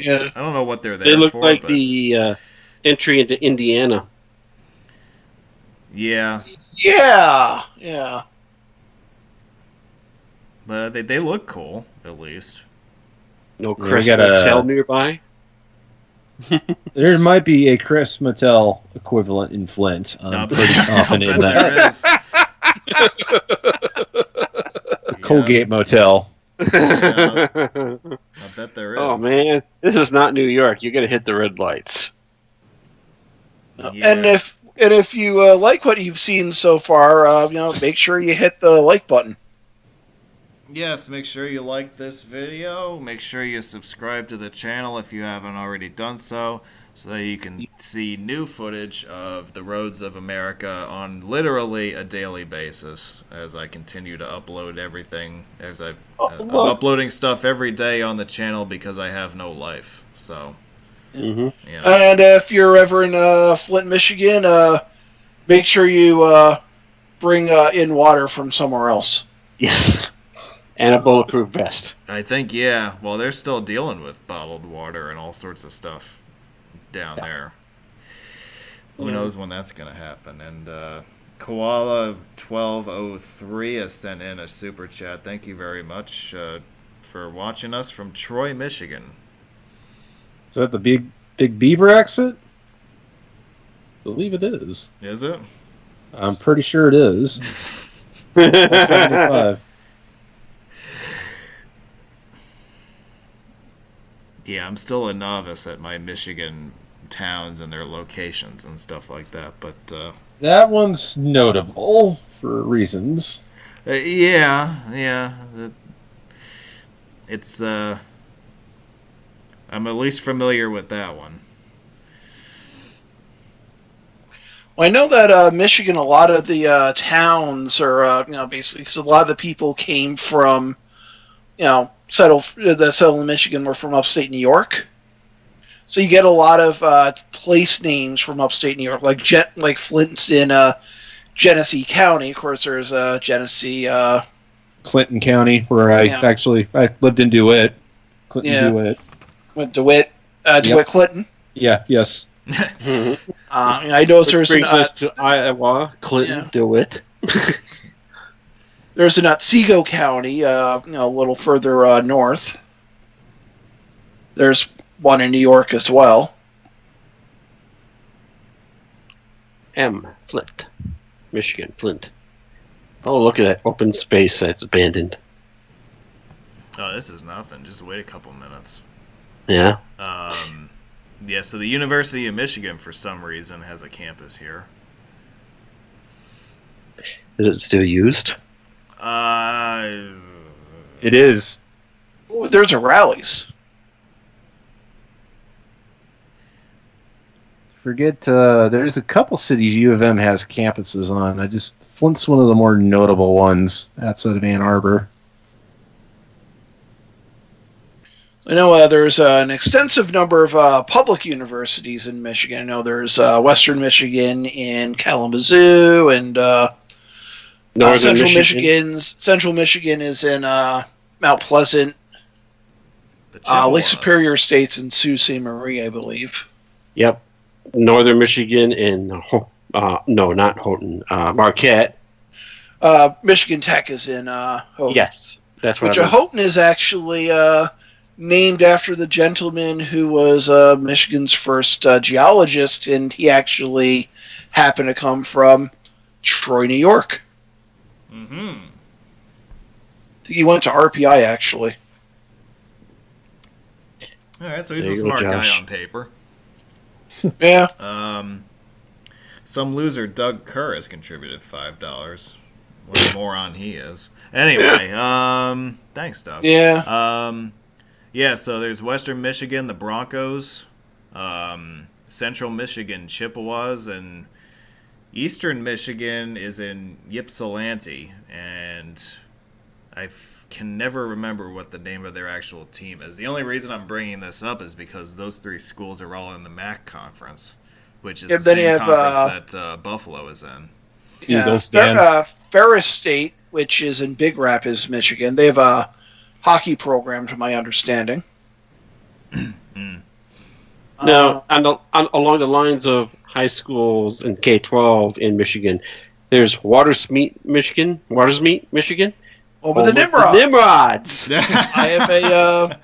know what they're there for. They look like the entry into Indiana. Yeah. Yeah, yeah. But they look cool, at least. No Yeah, Chris we got a- Hotel nearby. There might be a Chris Mattel equivalent in Flint. I'm pretty confident in that. There is. Colgate Motel. Yeah, I bet there is. Oh man, this is not New York. You got to hit the red lights. Yeah. And if you like what you've seen so far, make sure you hit the like button. Yes, make sure you like this video. Make sure you subscribe to the channel if you haven't already done so that you can see new footage of the roads of America on literally a daily basis as I continue to upload everything. I'm uploading stuff every day on the channel because I have no life. So, Mm-hmm. yeah. And if you're ever in Flint, Michigan, make sure you bring in water from somewhere else. Yes, and a bulletproof vest. I think, yeah. Well, they're still dealing with bottled water and all sorts of stuff down there. Who knows when that's going to happen. And Koala 1203 has sent in a super chat. Thank you very much for watching us from Troy, Michigan. Is that the big Beaver exit? I believe it is. Is it? I'm pretty sure it is. 75. Yeah, I'm still a novice at my Michigan towns and their locations and stuff like that. But That one's notable for reasons. yeah. It's I'm at least familiar with that one. Well, I know that Michigan, a lot of the towns are, basically, because a lot of the people came from, settled in Michigan were from upstate New York. So you get a lot of place names from upstate New York, like Flint's in Genesee County. Of course, there's Genesee. Clinton County, where I lived in DeWitt. Clinton DeWitt. Went DeWitt, Clinton. Yeah, yes. I know there's Brings us to Iowa, Clinton, DeWitt. There's an Otsego County, a little further north. There's one in New York as well. Flint, Michigan, Flint. Oh, look at that open space that's abandoned. Oh, this is nothing. Just wait a couple minutes. Yeah. Yeah, so the University of Michigan, for some reason, has a campus here. Is it still used? It is. Ooh, there's a Rallies. Forget, there's a couple cities U of M has campuses on. Flint's one of the more notable ones outside of Ann Arbor. I know there's an extensive number of public universities in Michigan. I know there's Western Michigan in Kalamazoo, and Northern Central Michigan is in Mount Pleasant. The Chippewas. Lake Superior Estates in Sault Ste. Marie, I believe. Yep. Northern Michigan in no, not Houghton. Marquette. Michigan Tech is in Houghton. Yes, that's what. Which Houghton is actually named after the gentleman who was Michigan's first geologist, and he actually happened to come from Troy, New York. Mm-hmm. I think he went to RPI, actually. All right, so he's There a you go, smart guy Josh. on paper. Yeah. Some loser Doug Kerr has contributed $5. What a moron he is. Anyway, thanks, Doug. Yeah. Yeah, so there's Western Michigan, the Broncos, Central Michigan, Chippewas, and Eastern Michigan is in Ypsilanti, and I can never remember what the name of their actual team is. The only reason I'm bringing this up is because those three schools are all in the MAC conference, which is the then you same have, conference that Buffalo is in. Eagles, Dan. Ferris State, which is in Big Rapids, Michigan. They have a hockey program, to my understanding. Now, along the lines of high schools and K-12 in Michigan, there's Watersmeet, Michigan. Over the Nimrods. Nimrods. I have a.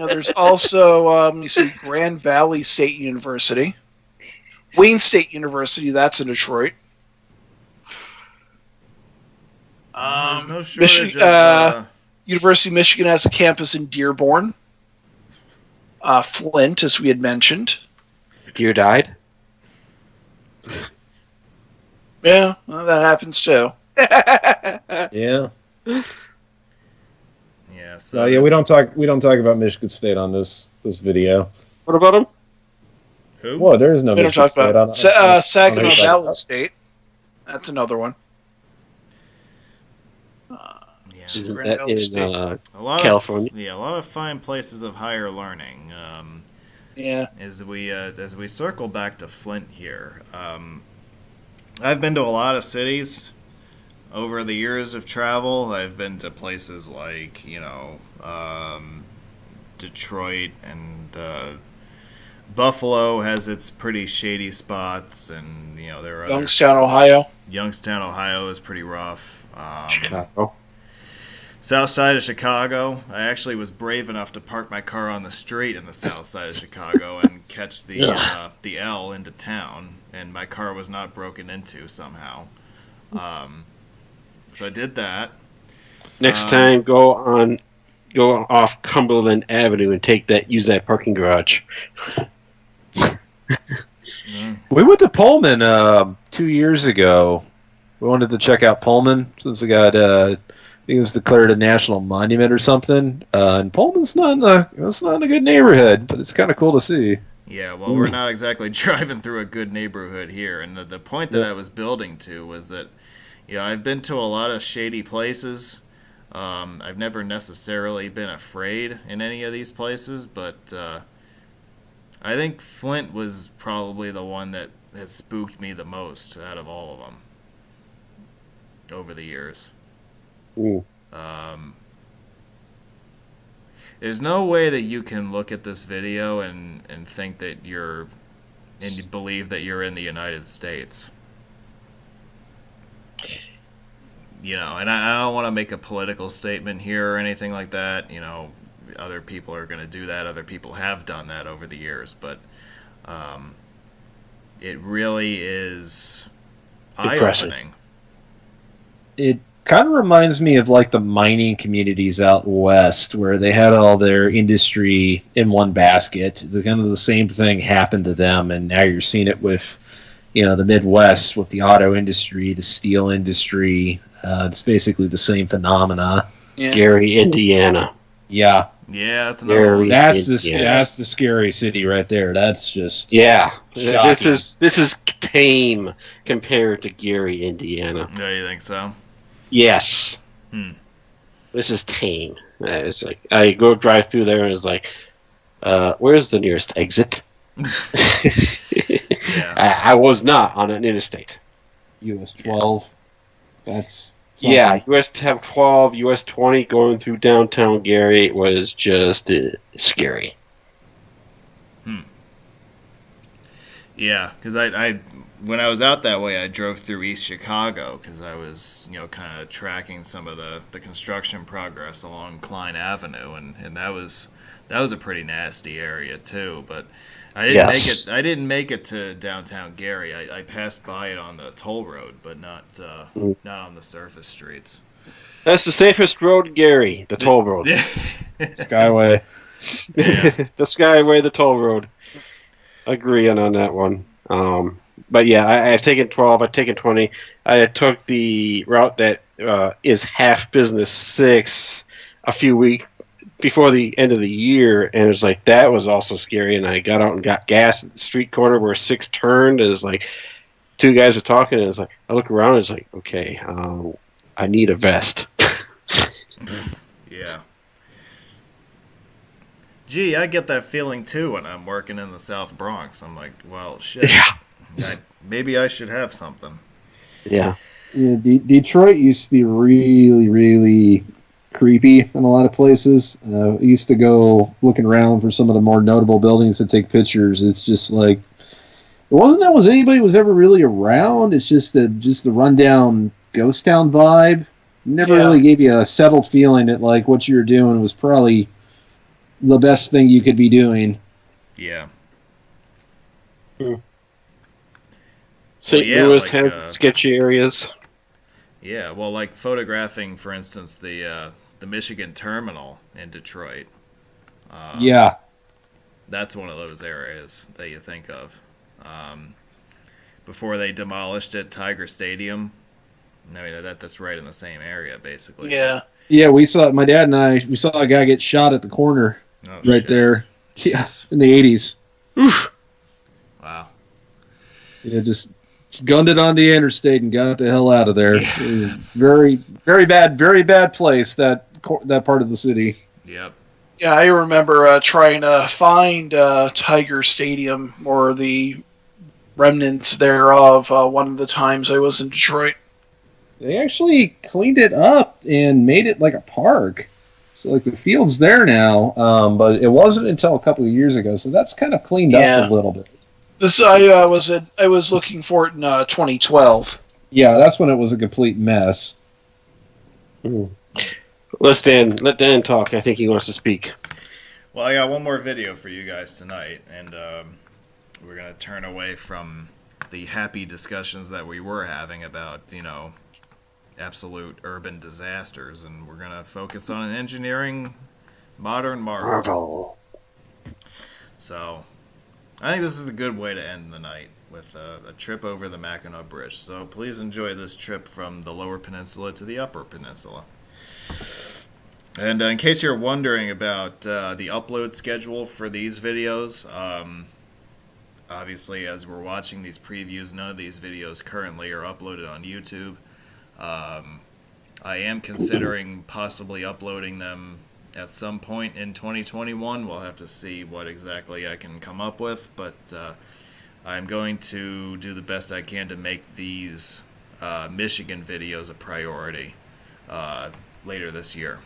There's also you see Grand Valley State University, Wayne State University. That's in Detroit. There's no shortage University of Michigan has a campus in Dearborn. Flint, as we had mentioned. Deer died. Yeah, well, that happens too. Yeah. Yeah, so Yeah, we don't talk about Michigan State on this video. What about them? who? Well, there is no We don't Michigan talk State about Saginaw on Valley State. That's another one. Yeah. Isn't Grand that Valley in State. A lot California? A lot of fine places of higher learning. Yeah. As we circle back to Flint here, I've been to a lot of cities over the years of travel. I've been to places like Detroit, and Buffalo has its pretty shady spots, and there are Youngstown, Ohio. Youngstown, Ohio is pretty rough. Chicago. South side of Chicago, I actually was brave enough to park my car on the street in the south side of Chicago and catch the L into town, and my car was not broken into somehow. So I did that. Next time, go off Cumberland Avenue and use that parking garage. We went to Pullman 2 years ago. We wanted to check out Pullman since it got I think it was declared a national monument or something. And Pullman's not in a good neighborhood, but it's kind of cool to see. Yeah, well, we're not exactly driving through a good neighborhood here. And the point that I was building to was that, I've been to a lot of shady places. I've never necessarily been afraid in any of these places, but I think Flint was probably the one that has spooked me the most out of all of them over the years. Ooh. There's no way that you can look at this video and think that and you believe that you're in the United States. And I don't want to make a political statement here or anything like that. Other people are going to do that. Other people have done that over the years. But it really is eye-opening. It kind of reminds me of like the mining communities out west where they had all their industry in one basket. Kind of the same thing happened to them, and now you're seeing it with the Midwest with the auto industry, the steel industry. It's basically the same phenomena. Yeah. Gary, Indiana. Yeah, Yeah, that's another one. that's the scary city right there. That's just shocking. This is tame compared to Gary, Indiana. Yeah, you think so? Yes. This is tame. It's like I go drive through there and it's like, where's the nearest exit? Yeah. I was not on an interstate. US 12. That's Yeah, US 12, US 20 going through downtown Gary was just scary. Yeah, because I when I was out that way, I drove through East Chicago because I was, kind of tracking some of the construction progress along Klein Avenue, and that was a pretty nasty area too. But I didn't make it. I didn't make it to downtown Gary. I passed by it on the toll road, but not on the surface streets. That's the safest road in Gary, the toll road. Skyway. The Skyway, the toll road. Agreeing on that one. But yeah, I've taken 12, I've taken 20. I took the route that is half business 6 a few weeks before the end of the year, and it's like that was also scary. And I got out and got gas at the street corner where 6 turned, and it's like 2 guys are talking, and it's like I look around, and it's like, okay, I need a vest. Yeah. Gee, I get that feeling too when I'm working in the South Bronx. I'm like, well, shit. Yeah. Maybe I should have something. Yeah. Detroit used to be really, really creepy in a lot of places. I used to go looking around for some of the more notable buildings to take pictures. It's just like, it wasn't that was anybody was ever really around. It's just the rundown ghost town vibe. Never really gave you a settled feeling that like what you were doing was probably the best thing you could be doing. Yeah. St. Louis had sketchy areas. Yeah, well, like photographing, for instance, the Michigan terminal in Detroit. Yeah. That's one of those areas that you think of. Before they demolished it, Tiger Stadium. I mean, that's right in the same area, basically. Yeah. Yeah, we saw my dad and I. We saw a guy get shot at the corner, right there. Yes, in the 80s. Oof. Wow. Yeah, just gunned it on the interstate and got the hell out of there. Yeah, it was very bad place, that part of the city. Yep. Yeah, I remember trying to find Tiger Stadium or the remnants thereof one of the times I was in Detroit. They actually cleaned it up and made it like a park. So like the field's there now, but it wasn't until a couple of years ago. So that's kind of cleaned up a little bit. This I was looking for it in 2012. Yeah, that's when it was a complete mess. Let Dan talk. I think he wants to speak. Well, I got one more video for you guys tonight, and we're gonna turn away from the happy discussions that we were having about, absolute urban disasters, and we're gonna focus on an engineering modern marvel. So I think this is a good way to end the night with a trip over the Mackinac Bridge. So please enjoy this trip from the Lower Peninsula to the Upper Peninsula. And in case you're wondering about the upload schedule for these videos, obviously as we're watching these previews, none of these videos currently are uploaded on YouTube. I am considering possibly uploading them at some point in 2021. We'll have to see what exactly I can come up with, but I'm going to do the best I can to make these Michigan videos a priority later this year.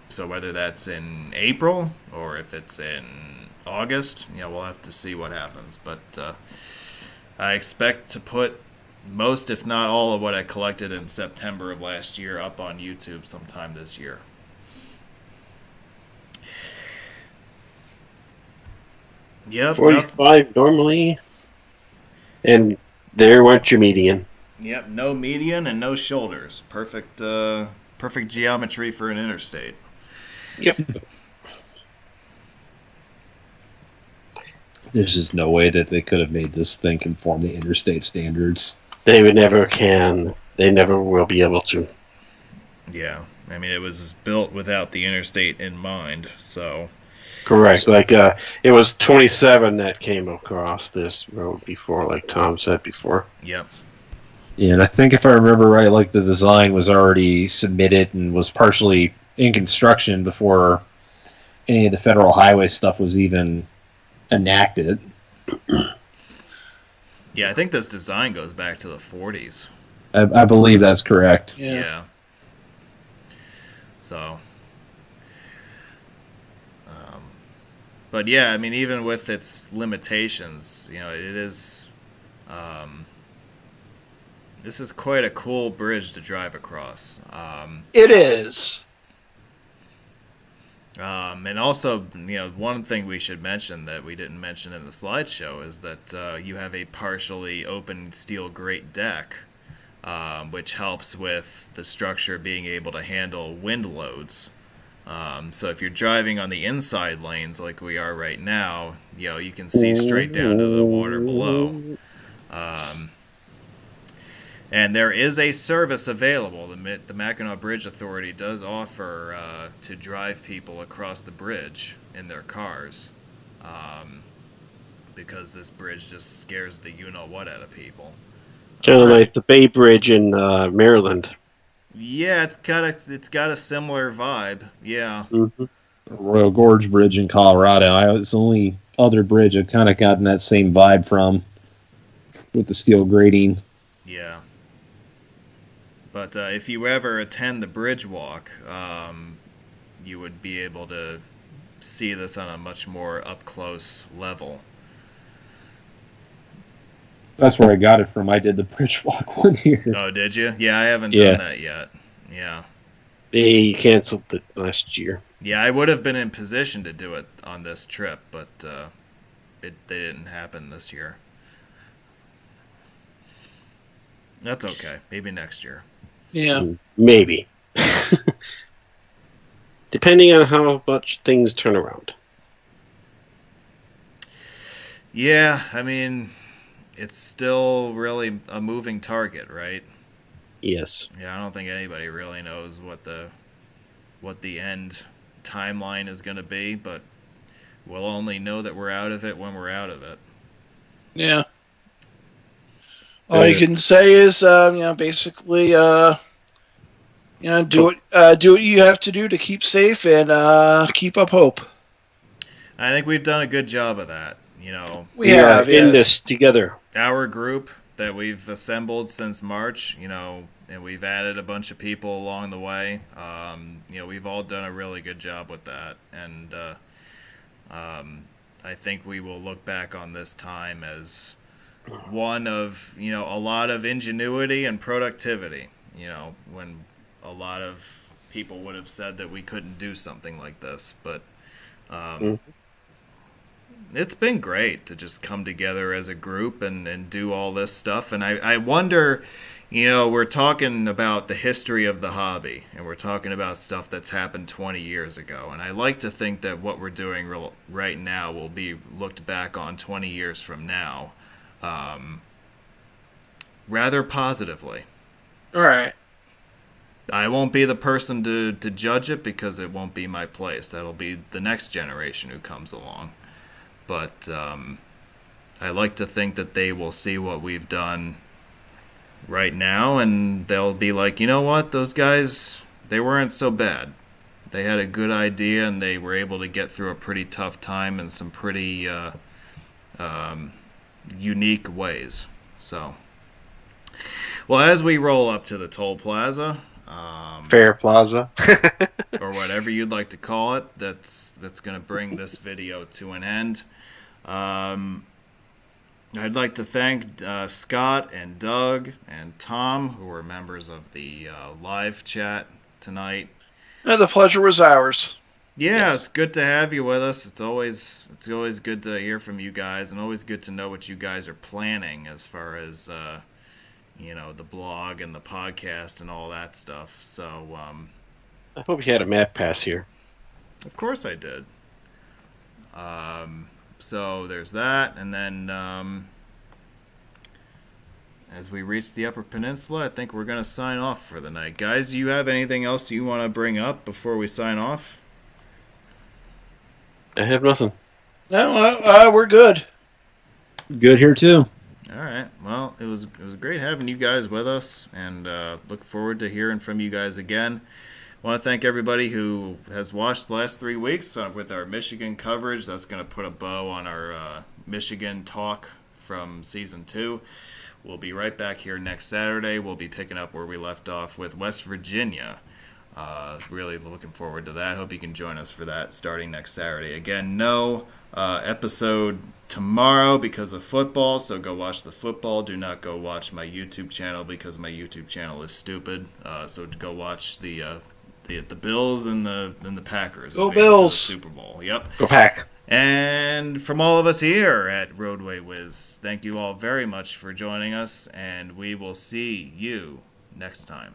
So whether that's in April or if it's in August, we'll have to see what happens. But I expect to put most, if not all, of what I collected in September of last year up on YouTube sometime this year. Yep. 45 normally, and there went your median. Yep, no median and no shoulders. Perfect geometry for an interstate. Yep. There's just no way that they could have made this thing conform to interstate standards. They would never can. They never will be able to. Yeah. I mean, it was built without the interstate in mind, so... Correct. Like, it was 27 that came across this road before, like Tom said before. Yep. Yeah, and I think if I remember right, like the design was already submitted and was partially in construction before any of the federal highway stuff was even enacted. Yeah, I think this design goes back to the 40s. I believe that's correct. Yeah. So, but yeah, I mean, even with its limitations, you know, it is. This is quite a cool bridge to drive across. It is. And also, you know, one thing we should mention that we didn't mention in the slideshow is that you have a partially open steel grate deck, which helps with the structure being able to handle wind loads. So if you're driving on the inside lanes like we are right now, you know, you can see straight down to the water below. And there is a service available. The Mackinac Bridge Authority does offer to drive people across the bridge in their cars, because this bridge just scares the you-know-what out of people. Kind of like the Bay Bridge in Maryland. Yeah, it's got a similar vibe. Yeah. Mm-hmm. Royal Gorge Bridge in Colorado. It's the only other bridge I've kind of gotten that same vibe from, with the steel grating. Yeah. But if you ever attend the bridge walk, you would be able to see this on a much more up-close level. That's where I got it from. I did the bridge walk one year. Oh, did you? Yeah, I haven't done that yet. Yeah. They canceled it last year. Yeah, I would have been in position to do it on this trip, but they didn't happen this year. That's okay. Maybe next year. Yeah. Maybe. Depending on how much things turn around. Yeah, I mean, it's still really a moving target, right? Yes. Yeah, I don't think anybody really knows what the end timeline is going to be, but we'll only know that we're out of it when we're out of it. Yeah. All you can say is, basically, do what you have to do to keep safe and keep up hope. I think we've done a good job of that. You know, We have in yes. this together. Our group that we've assembled since March, you know, and we've added a bunch of people along the way. You know, we've all done a really good job with that, and I think we will look back on this time as one of, you know, a lot of ingenuity and productivity. You know, when a lot of people would have said that we couldn't do something like this, but it's been great to just come together as a group and do all this stuff. And I wonder, you know, we're talking about the history of the hobby, and we're talking about stuff that's happened 20 years ago. And I like to think that what we're doing right now will be looked back on 20 years from now rather positively. All right. I won't be the person to judge it, because it won't be my place. That'll be the next generation who comes along. But I like to think that they will see what we've done right now, and they'll be like, you know what, those guys, they weren't so bad. They had a good idea, and they were able to get through a pretty tough time in some pretty unique ways. So, well, as we roll up to the toll plaza, Fair Plaza. or whatever you'd like to call it, that's going to bring this video to an end. I'd like to thank Scott and Doug and Tom, who were members of the live chat tonight. The pleasure was ours. Yeah, Yes. It's good to have you with us. It's always good to hear from you guys, and always good to know what you guys are planning as far as you know, the blog and the podcast and all that stuff. So I hope you had a map pass here. of course I did. So there's that, and then as we reach the Upper Peninsula, I think we're going to sign off for the night. Guys, do you have anything else you want to bring up before we sign off? I have nothing. No, we're good. Good here too. All right. Well, it was great having you guys with us, and look forward to hearing from you guys again. I want to thank everybody who has watched the last 3 weeks with our Michigan coverage. That's going to put a bow on our Michigan talk from Season 2. we'll be right back here next Saturday. We'll be picking up where we left off with West Virginia. Really looking forward to that. Hope you can join us for that starting next Saturday. Again, no episode tomorrow because of football, so go watch the football. Do not go watch my YouTube channel because my YouTube channel is stupid. So go watch the Bills and the Packers. Go Bills! Super Bowl. Yep. Go Pack. And from all of us here at Roadway Wiz, thank you all very much for joining us, and we will see you next time.